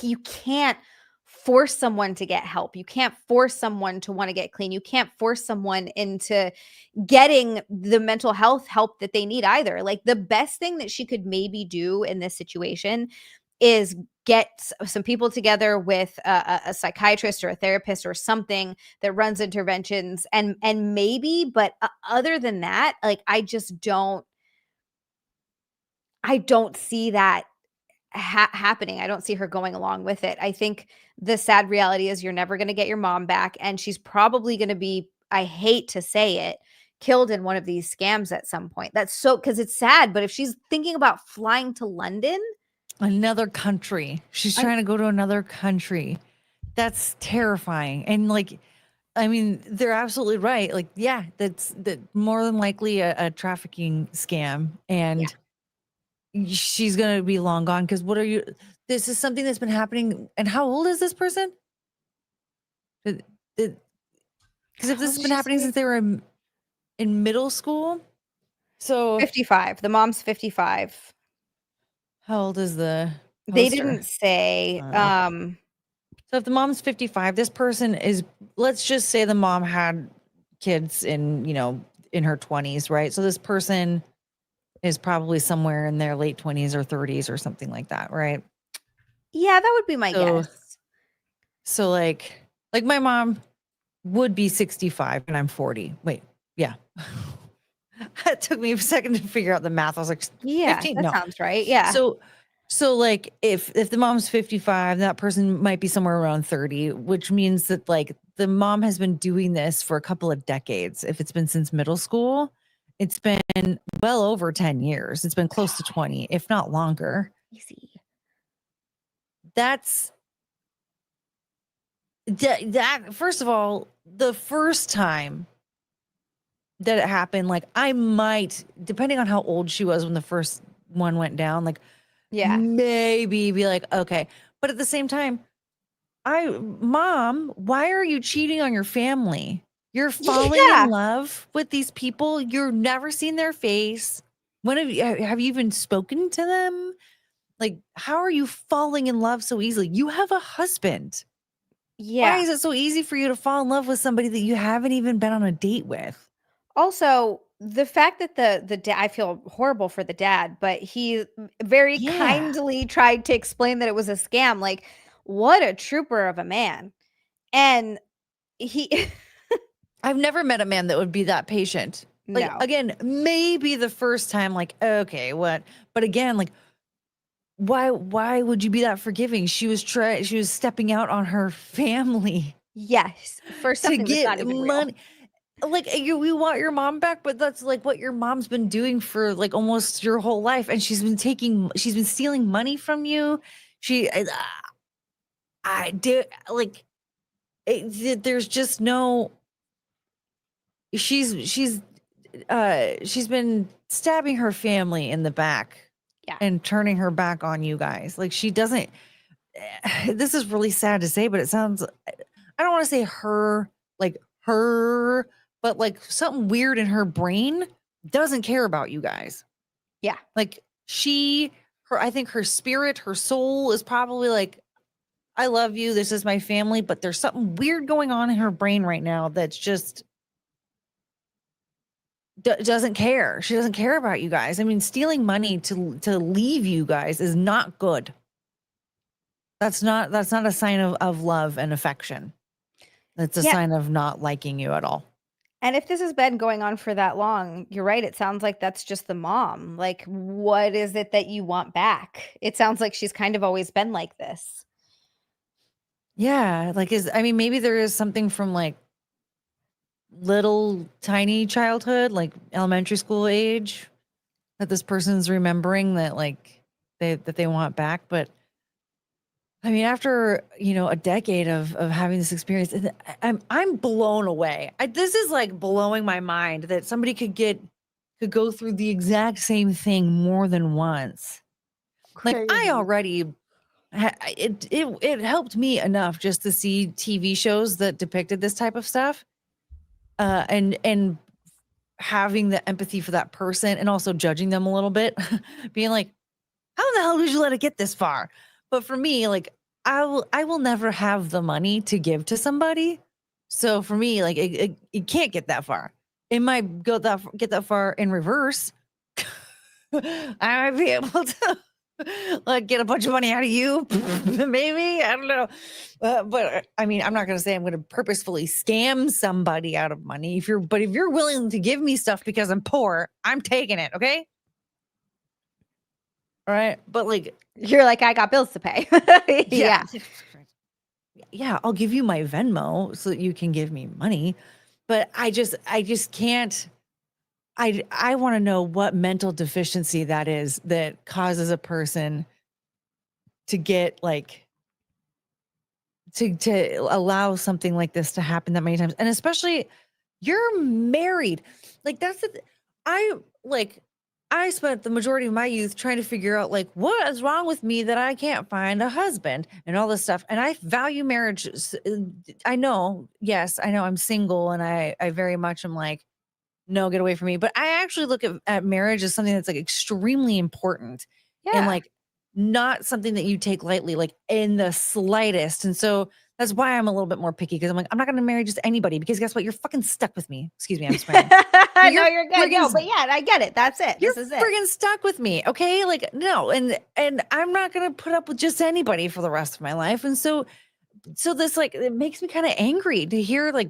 You can't force someone to get help. You can't force someone to want to get clean. You can't force someone into getting the mental health help that they need either. Like the best thing that she could maybe do in this situation is get some people together with a psychiatrist or a therapist or something that runs interventions, and maybe, but other than that, like I don't see that happening. I don't see her going along with it. I think the sad reality is you're never going to get your mom back, and she's probably going to be, I hate to say it, killed in one of these scams at some point. That's so, because it's sad, but if she's thinking about flying to London, Another country. She's trying to go to another country. That's terrifying. And like, I mean, they're absolutely right. Like, yeah, that's more than likely a trafficking scam. yeah, And she's going to be long gone. Cause this is something that's been happening. And how old is this person? Because if how this old has did been she happening say? since they were in middle school, So 55. The mom's 55. how old is the They poster? didn't say. So if the mom's 55, this person is, let's just say the mom had kids in, in her 20s, right? So this person is probably somewhere in their late 20s or 30s or something like that, right? Yeah, that would be my So guess. so like my mom would be 65 and I'm 40. Wait, yeah. It took me a second to figure out the math. I was like, Yeah, 15? that No. sounds right. Yeah. So like if the mom's 55, that person might be somewhere around 30, which means that like the mom has been doing this for a couple of decades. If it's been since middle school, it's been well over 10 years. It's been close to 20, if not longer. Easy. That's that first of all, the first time that it happened, like I might, depending on how old she was when the first one went down, like Yeah. maybe be like, okay. But at the same time, Mom, why are you cheating on your family? You're falling in Yeah. love with these people. You've never seen their face. When have you even spoken to them? Like, how are you falling in love so easily? You have a husband. Why Yeah. is it so easy for you to fall in love with somebody that you haven't even been on a date with? Also, the fact that the dad, I feel horrible for the dad, but he very Yeah. kindly tried to explain that it was a scam. Like, what a trooper of a man. And he I've never met a man that would be that patient. Like, no. again, maybe the first time, like, okay, what? But again, like, why would you be that forgiving? She was stepping out on her family Yes, for to something that's not get even real. money. Like you want your mom back, but that's like what your mom's been doing for like almost your whole life, and she's been stealing money from you. She, I did like there's just no. She's been stabbing her family in the back Yeah. and turning her back on you guys. Like she doesn't. This is really sad to say, but it sounds, I don't want to say her, but like something weird in her brain doesn't care about you guys. Yeah. Like I think her spirit, her soul is probably like, I love you. This is my family, but there's something weird going on in her brain right now that's just doesn't care. She doesn't care about you guys. I mean, stealing money to leave you guys is not good. That's not a sign of love and affection. That's a Yeah. sign of not liking you at all. And if this has been going on for that long, you're right. It sounds like that's just the mom. Like, what is it that you want back? It sounds like she's kind of always been like this. Yeah, like maybe there is something from like little tiny childhood, like elementary school age, that this person's remembering that like they want back. But I mean, after a decade of having this experience, I'm blown away. This is like blowing my mind that somebody could go through the exact same thing more than once. Like I already, it helped me enough just to see TV shows that depicted this type of stuff, and having the empathy for that person and also judging them a little bit, being like, how the hell did you let it get this far? But for me, like I will never have the money to give to somebody. So for me, like it can't get that far. It might get that far in reverse. I might be able to like get a bunch of money out of you, maybe. I don't know, but I mean, I'm not going to say I'm going to purposefully scam somebody out of money. If you're willing to give me stuff because I'm poor, I'm taking it. Okay. All right. But like, You're like, I got bills to pay. yeah. Yeah. Yeah, I'll give you my Venmo so that you can give me money. But I just can't. I want to know what mental deficiency that is that causes a person to get like to allow something like this to happen that many times. And especially you're married. Like I like I spent the majority of my youth trying to figure out like what is wrong with me that I can't find a husband and all this stuff. And I value marriage. I know, yes, I know I'm single and I very much am like, no, get away from me. But I actually look at marriage as something that's like extremely important and Yeah. like not something that you take lightly, like in the slightest. And so that's why I'm a little bit more picky because I'm like, I'm not going to marry just anybody because guess what? You're fucking stuck with me. Excuse me, I'm swearing. But No, you're you're good. friggin' No, but yeah, I get it. That's it. you're This is it. friggin' stuck with me. Okay. Like, no. And I'm not going to put up with just anybody for the rest of my life. And so this like it makes me kind of angry to hear like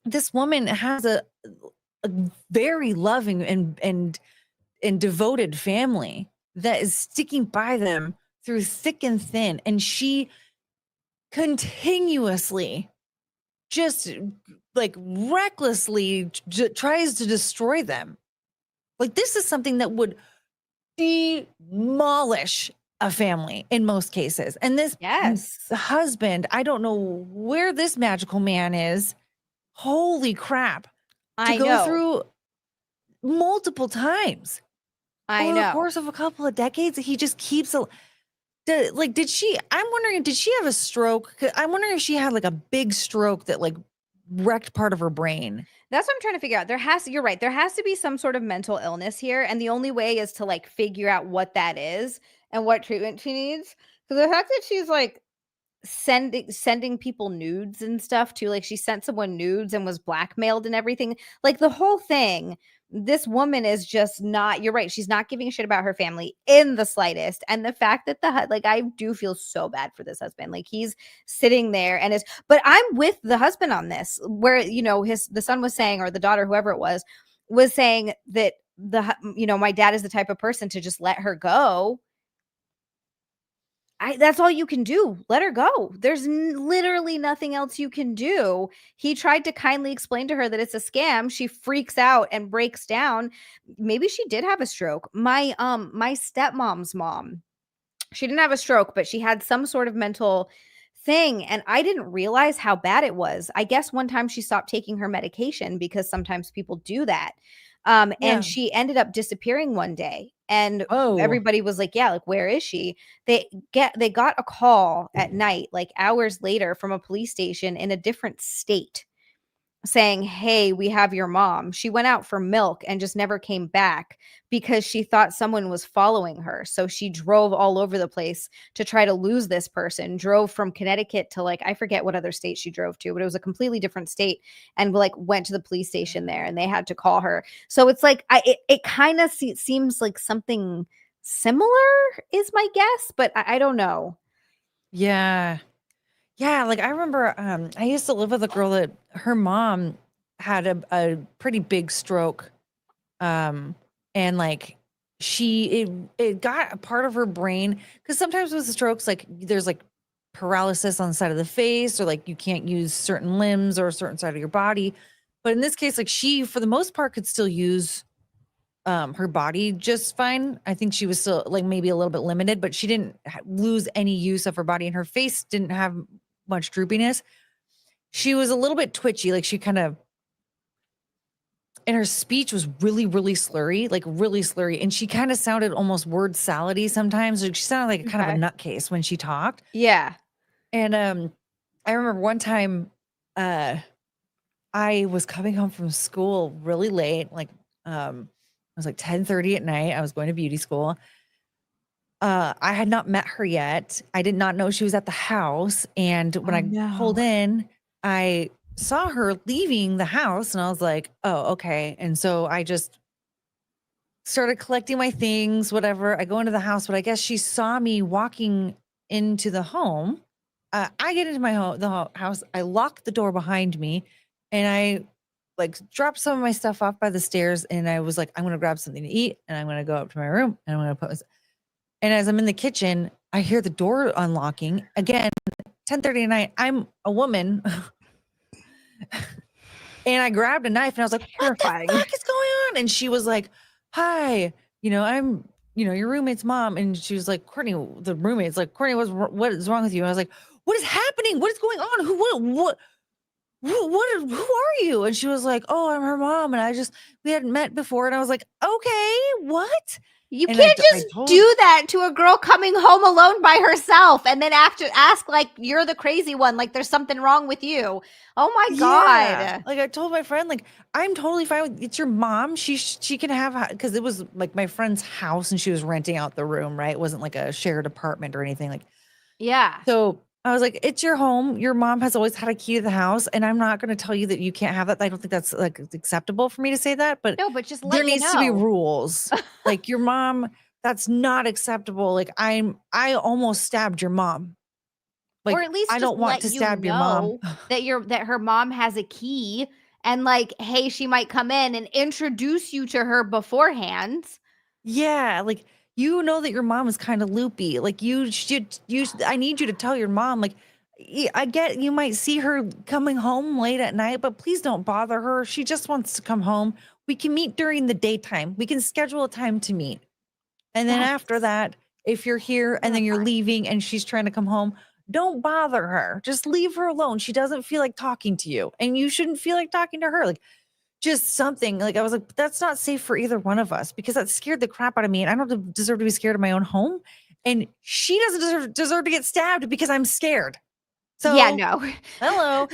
this woman has a very loving and devoted family that is sticking by them through thick and thin, and she continuously just like recklessly tries to destroy them. Like this is something that would demolish a family in most cases. And this Yes. husband, I don't know where this magical man is. Holy crap. To I go know. through multiple times I over the know. course of a couple of decades, he just keeps did she I'm wondering, did she have a stroke? I'm wondering if she had like a big stroke that like wrecked part of her brain. That's what I'm trying to figure out. You're right. There has to be some sort of mental illness here. And the only way is to like figure out what that is and what treatment she needs. Because the fact that she's like sending people nudes and stuff too, like she sent someone nudes and was blackmailed and everything, like the whole thing, this woman is just not, you're right, she's not giving a shit about her family in the slightest. And the fact that like I do feel so bad for this husband, like he's sitting there and is, but I'm with the husband on this, where the son was saying, or the daughter, whoever it was saying that my dad is the type of person to just let her go. That's all you can do. Let her go. There's literally nothing else you can do. He tried to kindly explain to her that it's a scam. She freaks out and breaks down. Maybe she did have a stroke. My stepmom's mom, she didn't have a stroke, but she had some sort of mental thing, and I didn't realize how bad it was. I guess one time she stopped taking her medication because sometimes people do that. And Yeah. she ended up disappearing one day, and Oh, everybody was like, yeah, like, where is she? They got a call at night, like hours later, from a police station in a different state saying, hey, we have your mom. She went out for milk and just never came back because she thought someone was following her. So she drove all over the place to try to lose this person, drove from Connecticut to, like, I forget what other state she drove to, but it was a completely different state, and like went to the police station there and they had to call her. So it's like, it kind of seems like something similar is my guess, but I don't know. yeah. Yeah, like I remember I used to live with a girl that her mom had a pretty big stroke. And like it got a part of her brain because sometimes with the strokes, like there's like paralysis on the side of the face, or like you can't use certain limbs or a certain side of your body. But in this case, like she for the most part could still use her body just fine. I think she was still like maybe a little bit limited, but she didn't lose any use of her body, and her face didn't have much droopiness. She was a little bit twitchy, like she kind of, and her speech was really, really slurry, like really slurry. And she kind of sounded almost word salady sometimes. Like she sounded like kind of a Okay. nutcase when she talked. Yeah. And I remember one time uh I was coming home from school really late, like it was like 10:30 at night. I was going to beauty school. I had not met her yet. I did not know she was at the house. And when Oh I pulled no. in, I saw her leaving the house and I was like, oh, okay. And so I just started collecting my things, whatever. I go into the house, but I guess she saw me walking into the home. I get into my house. I lock the door behind me, and I like dropped some of my stuff off by the stairs. And I was like, I'm gonna grab something to eat, and I'm gonna go up to my room, and I'm gonna put. And as I'm in the kitchen, I hear the door unlocking again. 10:30 at night. I'm a woman, and I grabbed a knife, and I was like, "What the Terrifying. fuck is going on?" And she was like, "Hi, I'm, your roommate's mom." And she was like, "Courtney," the roommate's like, "Courtney, what is wrong with you?" And I was like, "What is happening? What is going on? who are you? And she was like, oh, I'm her mom. And we hadn't met before. And I was like, okay, what? You And can't I just told, do that to a girl coming home alone by herself and then ask like you're the crazy one, like there's something wrong with you. Oh my yeah, God. like I told my friend, like, I'm totally fine with, it's your mom. She can have, because it was like my friend's house and she was renting out the room, right? It wasn't like a shared apartment or anything. Like, Yeah. so I was like, it's your home. Your mom has always had a key to the house. And I'm not going to tell you that you can't have that. I don't think that's like acceptable for me to say that, but No, but just there let you needs to be know. rules. Like your mom, that's not acceptable. Like I almost stabbed your mom. Or Like at least I just don't want let to you stab your mom. know that her mom has a key and like, hey, she might come in and introduce you to her beforehand. Yeah, like you know that your mom is kind of loopy. Like I need you to tell your mom, like, I get you might see her coming home late at night, but please don't bother her. She just wants to come home. We can meet during the daytime. We can schedule a time to meet. And then after That's that, if you're here and then you're horrifying. leaving and she's trying to come home, don't bother her. Just leave her alone. She doesn't feel like talking to you, and you shouldn't feel like talking to her. Like, just something, like, I was like, that's not safe for either one of us, because that scared the crap out of me. And I don't deserve to be scared of my own home. And she doesn't deserve to get stabbed because I'm scared. Yeah, So, no. hello.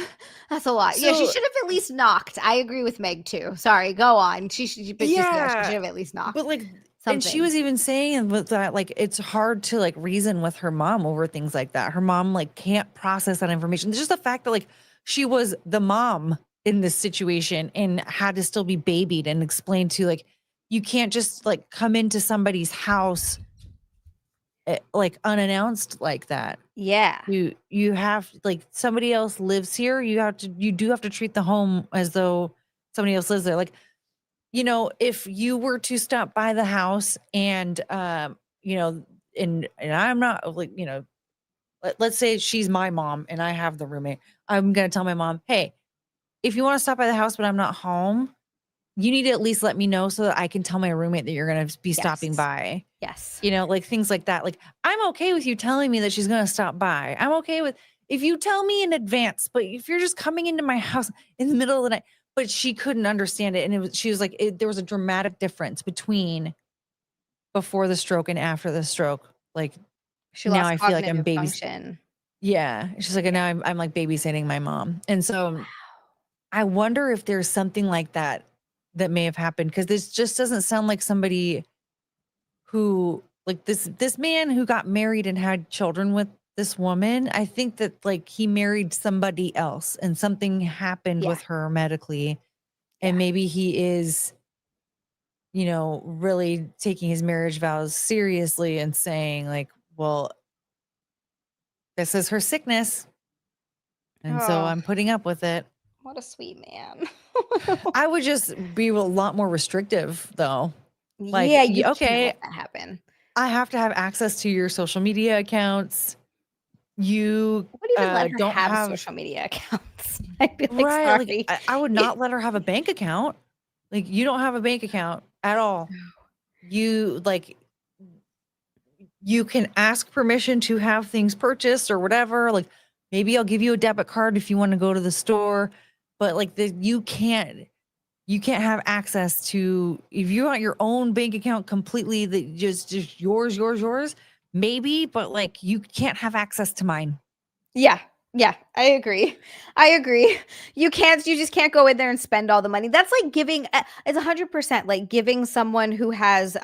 That's a lot. Yeah, she So, should have at least knocked. I agree with Meg too. Sorry, go on. But just yeah, she yeah. should have at least But knocked like, and she something. was even saying with that, like, it's hard to like reason with her mom over things like that. Her mom like can't process that information. It's just the fact that like she was the mom in this situation and had to still be babied and explained to, like, you can't just like come into somebody's house like unannounced like that. Yeah. You have, like, somebody else lives here. You do have to treat the home as though somebody else lives there. Like, if you were to stop by the house and, and I'm not like, let's say she's my mom and I have the roommate. I'm going to tell my mom, hey, if you want to stop by the house, but I'm not home, you need to at least let me know so that I can tell my roommate that you're going to be stopping Yes. by. Yes. Like things like that. Like, I'm okay with you telling me that she's going to stop by. I'm okay with if you tell me in advance, but if you're just coming into my house in the middle of the night, but she couldn't understand it. And she was like, there was a dramatic difference between before the stroke and after the stroke. Like, She now lost I feel like I'm cognitive babys. function. Yeah. She's like, now I'm like babysitting my mom. And so I wonder if there's something like that that may have happened, because this just doesn't sound like somebody who, like, this man who got married and had children with this woman. I think that like he married somebody else and something happened Yeah. with her medically, Yeah. and maybe he is, really taking his marriage vows seriously and saying like, well, this is her sickness, and so Oh, I'm putting up with it. what a sweet man. I would just be a lot more restrictive though. Yeah, Like, you can't okay, let that happen. I have to have access to your social media accounts. You I wouldn't even let her don't have have, social media accounts. I'd be like, right? Like, sorry. I would not let her have a bank account. Like, you don't have a bank account at all. You like, you can ask permission to have things purchased or whatever. Like, maybe I'll give you a debit card if you want to go to the store, but like you can't have access to, if you want your own bank account completely, that just yours, maybe, but like you can't have access to mine. Yeah. Yeah, I agree. I agree. You just can't go in there and spend all the money. That's like giving it's 100% like giving someone who has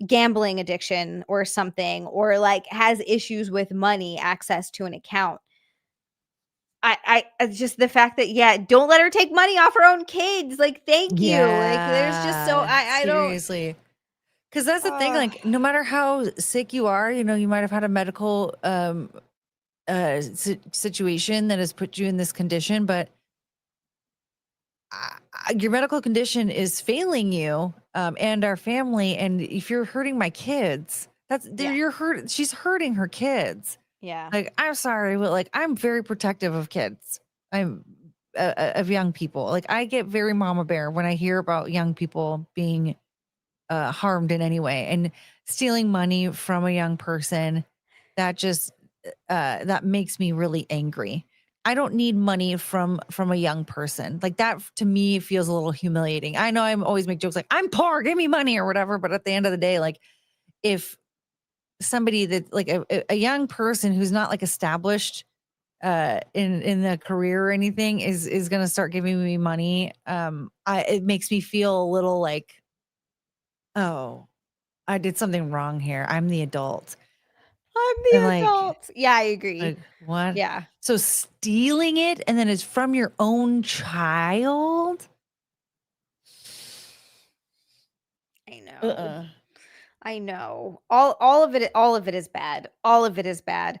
gambling addiction or something, or like has issues with money access to an account. Just the fact that, yeah, don't let her take money off her own kids. Like, thank you. Like, there's just so Yeah, I don't seriously. Because that's the thing, uh like, no matter how sick you are, you might have had a medical situation that has put you in this condition, but your medical condition is failing you, and our family. And if you're hurting my kids, yeah. you're hurt. She's hurting her kids. Yeah. Like, I'm sorry, but like, I'm very protective of kids. I'm of young people. Like, I get very mama bear when I hear about young people being harmed in any way, and stealing money from a young person. That just that makes me really angry. I don't need money from a young person. Like that to me feels a little humiliating. I know I always make jokes like I'm poor, give me money or whatever. But at the end of the day, like if somebody that like a young person who's not like established in the career or anything is gonna start giving me money, it makes me feel a little like, oh, I did something wrong here. I'm the adult. I'm And the adult. Yeah, I agree. like what? Yeah. So stealing it and then it's from your own child? I know. Uh-uh. I know. All of it is bad. All of it is bad.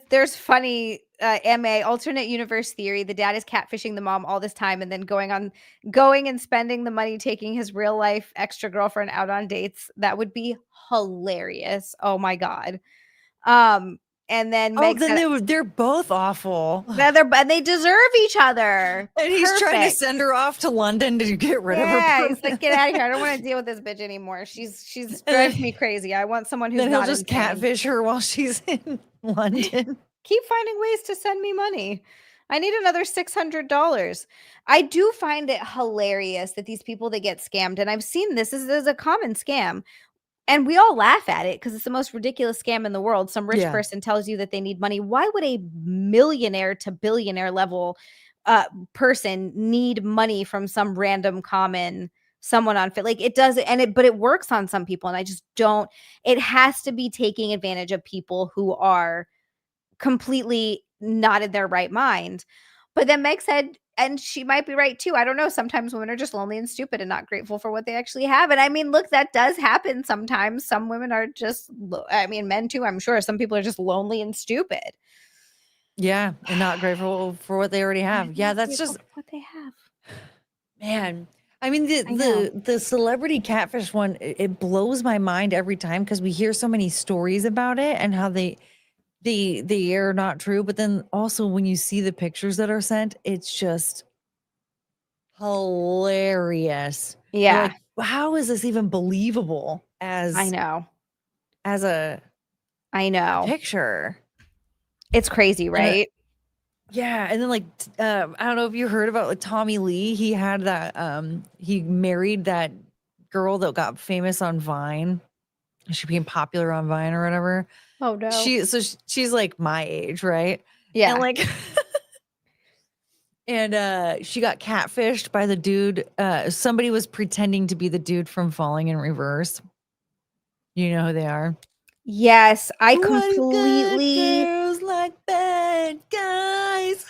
There's funny MA alternate universe theory. The dad is catfishing the mom all this time and then going and spending the money taking his real life extra girlfriend out on dates. That would be hilarious. Oh my god. And then Oh, Meg then said they're both awful. and they deserve each other. And he's trying to Perfect. send her off to London to get rid of her. Yeah, he's like, get out of here. I don't want to deal with this bitch anymore. She's drives me crazy. I want someone who's Then he'll not just insane. catfish her while she's in London. Keep finding ways to send me money. I need another $600. I do find it hilarious that these people that get scammed, and I've seen this is a common scam, and we all laugh at it because it's the most ridiculous scam in the world. Some rich person tells you that they need money. Why would a millionaire to billionaire level person need money from some random common someone on fit? Like it does, but it works on some people, and I just don't. It has to be taking advantage of people who are completely not in their right mind. But then Meg said, and she might be right too. I don't know. Sometimes women are just lonely and stupid and not grateful for what they actually have. And I mean, look, that does happen sometimes. Some women are just, I mean, men too, I'm sure. Some people are just lonely and stupid. Yeah, and not grateful for what they already have. Yeah, that's just what they have. Man, I mean the celebrity catfish one, it blows my mind every time because we hear so many stories about it and how they are not true. But then also when you see the pictures that are sent, it's just hilarious. Yeah. Like, how is this even believable as I know. As a picture? It's crazy, right? Yeah, and then like I don't know if you heard about like Tommy Lee. He had that he married that girl that got famous on Vine. She became popular on Vine or whatever. Oh no. She's like my age, right? Yeah. And like and she got catfished by the dude. Somebody was pretending to be the dude from Falling in Reverse. You know who they are? Yes, I What completely good girls like bad guys.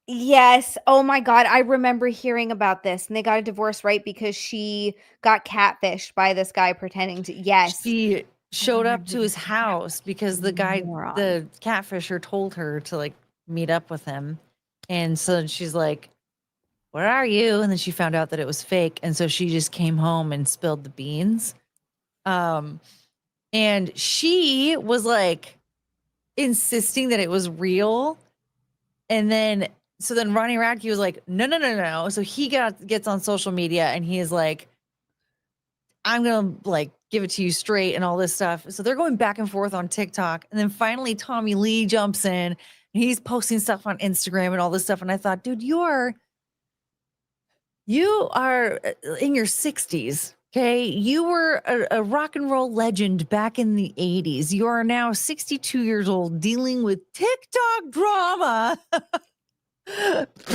Yes. Oh my god, I remember hearing about this, and they got a divorce, right? Because she got catfished by this guy pretending to Yes. She showed up to his this house because the guy, moron. the catfisher, told her to like meet up with him. And so she's like, "Where are you?" And then she found out that it was fake. And so she just came home and spilled the beans. And she was like insisting that it was real. And then so then Ronnie Radke was like, no. So he gets on social media and he is like, I'm gonna like give it to you straight and all this stuff. So they're going back and forth on TikTok. And then finally Tommy Lee jumps in and he's posting stuff on Instagram and all this stuff. And I thought, dude, you are in your 60s. Okay. You were a rock and roll legend back in the 80s. You are now 62 years old dealing with TikTok drama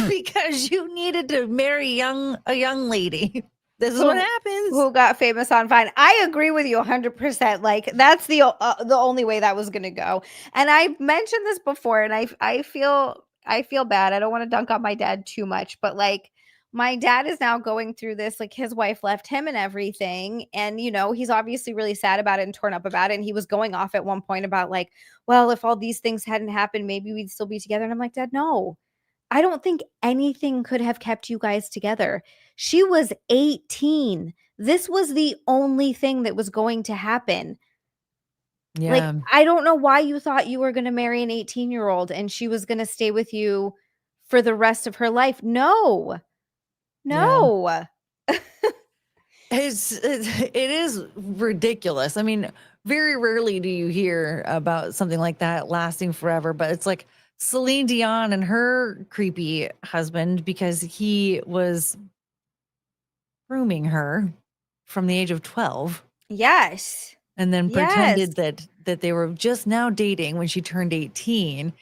because you needed to marry a young lady. This is what happens. Who got famous on Vine. I agree with you 100%. Like that's the only way that was going to go. And I've mentioned this before and I feel bad. I don't want to dunk on my dad too much, but like my dad is now going through this, like his wife left him and everything. And, you know, he's obviously really sad about it and torn up about it. And he was going off at one point about like, well, if all these things hadn't happened, maybe we'd still be together. And I'm like, Dad, no, I don't think anything could have kept you guys together. She was 18. This was the only thing that was going to happen. Yeah. Like, I don't know why you thought you were going to marry an 18-year-old and she was going to stay with you for the rest of her life. No. Yeah. It is ridiculous. I mean, very rarely do you hear about something like that lasting forever, but it's like Celine Dion and her creepy husband because he was grooming her from the age of 12 Yes. and then Yes. pretended that they were just now dating when she turned 18.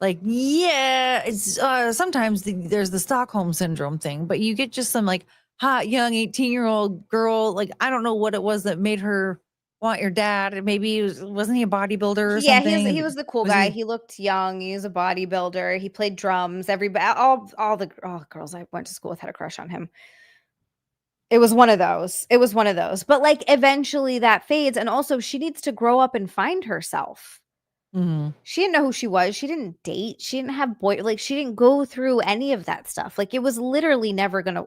Like, yeah, it's sometimes there's the Stockholm syndrome thing, but you get just some like hot young 18-year-old girl. Like, I don't know what it was that made her want your dad. Maybe wasn't he a bodybuilder or Yeah, something? he was the cool Was guy. he? He looked young. He was a bodybuilder. He played drums. Everybody, all the girls I went to school with had a crush on him. It was one of those. It was one of those. But like eventually that fades, and also she needs to grow up and find herself. Mhm. She didn't know who she was. She didn't date. She didn't have like she didn't go through any of that stuff. Like it was literally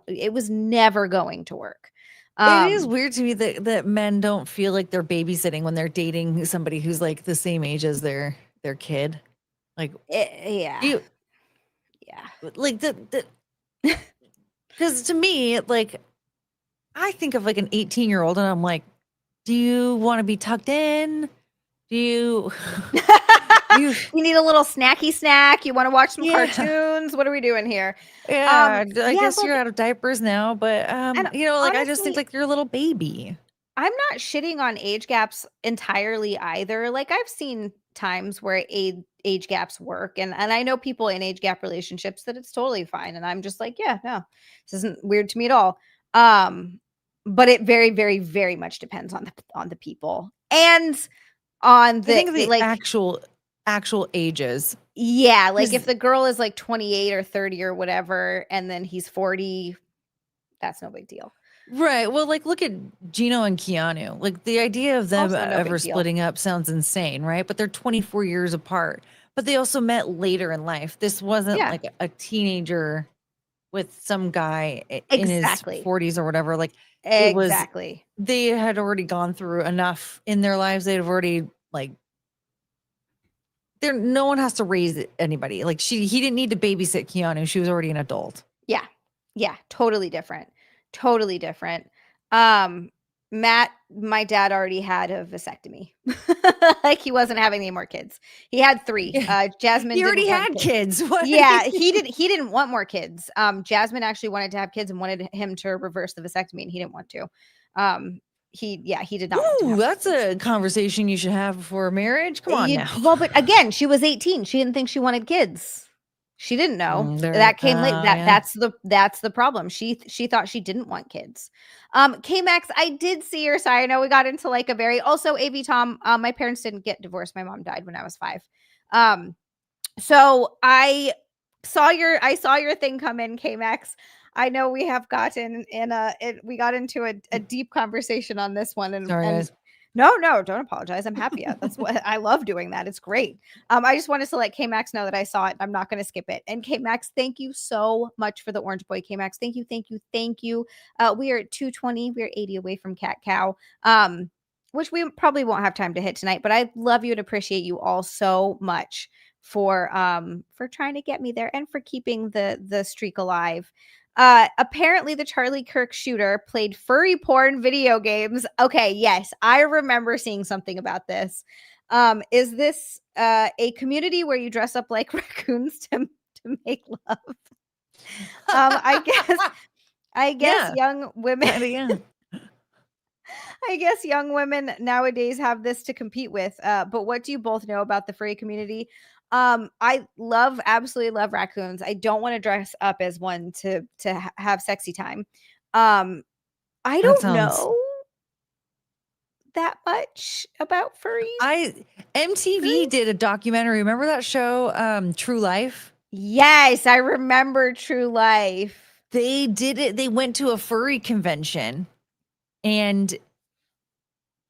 it was never going to work. It is Um weird to me that men don't feel like they're babysitting when they're dating somebody who's like the same age as their kid. Like yeah. you Yeah. like the because to me, like I think of like an 18-year-old and I'm like, do you want to be tucked in? Do you you You need a little snacky snack. You want to watch some yeah. cartoons. What are we doing here? Yeah, I Yeah, guess look, you're out of diapers now, but and like I just think honestly, like you're a little baby. I'm not shitting on age gaps entirely either. Like I've seen times where age gaps work, and I know people in age gap relationships that it's totally fine, and I'm just like, yeah, no, this isn't weird to me at all. Um, but it very, very, very much depends on the people and on I the think the like, actual ages. yeah, like if 'Cause the girl is like 28 or 30 or whatever, and then he's 40, that's no big deal. right. Well, like look at Gino and Keanu. Like the idea of them Also, no ever big deal. splitting up sounds insane, right? But they're 24 years apart. But they also met later in life. This wasn't Yeah, like a teenager with some guy in his exactly. 40s or whatever. Like it was Exactly. they had already gone through enough in their lives. They'd have already like there no one has to raise anybody. Like he didn't need to babysit Keanu. She was already an adult. Yeah. Yeah, totally different. Totally different. Um, Matt, my dad already had a vasectomy. Like, he wasn't having any more kids. He had 3. Yeah. Jasmine He didn't already want had kids. kids. What do you Yeah, mean? he didn't want more kids. Jasmine actually wanted to have kids and wanted him to reverse the vasectomy, and he didn't want to. He did not want to Ooh, have more that's kids. a conversation you should have before marriage. Come on now. But again, she was 18. She didn't think she wanted kids. She didn't know. There, That came late. That yeah. that's the problem. She thought she didn't want kids. K-Max, I did see your side. I know we got into like a very also AV Tom. My parents didn't get divorced. My mom died when I was 5. Um, so I saw your thing come in, K-Max. I know we have gotten in we got into a deep conversation on this one, Sorry, and guys. no, don't apologize. I'm happy. That's what I love doing that. It's great. I just wanted to let K-Max know that I saw it. I'm not going to skip it. And K-Max, thank you so much for the orange boy. K-Max, thank you, thank you, thank you. We are at 220. We're 80 away from Cat Cow. Which we probably won't have time to hit tonight, but I love you and appreciate you all so much for trying to get me there and for keeping the streak alive. Apparently the Charlie Kirk shooter played furry porn video games. Okay, yes, I remember seeing something about this. Is this a community where you dress up like raccoons to make love? I guess Yeah, young women kind of. Yeah. I guess young women nowadays have this to compete with. But what do you both know about the furry community? Absolutely love raccoons. I don't want to dress up as one to have sexy time. Um, I That don't sounds. know that much about furries. I MTV Furries? did a documentary. Remember that show, True Life? Yes, I remember True Life. They did it. They went to a furry convention, and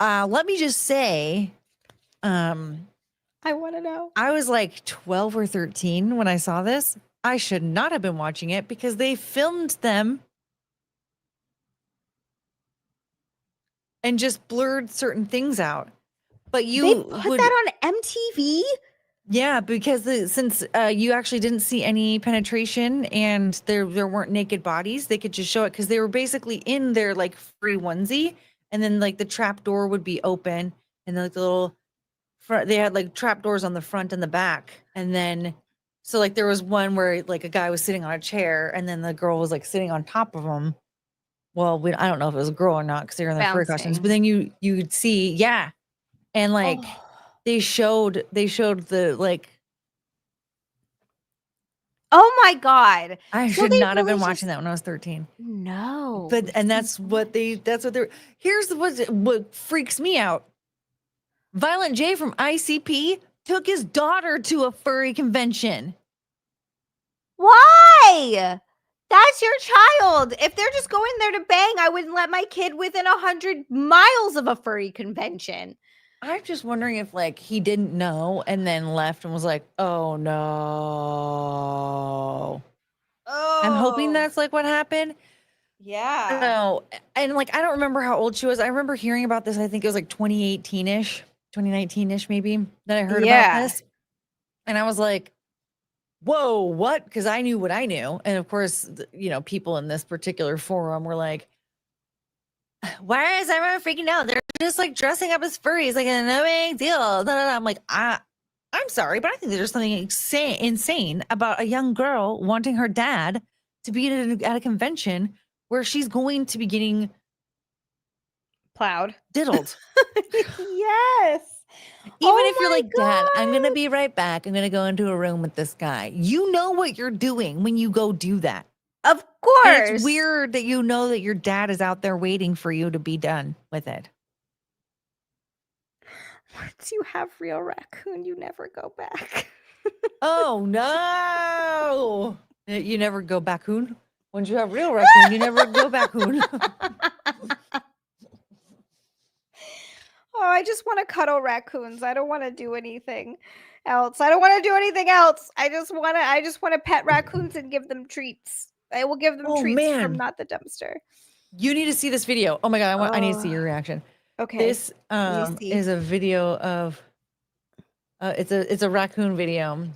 let me just say, um, I want to know. I was like 12 or 13 when I saw this. I should not have been watching it because they filmed them and just blurred certain things out. But They you put would, that on MTV? yeah, because since you actually didn't see any penetration and there weren't naked bodies, they could just show it because they were basically in their like free onesie, and then like the trap door would be open, and like the little front, they had like trap doors on the front and the back, and then So like there was one where like a guy was sitting on a chair and then the girl was like sitting on top of him. Well, I don't know if it was a girl or not because they were in their furry costumes. But then you'd see, yeah, and like they showed the like. Oh my God! I should not have been watching that when I was 13. No, but and that's what they're. Here's what freaks me out. Violent J from ICP took his daughter to a furry convention. Why? That's your child. If they're just going there to bang, I wouldn't let my kid within 100 miles of a furry convention. I'm just wondering if like he didn't know and then left and was like, oh no. Oh. I'm hoping that's like what happened. Yeah. No. And like I don't remember how old she was. I remember hearing about this. I think it was like 2018-ish, 2019-ish maybe that I heard about this. And I was like, whoa, what? Because I knew what I knew. And of course, you know, people in this particular forum were like, why is everyone freaking out? They're just like dressing up as furries, like no big deal. I'm like, I'm sorry, but I think there's something insane about a young girl wanting her dad to be at a convention where she's going to be getting plowed, diddled. Yes. Even if you're like, Dad, I'm going to be right back. I'm going to go into a room with this guy. You know what you're doing when you go do that. Of course. And it's weird that you know that your dad is out there waiting for you to be done with it. Once you have real raccoon, you never go back. Oh, no. You never go back-hoon? Once you have real raccoon, you never go back-hoon. Oh, I just want to cuddle raccoons. I don't want to do anything else. I just want to pet raccoons and give them treats. I will give them treats from not the dumpster. You need to see this video. Oh my God, I need to see your reaction. Okay. This is a video of it's a raccoon video.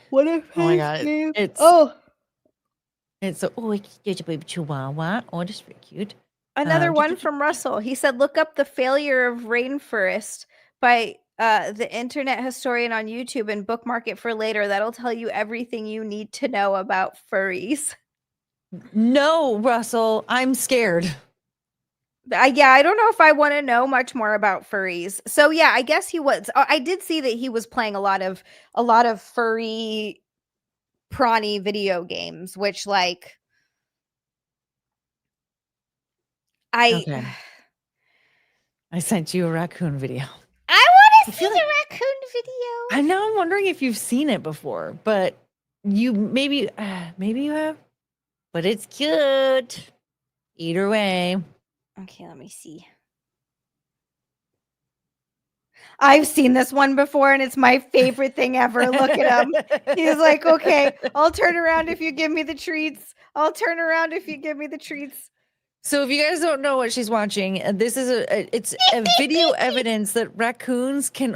What if oh my God, it's a baby chihuahua. Oh, just very cute. Another one from Russell. He said, look up The Failure of Rainforest by the internet historian on YouTube and bookmark it for later. That'll tell you everything you need to know about furries. No, Russell, I'm scared. I don't know if I want to know much more about furries. So yeah, I guess he was. I did see that he was playing a lot of furry prawny video games, which like I sent you a raccoon video. I want to see the raccoon video. I know. I'm wondering if you've seen it before, but you maybe you have. But it's cute. Either way. Okay, let me see. I've seen this one before, and it's my favorite thing ever. Look at him. He's like, okay, I'll turn around if you give me the treats. I'll turn around if you give me the treats. So if you guys don't know what she's watching, this is it's a video evidence that raccoons can't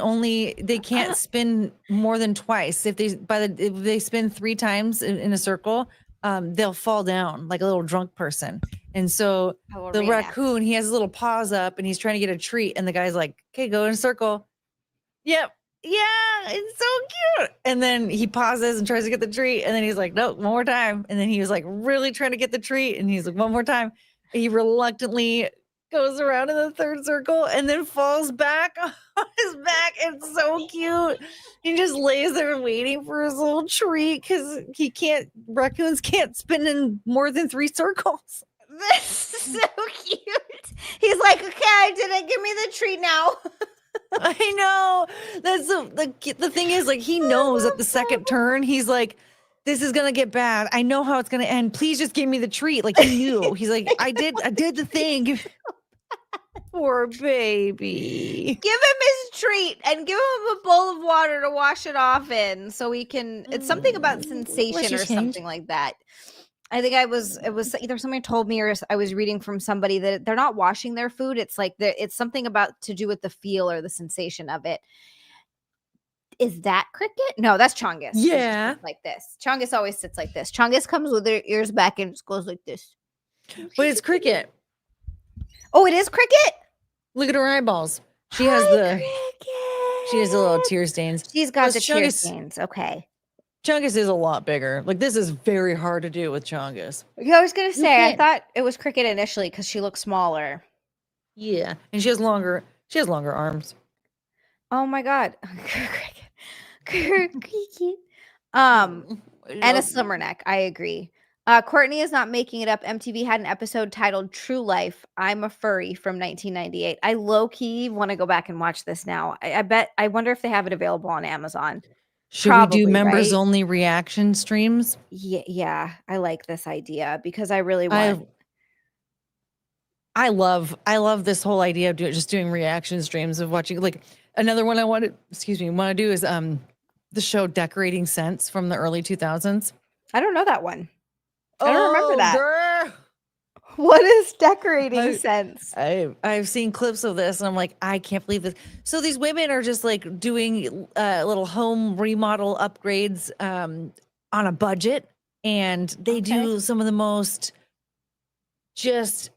spin more than twice. If they spin 3 times in a circle, they'll fall down like a little drunk person. And so the raccoon, he has his little paws up and he's trying to get a treat. And the guy's like, okay, go in a circle. Yep. Yeah, it's so cute. And then he pauses and tries to get the treat. And then he's like, no, one more time. And then he was like really trying to get the treat. And he's like, one more time. He reluctantly goes around in the 3rd circle and then falls back on his back. It's so cute. He just lays there waiting for his little treat because raccoons can't spin in more than 3 circles. This is so cute. He's like, okay, I did it. Give me the treat now. I know. That's the thing is, like, he knows at the 2nd turn, he's like, this is gonna get bad. I know how it's gonna end. Please just give me the treat. Like he knew. He's like, I did the thing. Poor baby. Give him his treat and give him a bowl of water to wash it off in so he can. It's something about sensation or something like that. I think it was either somebody told me or I was reading from somebody that they're not washing their food. It's like it's something about to do with the feel or the sensation of it. Is that Cricket? No, that's Chongus. Yeah. Like this. Chongus always sits like this. Chongus comes with her ears back and just goes like this. But it's Cricket. Oh, it is Cricket? Look at her eyeballs. She has the little tear stains. She's got the tear stains. Okay. Chungus is a lot bigger. Like this is very hard to do with Chungus. Yeah, I was gonna You say, I can't. thought it was Cricket initially because she looks smaller. Yeah, and she has longer. She has longer arms. Oh my god. Cricket. I And a love slimmer neck. I agree. Courtney is not making it up. MTV had an episode titled True Life, I'm a Furry from 1998. I low key want to go back and watch this now. I wonder if they have it available on Amazon. Should we do Probably, members right? only reaction streams? Yeah, I like this idea because I really I want. I love this whole idea of just doing reaction streams of watching. Like another one I want to do is the show Decorating Scents from the early 2000s. I don't know that one. I don't remember that. Girl. What is Decorating Scents? I've seen clips of this and I'm like, I can't believe this. So these women are just like doing little home remodel upgrades on a budget, and they do some of the most just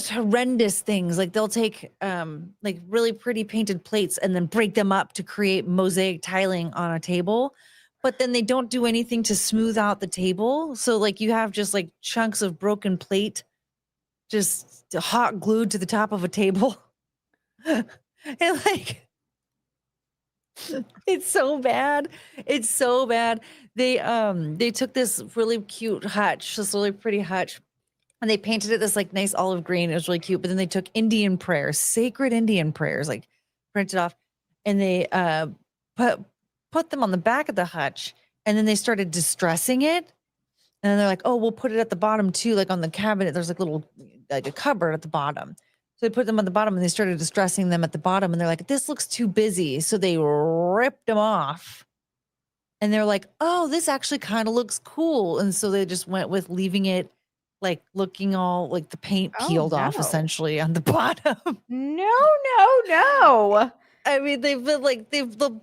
horrendous things. Like they'll take like really pretty painted plates and then break them up to create mosaic tiling on a table, but then they don't do anything to smooth out the table. So like you have just like chunks of broken plate just hot glued to the top of a table. And like it's so bad. It's so bad. They took this really cute hutch, this really pretty hutch, and they painted it this like nice olive green. It was really cute. But then they took Indian prayers, sacred Indian prayers, like printed off, and they put them on the back of the hutch. And then they started distressing it. And then they're like, oh, we'll put it at the bottom too, like on the cabinet. There's like a cupboard at the bottom. So they put them at the bottom and they started distressing them at the bottom. And they're like, this looks too busy. So they ripped them off. And they're like, oh, this actually kind of looks cool. And so they just went with leaving it like looking all like the paint peeled off essentially on the bottom. No. I mean, they've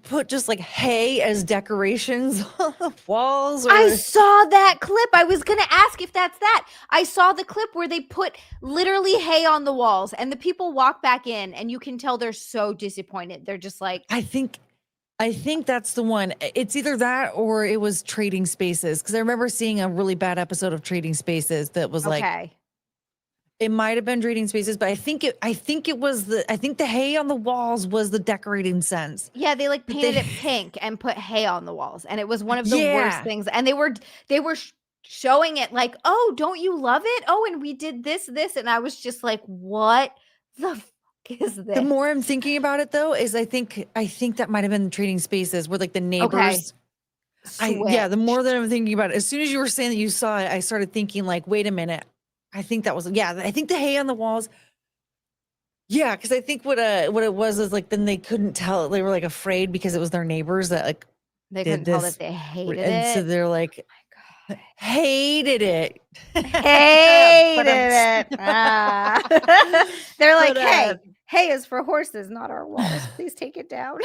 put just like hay as decorations on the walls. I saw that clip. I was going to ask if that's that. I saw the clip where they put literally hay on the walls and the people walk back in and you can tell they're so disappointed. They're just like, I think that's the one. It's either that or it was Trading Spaces. Cause I remember seeing a really bad episode of Trading Spaces that was like, it might have been Trading Spaces, but I think it was the hay on the walls was the Decorating Scents. Yeah, they like painted it pink and put hay on the walls, and it was one of the worst things. And they were showing it like, oh, don't you love it? Oh, and we did this, and I was just like, what the fuck is this? The more I'm thinking about it, though, is I think that might have been Trading Spaces where like the neighbors. The more that I'm thinking about it, as soon as you were saying that you saw it, I started thinking like, wait a minute. I think that was I think the hay on the walls. Yeah, because I think what it was is like then they couldn't tell. They were like afraid because it was their neighbors that like they couldn't tell that they hated it. And so they're like, oh hated it. Hated it. They're like, hey is for horses, not our walls. Please take it down.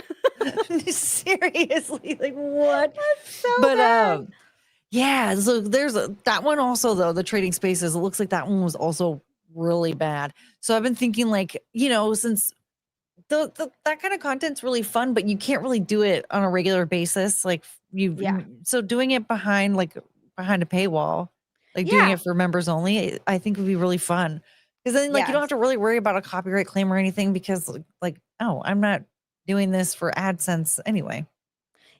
Seriously, like what? That's so bad. Yeah, so there's that one also though, the Trading Spaces. It looks like that one was also really bad. So I've been thinking like, since that kind of content's really fun, but you can't really do it on a regular basis. Like so doing it behind a paywall, like doing it for members only, I think would be really fun. Because then like you don't have to really worry about a copyright claim or anything because I'm not doing this for AdSense anyway.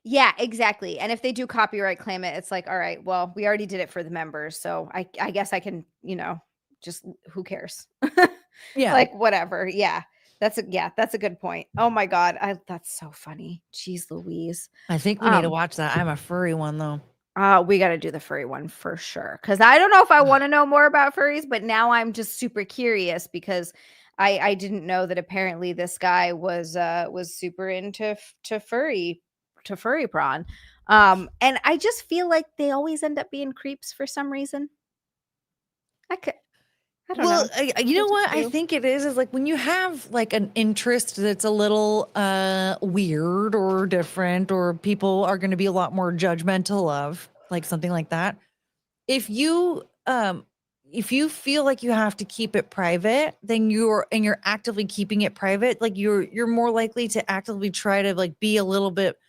Yeah, exactly. And if they do copyright claim it, it's like, all right, well, we already did it for the members. So I guess I can, just who cares? Yeah. Like whatever. Yeah. That's a good point. Oh my God. That's so funny. Jeez Louise. I think we need to watch that. I'm a furry one though. We got to do the furry one for sure. Cause I don't know if I want to know more about furries, but now I'm just super curious because I didn't know that apparently this guy was super into furry prawn. And I just feel like they always end up being creeps for some reason. I don't know. You know what I think it is like when you have like an interest that's a little weird or different, or people are going to be a lot more judgmental of like something like that. If you feel like you have to keep it private, then you're actively keeping it private. Like you're more likely to actively try to like be a little bit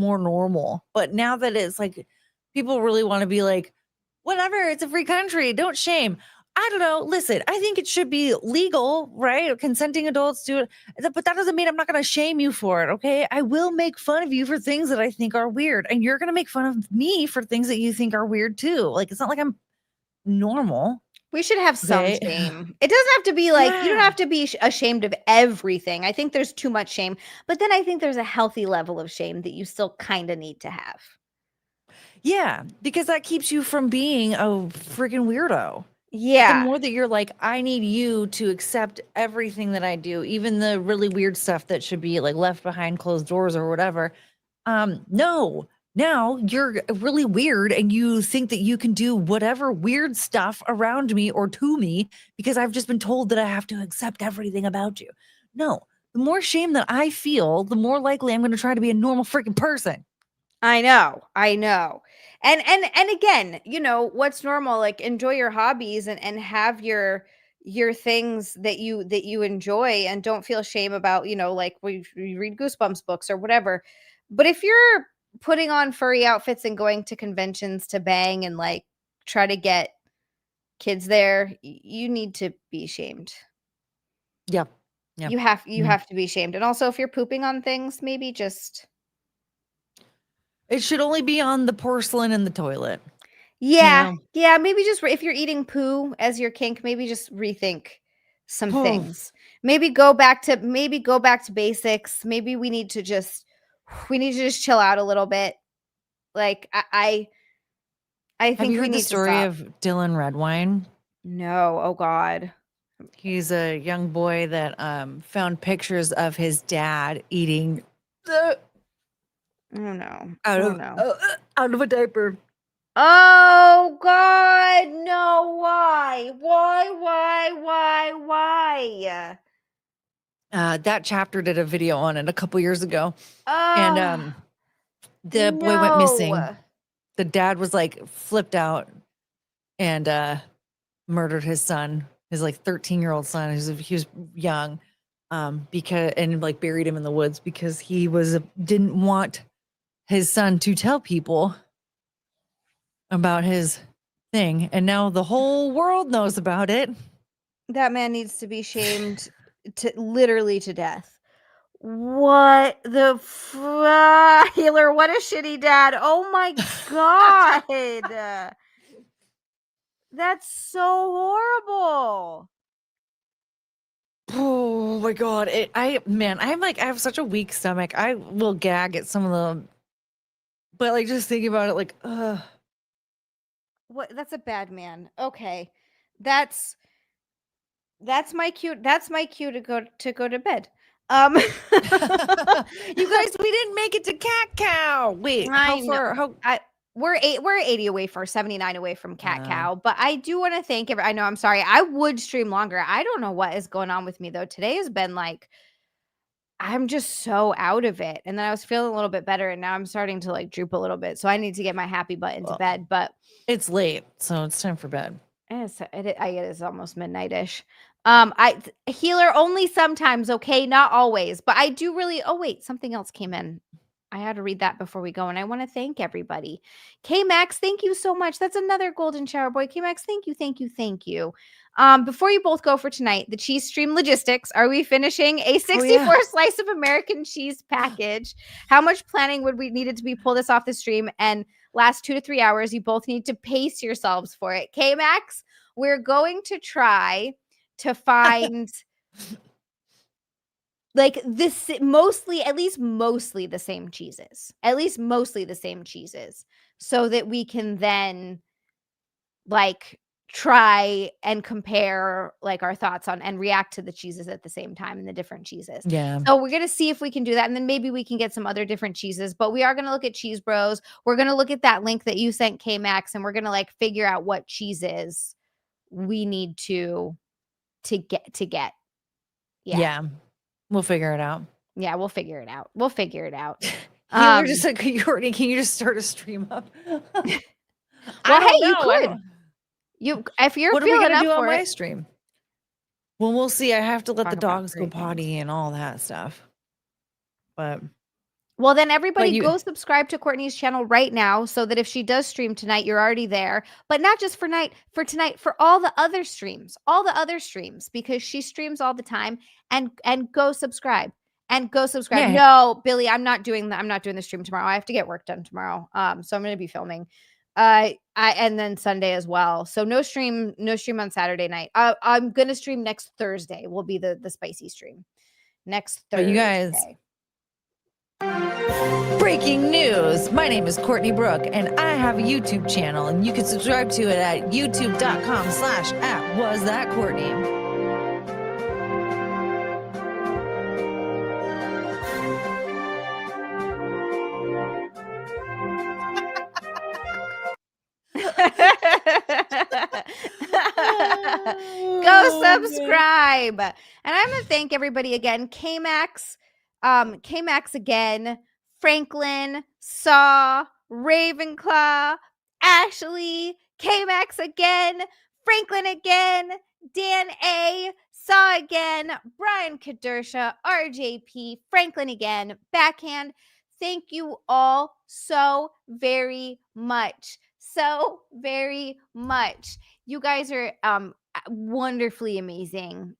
more normal. But now that it's like people really want to be like, whatever, it's a free country, don't shame. I don't know. Listen, I think it should be legal, right? Consenting adults do it. But that doesn't mean I'm not going to shame you for it, okay? I will make fun of you for things that I think are weird. And you're going to make fun of me for things that you think are weird too. Like, it's not like I'm normal. We should have some Okay. shame. It doesn't have to be like, you don't Yeah. have to be ashamed of everything. I think there's too much shame. But then I think there's a healthy level of shame that you still kind of need to have. Yeah. Because that keeps you from being a freaking weirdo. The Yeah. more that you're like, I need you to accept everything that I do, even the really weird stuff that should be like left behind closed doors or whatever. No, now you're really weird and you think that you can do whatever weird stuff around me or to me because I've just been told that I have to accept everything about you. No, the more shame that I feel, the more likely I'm going to try to be a normal freaking person. I know. And again, you know, what's normal, like enjoy your hobbies and have your things that you enjoy and don't feel shame about, you know, like we read Goosebumps books or whatever. But if you're putting on furry outfits and going to conventions to bang and like try to get kids there, you need to be shamed. Yep. Yep. You have to be shamed. And also if you're pooping on things, maybe just It should only be on the porcelain in the toilet. yeah, You yeah, maybe just if you're eating poo as your kink, maybe just rethink some know? things. Maybe go back to basics. Maybe we need to just chill out a little bit. Like I Have think you we heard the need to story stop. of Dylan Redwine? No, oh god. He's a young boy that found pictures of his dad eating uh, Oh no. out Oh of no. out of a diaper. Oh god, no, why? Why? That chapter did a video on it a couple years ago, and Oh, the boy went missing. no. The dad was like flipped out and murdered his son, his like 13-year-old son. He was young, because and like buried him in the woods because he didn't want his son to tell people about his thing, and now the whole world knows about it. That man needs to be shamed to literally to death. What the Healer, what a shitty dad. Oh my god. That's so horrible. Oh my god! I have such a weak stomach. I will gag at some of the, but like just thinking about it, like, What that's a bad man. Okay. That's that's my cue to go to bed. you guys, we didn't make it to cat cow. Wait, how I know. far? How? We're 80 away for 79 away from cat Uh, cow, but I do want to thank I know I'm sorry. I would stream longer. I don't know what is going on with me though. Today has been like I'm just so out of it. And then I was feeling a little bit better and now I'm starting to like droop a little bit. So I need to get my happy butt into well, bed, but it's late, so it's time for bed. it is almost midnight-ish. Healer only sometimes, okay, not always. But I do really. Oh wait, something else came in. I had to read that before we go, and I want to thank everybody. K Max, thank you so much. That's another golden shower boy. K Max, thank you. Before you both go for tonight, the cheese stream logistics. Are we finishing a 64 yeah. slice of American cheese package? How much planning would we needed to be pull this off the stream and last 2 to 3 hours? You both need to pace yourselves for it. K Max, we're going to try to find like this mostly at least mostly the same cheeses. At least mostly the same cheeses so that we can then like try and compare like our thoughts on and react to the cheeses at the same time and the different cheeses. Yeah. So we're going to see if we can do that and then maybe we can get some other different cheeses, but we are going to look at Cheese Bros. We're going to look at that link that you sent K Max and we're going to like figure out what cheeses we need to get. Yeah. We'll figure it out. Yeah, we'll figure it out. We'll figure it out. Healer just like, Courtney, can you just start a stream up? Well, I don't hey, you know. could. You if you're What do we feeling got to up do on for my it. stream? Well, we'll see. I have to let Talk the about dogs go great things. potty and all that stuff. But Well, then everybody go subscribe to Courtney's channel right now so that if she does stream tonight, you're already there. But not just for tonight, for all the other streams, because she streams all the time. And go subscribe. And go subscribe. Yeah. No, Billy, I'm not doing the stream tomorrow. I have to get work done tomorrow. So I'm going to be filming. And then Sunday as well. So no stream on Saturday night. I'm going to stream next Thursday. Will be the spicy stream. Next Thursday. You guys, breaking news. My name is Courtney Brooke, and I have a YouTube channel, and you can subscribe to it at youtube.com/@wasthatcourtney. Go subscribe. And I'm going to thank everybody again. K-Max again, Franklin, Saw, Ravenclaw, Ashley, K-Max again, Franklin again, Dan A, Saw again, Brian Kadersha, RJP, Franklin again, Backhand. Thank you all so very much. So very much. You guys are wonderfully amazing.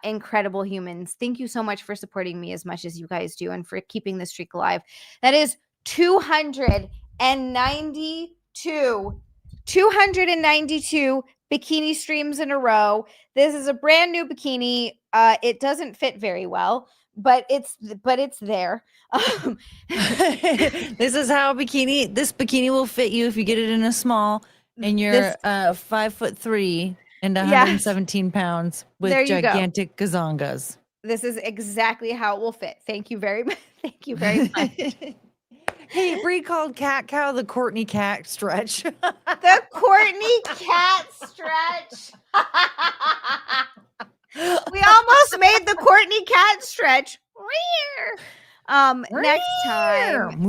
Incredible humans. Thank you so much for supporting me as much as you guys do and for keeping the streak alive. That is 292 bikini streams in a row. This is a brand new bikini. It doesn't fit very well, but it's there. This is how this bikini will fit you if you get it in a small, and you're 5'3" and 117 pounds with gigantic gazongas. This is exactly how it will fit. Thank you very much. Thank you very much. Hey, breed called cat cow, the Courtney cat stretch. The Courtney cat stretch. We almost made the Courtney cat stretch. Next time.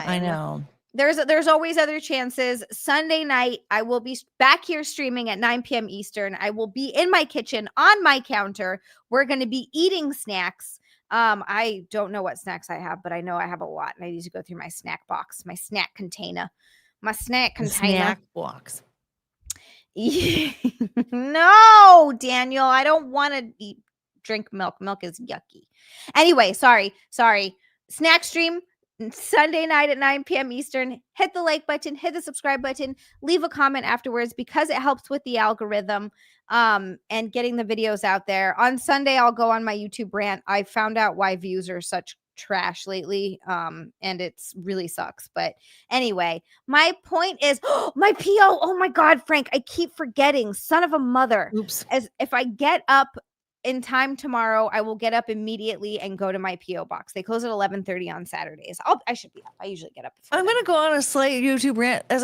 I know. There's always other chances. Sunday night, I will be back here streaming at 9 p.m. Eastern. I will be in my kitchen on my counter. We're going to be eating snacks. I don't know what snacks I have, but I know I have a lot, and I need to go through my snack box, my snack container. Snack box. No, Daniel, I don't want to drink milk. Milk is yucky. Anyway, sorry. Snack stream Sunday night at 9 p.m. Eastern. Hit the like button, hit the subscribe button, leave a comment afterwards because it helps with the algorithm and getting the videos out there. On Sunday, I'll go on my YouTube rant. I found out why views are such trash lately and it's really sucks. But anyway, my point is my PO. Oh my God, Frank, I keep forgetting. Son of a mother. Oops. As if I get up in time tomorrow, I will get up immediately and go to my PO box. They close at 11:30 on Saturdays. I should be up. I usually get up. I'm gonna go on a slight YouTube rant. As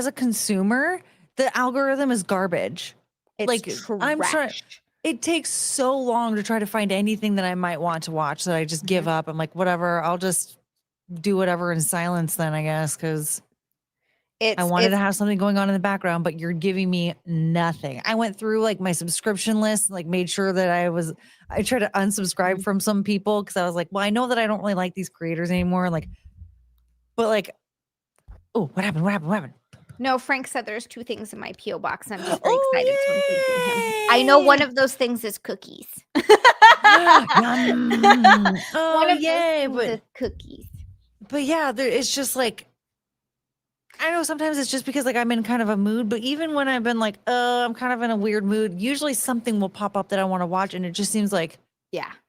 a consumer, the algorithm is garbage. It's trash. I'm trying. It takes so long to try to find anything that I might want to watch that I just give up. I'm like, whatever. I'll just do whatever in silence then, I guess, because I wanted to have something going on in the background, but you're giving me nothing. I went through like my subscription list, like made sure that I tried to unsubscribe from some people because I was like, well, I know that I don't really like these creators anymore. Oh, what happened? No, Frank said there's 2 things in my PO box. I'm just very excited to include him. I know one of those things is cookies. Oh, yay! But cookies. But yeah, it's just like, I know sometimes it's just because like I'm in kind of a mood, but even when I've been like, I'm kind of in a weird mood, usually something will pop up that I want to watch, and it just seems like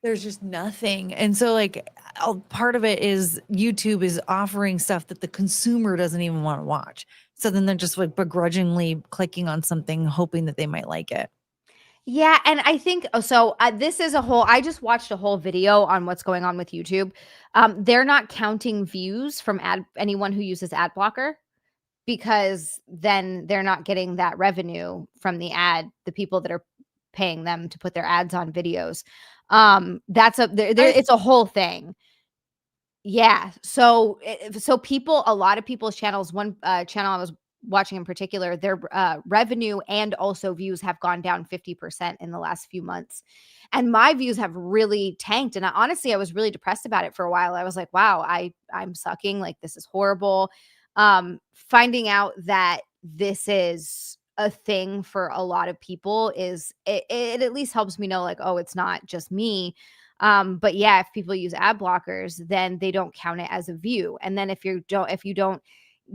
there's just nothing. And so like part of it is YouTube is offering stuff that the consumer doesn't even want to watch. So then they're just like begrudgingly clicking on something, hoping that they might like it. Yeah. And I think, this is I just watched a whole video on what's going on with YouTube. They're not counting views from anyone who uses ad blocker, because then they're not getting that revenue from the people that are paying them to put their ads on videos. It's a whole thing. Yeah. So a lot of people's channels, one channel I was watching in particular, their revenue and also views have gone down 50% in the last few months. And my views have really tanked. And honestly, I was really depressed about it for a while. I was like, wow, I'm sucking. Like, this is horrible. Finding out that this is a thing for a lot of people it at least helps me know, like, oh, it's not just me. But yeah, if people use ad blockers, then they don't count it as a view. And then if you don't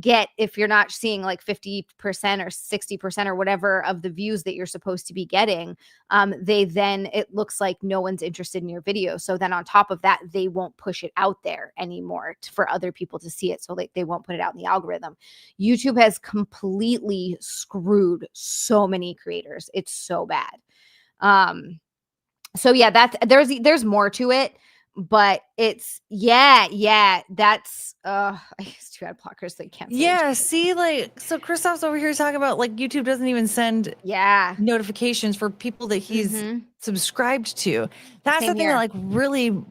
if you're not seeing like 50% or 60% or whatever of the views that you're supposed to be getting, it looks like no one's interested in your video. So then on top of that, they won't push it out there anymore for other people to see it. So like they won't put it out in the algorithm. YouTube has completely screwed so many creators. It's so bad. So yeah, there's more to it. But it's that's I used to ad blockers that cancel. Yeah, see, like, so Christoph's over here talking about like YouTube doesn't even send notifications for people that he's subscribed to. That's the thing that like really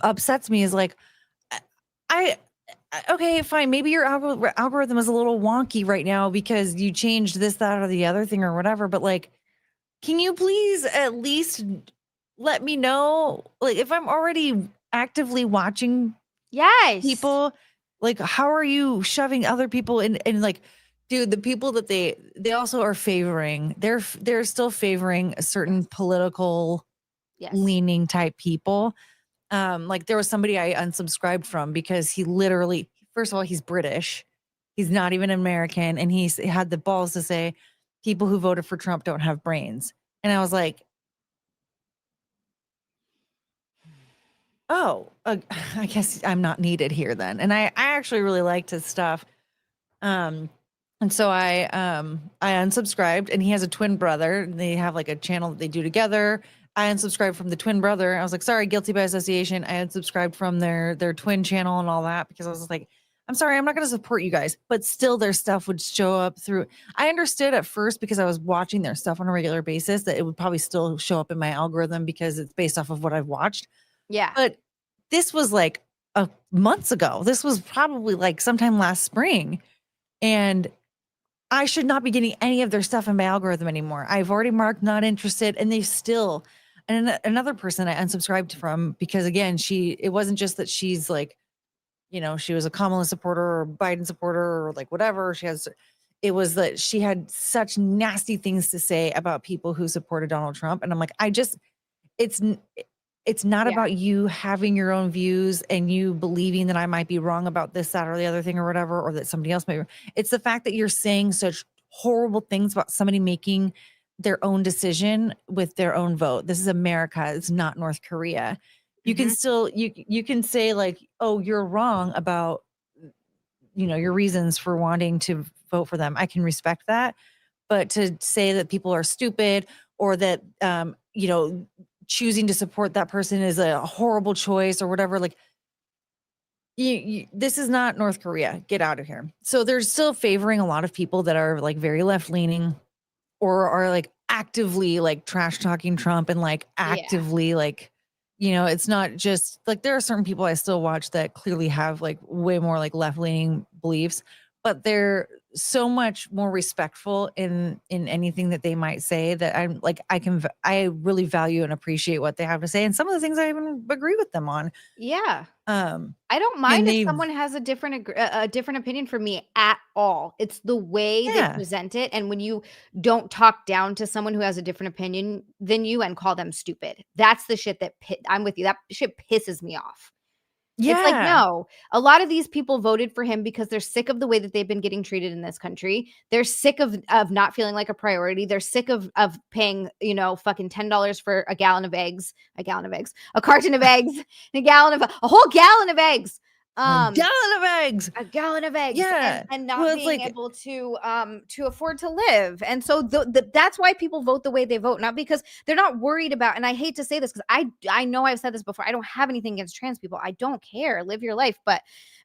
upsets me is like, okay, fine, maybe your algorithm is a little wonky right now because you changed this, that, or the other thing or whatever, but like, can you please at least let me know, like, if I'm already actively watching people, like, how are you shoving other people in? And like, dude, the people that they also are favoring, they're still favoring a certain political leaning type people. Like there was somebody I unsubscribed from because he literally, first of all, he's British. He's not even American. And he had the balls to say, people who voted for Trump don't have brains. And I was like, oh, I guess I'm not needed here then. And I actually really liked his stuff. And so I unsubscribed, and he has a twin brother. They have like a channel that they do together. I unsubscribed from the twin brother. I was like, sorry, guilty by association. I unsubscribed from their twin channel and all that because I was like, I'm sorry, I'm not going to support you guys. But still their stuff would show up through. I understood at first because I was watching their stuff on a regular basis that it would probably still show up in my algorithm because it's based off of what I've watched. Yeah. But this was like months ago. This was probably like sometime last spring. And I should not be getting any of their stuff in my algorithm anymore. I've already marked not interested, and they still, and another person I unsubscribed from because again, it wasn't just that she's like, you know, she was a Kamala supporter or Biden supporter or like whatever. It was that she had such nasty things to say about people who supported Donald Trump. And I'm like, it's not about you having your own views and you believing that I might be wrong about this, that, or the other thing or whatever, or that somebody else might be. It's the fact that you're saying such horrible things about somebody making their own decision with their own vote. This is America. It's not North Korea. You can still, you can say like, oh, you're wrong about, you know, your reasons for wanting to vote for them. I can respect that. But to say that people are stupid or that, you know, choosing to support that person is a horrible choice or whatever, like this is not North Korea. Get out of here. So they're still favoring a lot of people that are like very left leaning or are like actively like trash talking Trump and like actively like, you know, it's not just like there are certain people I still watch that clearly have like way more like left leaning beliefs, but they're so much more respectful in anything that they might say that I'm like, I really value and appreciate what they have to say. And some of the things I even agree with them on. Yeah. I don't mind if someone has a different opinion from me at all. It's the way they present it. And when you don't talk down to someone who has a different opinion than you and call them stupid, that's the shit that I'm with you. That shit pisses me off. Yeah. It's like, no, a lot of these people voted for him because they're sick of the way that they've been getting treated in this country. They're sick of not feeling like a priority. They're sick of paying, you know, fucking $10 for a carton of eggs, a whole gallon of eggs. A gallon of eggs. Yeah. And not being able to afford to live. And so that's why people vote the way they vote, not because they're not worried about, and I hate to say this because I know I've said this before, I don't have anything against trans people. I don't care. Live your life. But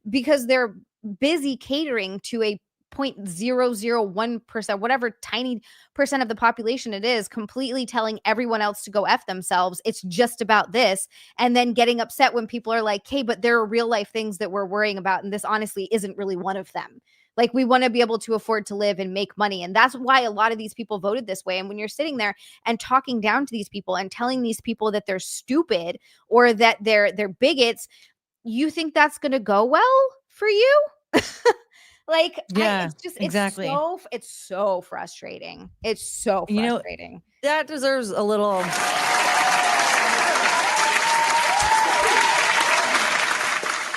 because they're busy catering to a 0.001%, whatever tiny percent of the population it is, completely telling everyone else to go F themselves. It's just about this. And then getting upset when people are like, hey, but there are real life things that we're worrying about. And this honestly isn't really one of them. Like, we want to be able to afford to live and make money. And that's why a lot of these people voted this way. And when you're sitting there and talking down to these people and telling these people that they're stupid or that they're bigots, you think that's going to go well for you? Like, Yeah, it's just, exactly. it's so frustrating. It's so You know, frustrating. that deserves a little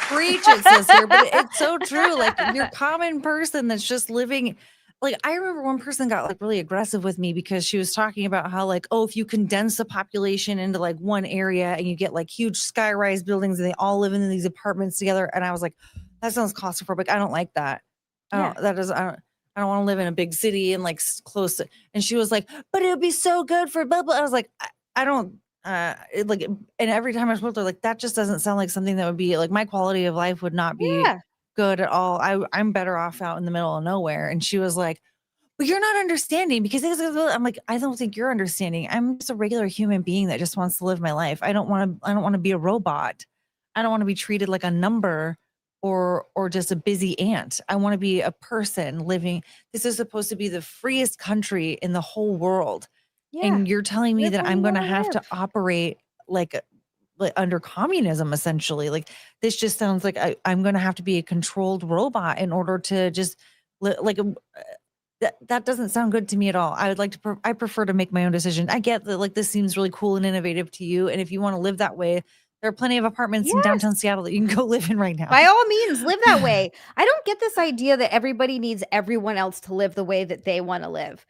preach, it says here, but it's so true. Like, your common person that's just living. Like, I remember one person got like really aggressive with me because she was talking about how, like, oh, if you condense the population into like one area and you get like huge skyrise buildings and they all live in these apartments together. And I was like, that sounds claustrophobic. I don't like that. Yeah. I don't want to live in a big city and like close to, and she was like, but it would be so good for blah, blah. I was like, I don't, like, and every time I spoke to her, like, that just doesn't sound like something that would be like, my quality of life would not be Yeah. good at all. I'm better off out in the middle of nowhere. And she was like, but you're not understanding because I'm like, I don't think you're understanding. I'm just a regular human being that just wants to live my life. I don't want to be a robot. I don't want to be treated like a number or just a busy ant. I want to be a person living. This is supposed to be the freest country in the whole world. Yeah. And you're telling me Live that where I'm you going to wanna have to live. operate like under communism, essentially. Like, this just sounds like I'm going to have to be a controlled robot in order to just like that doesn't sound good to me at all. I would like to I prefer to make my own decision. I get that, like, this seems really cool and innovative to you, and if you want to live that way, there are plenty of apartments in downtown Yes. Seattle that you can go live in right now. By all means, live that way. I don't get this idea that everybody needs everyone else to live the way that they want to live.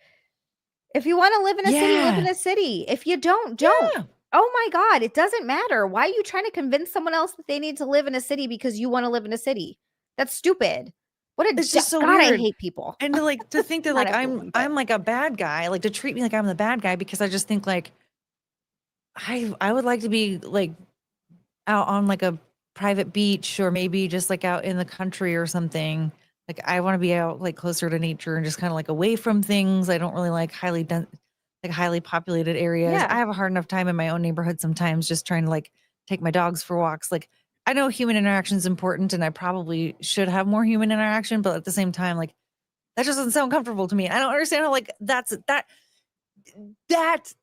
If you want to live in a city, live in Yeah. a city. If you don't. Yeah. Oh my God, it doesn't matter. Why are you trying to convince someone else that they need to live in a city because you want to live in a city? That's stupid. It's just so God, I weird. hate people. And to think that, Not like, everyone, but I'm like a bad guy, like, to treat me like I'm the bad guy because I just think, like, I would like to be, like, out on, like, a private beach or maybe just, like, out in the country or something. Like, I wanna be out, like, closer to nature and just kinda, like, away from things. I don't really like highly populated areas. I yeah. have a hard enough time in my own neighborhood sometimes just trying to, like, take my dogs for walks. Like, I know human interaction is important, and I probably should have more human interaction, but at the same time, like, that just doesn't sound comfortable to me. I don't understand how, like, that's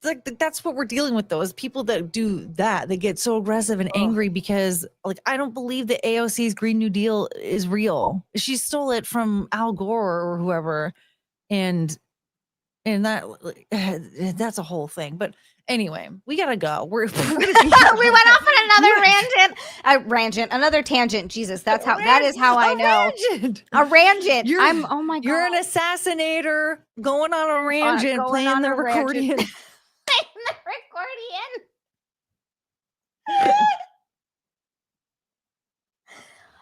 like, that's what we're dealing with, though, is people that do that. They get so aggressive and Ugh. angry because, like, I don't believe that AOC's Green New Deal is real. She stole it from Al Gore or whoever, and that that's a whole thing. But anyway, we gotta go. We're gonna be We went off on another tangent. Jesus, that is how I know. A rangent. Oh my God. You're an assassinator going on a rangent, Going playing on the a rangent. accordion. Playing the accordion.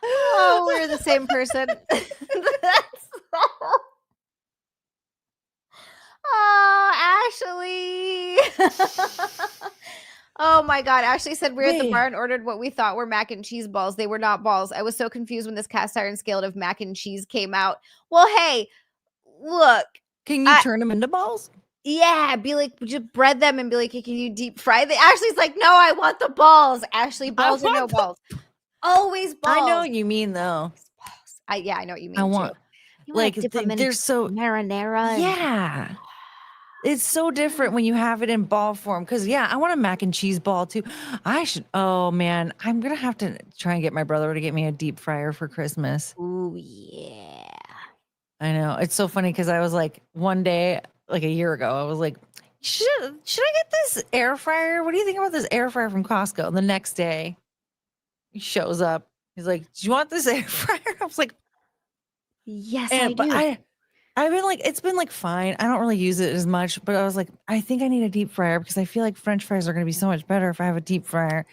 Oh, we're the same person. That's so... Oh, Ashley. Oh my God. Ashley said we're at the bar and ordered what we thought were mac and cheese balls. They were not balls. I was so confused when this cast iron skillet of mac and cheese came out. Well, hey, look. Can you turn them into balls? Yeah, be like, just bread them and be like, hey, can you deep fry them? Ashley's like, no, I want the balls. Ashley, balls or no balls? Always balls. I know what you mean, though. Balls. I know what you mean. I want, too. You like, dip them in they're so marinara. Yeah. It's so different when you have it in ball form. Cause yeah, I want a mac and cheese ball too. Oh man, I'm gonna have to try and get my brother to get me a deep fryer for Christmas. Ooh, yeah. I know. It's so funny because I was like, one day, like a year ago, I was like, should I get this air fryer? What do you think about this air fryer from Costco? And the next day, he shows up. He's like, do you want this air fryer? I was like, yes, I do. I've been like, it's been like fine. I don't really use it as much, but I was like, I think I need a deep fryer because I feel like French fries are going to be so much better if I have a deep fryer.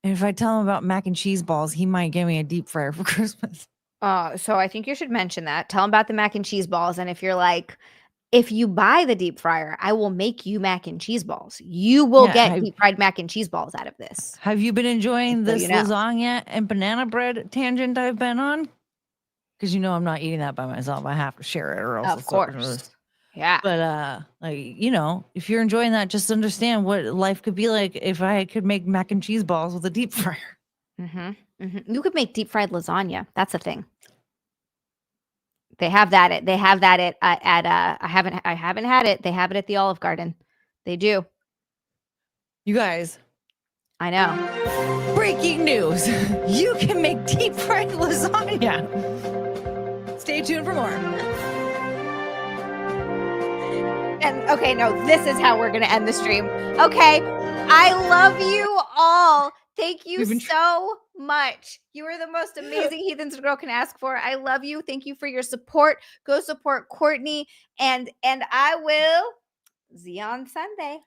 And if I tell him about mac and cheese balls, he might give me a deep fryer for Christmas. So I think you should mention that. Tell him about the mac and cheese balls. And if you're like, if you buy the deep fryer, I will make you mac and cheese balls. You will get deep fried mac and cheese balls out of this. Have you been enjoying this lasagna and banana bread tangent I've been on? Because I'm not eating that by myself. I have to share it or else. Of course. Yeah. But like, if you're enjoying that, just understand what life could be like if I could make mac and cheese balls with a deep fryer. Mm-hmm. Mm-hmm. You could make deep fried lasagna. That's a thing. They have that at I haven't had it. They have it at the Olive Garden. They do. You guys, I know. breaking news. You can make deep fried lasagna. Stay tuned for more. And okay, no, this is how we're going to end the stream. Okay. I love you all. Thank you so much. You are the most amazing heathens a girl can ask for. I love you. Thank you for your support. Go support Courtney, and I will see you on Sunday.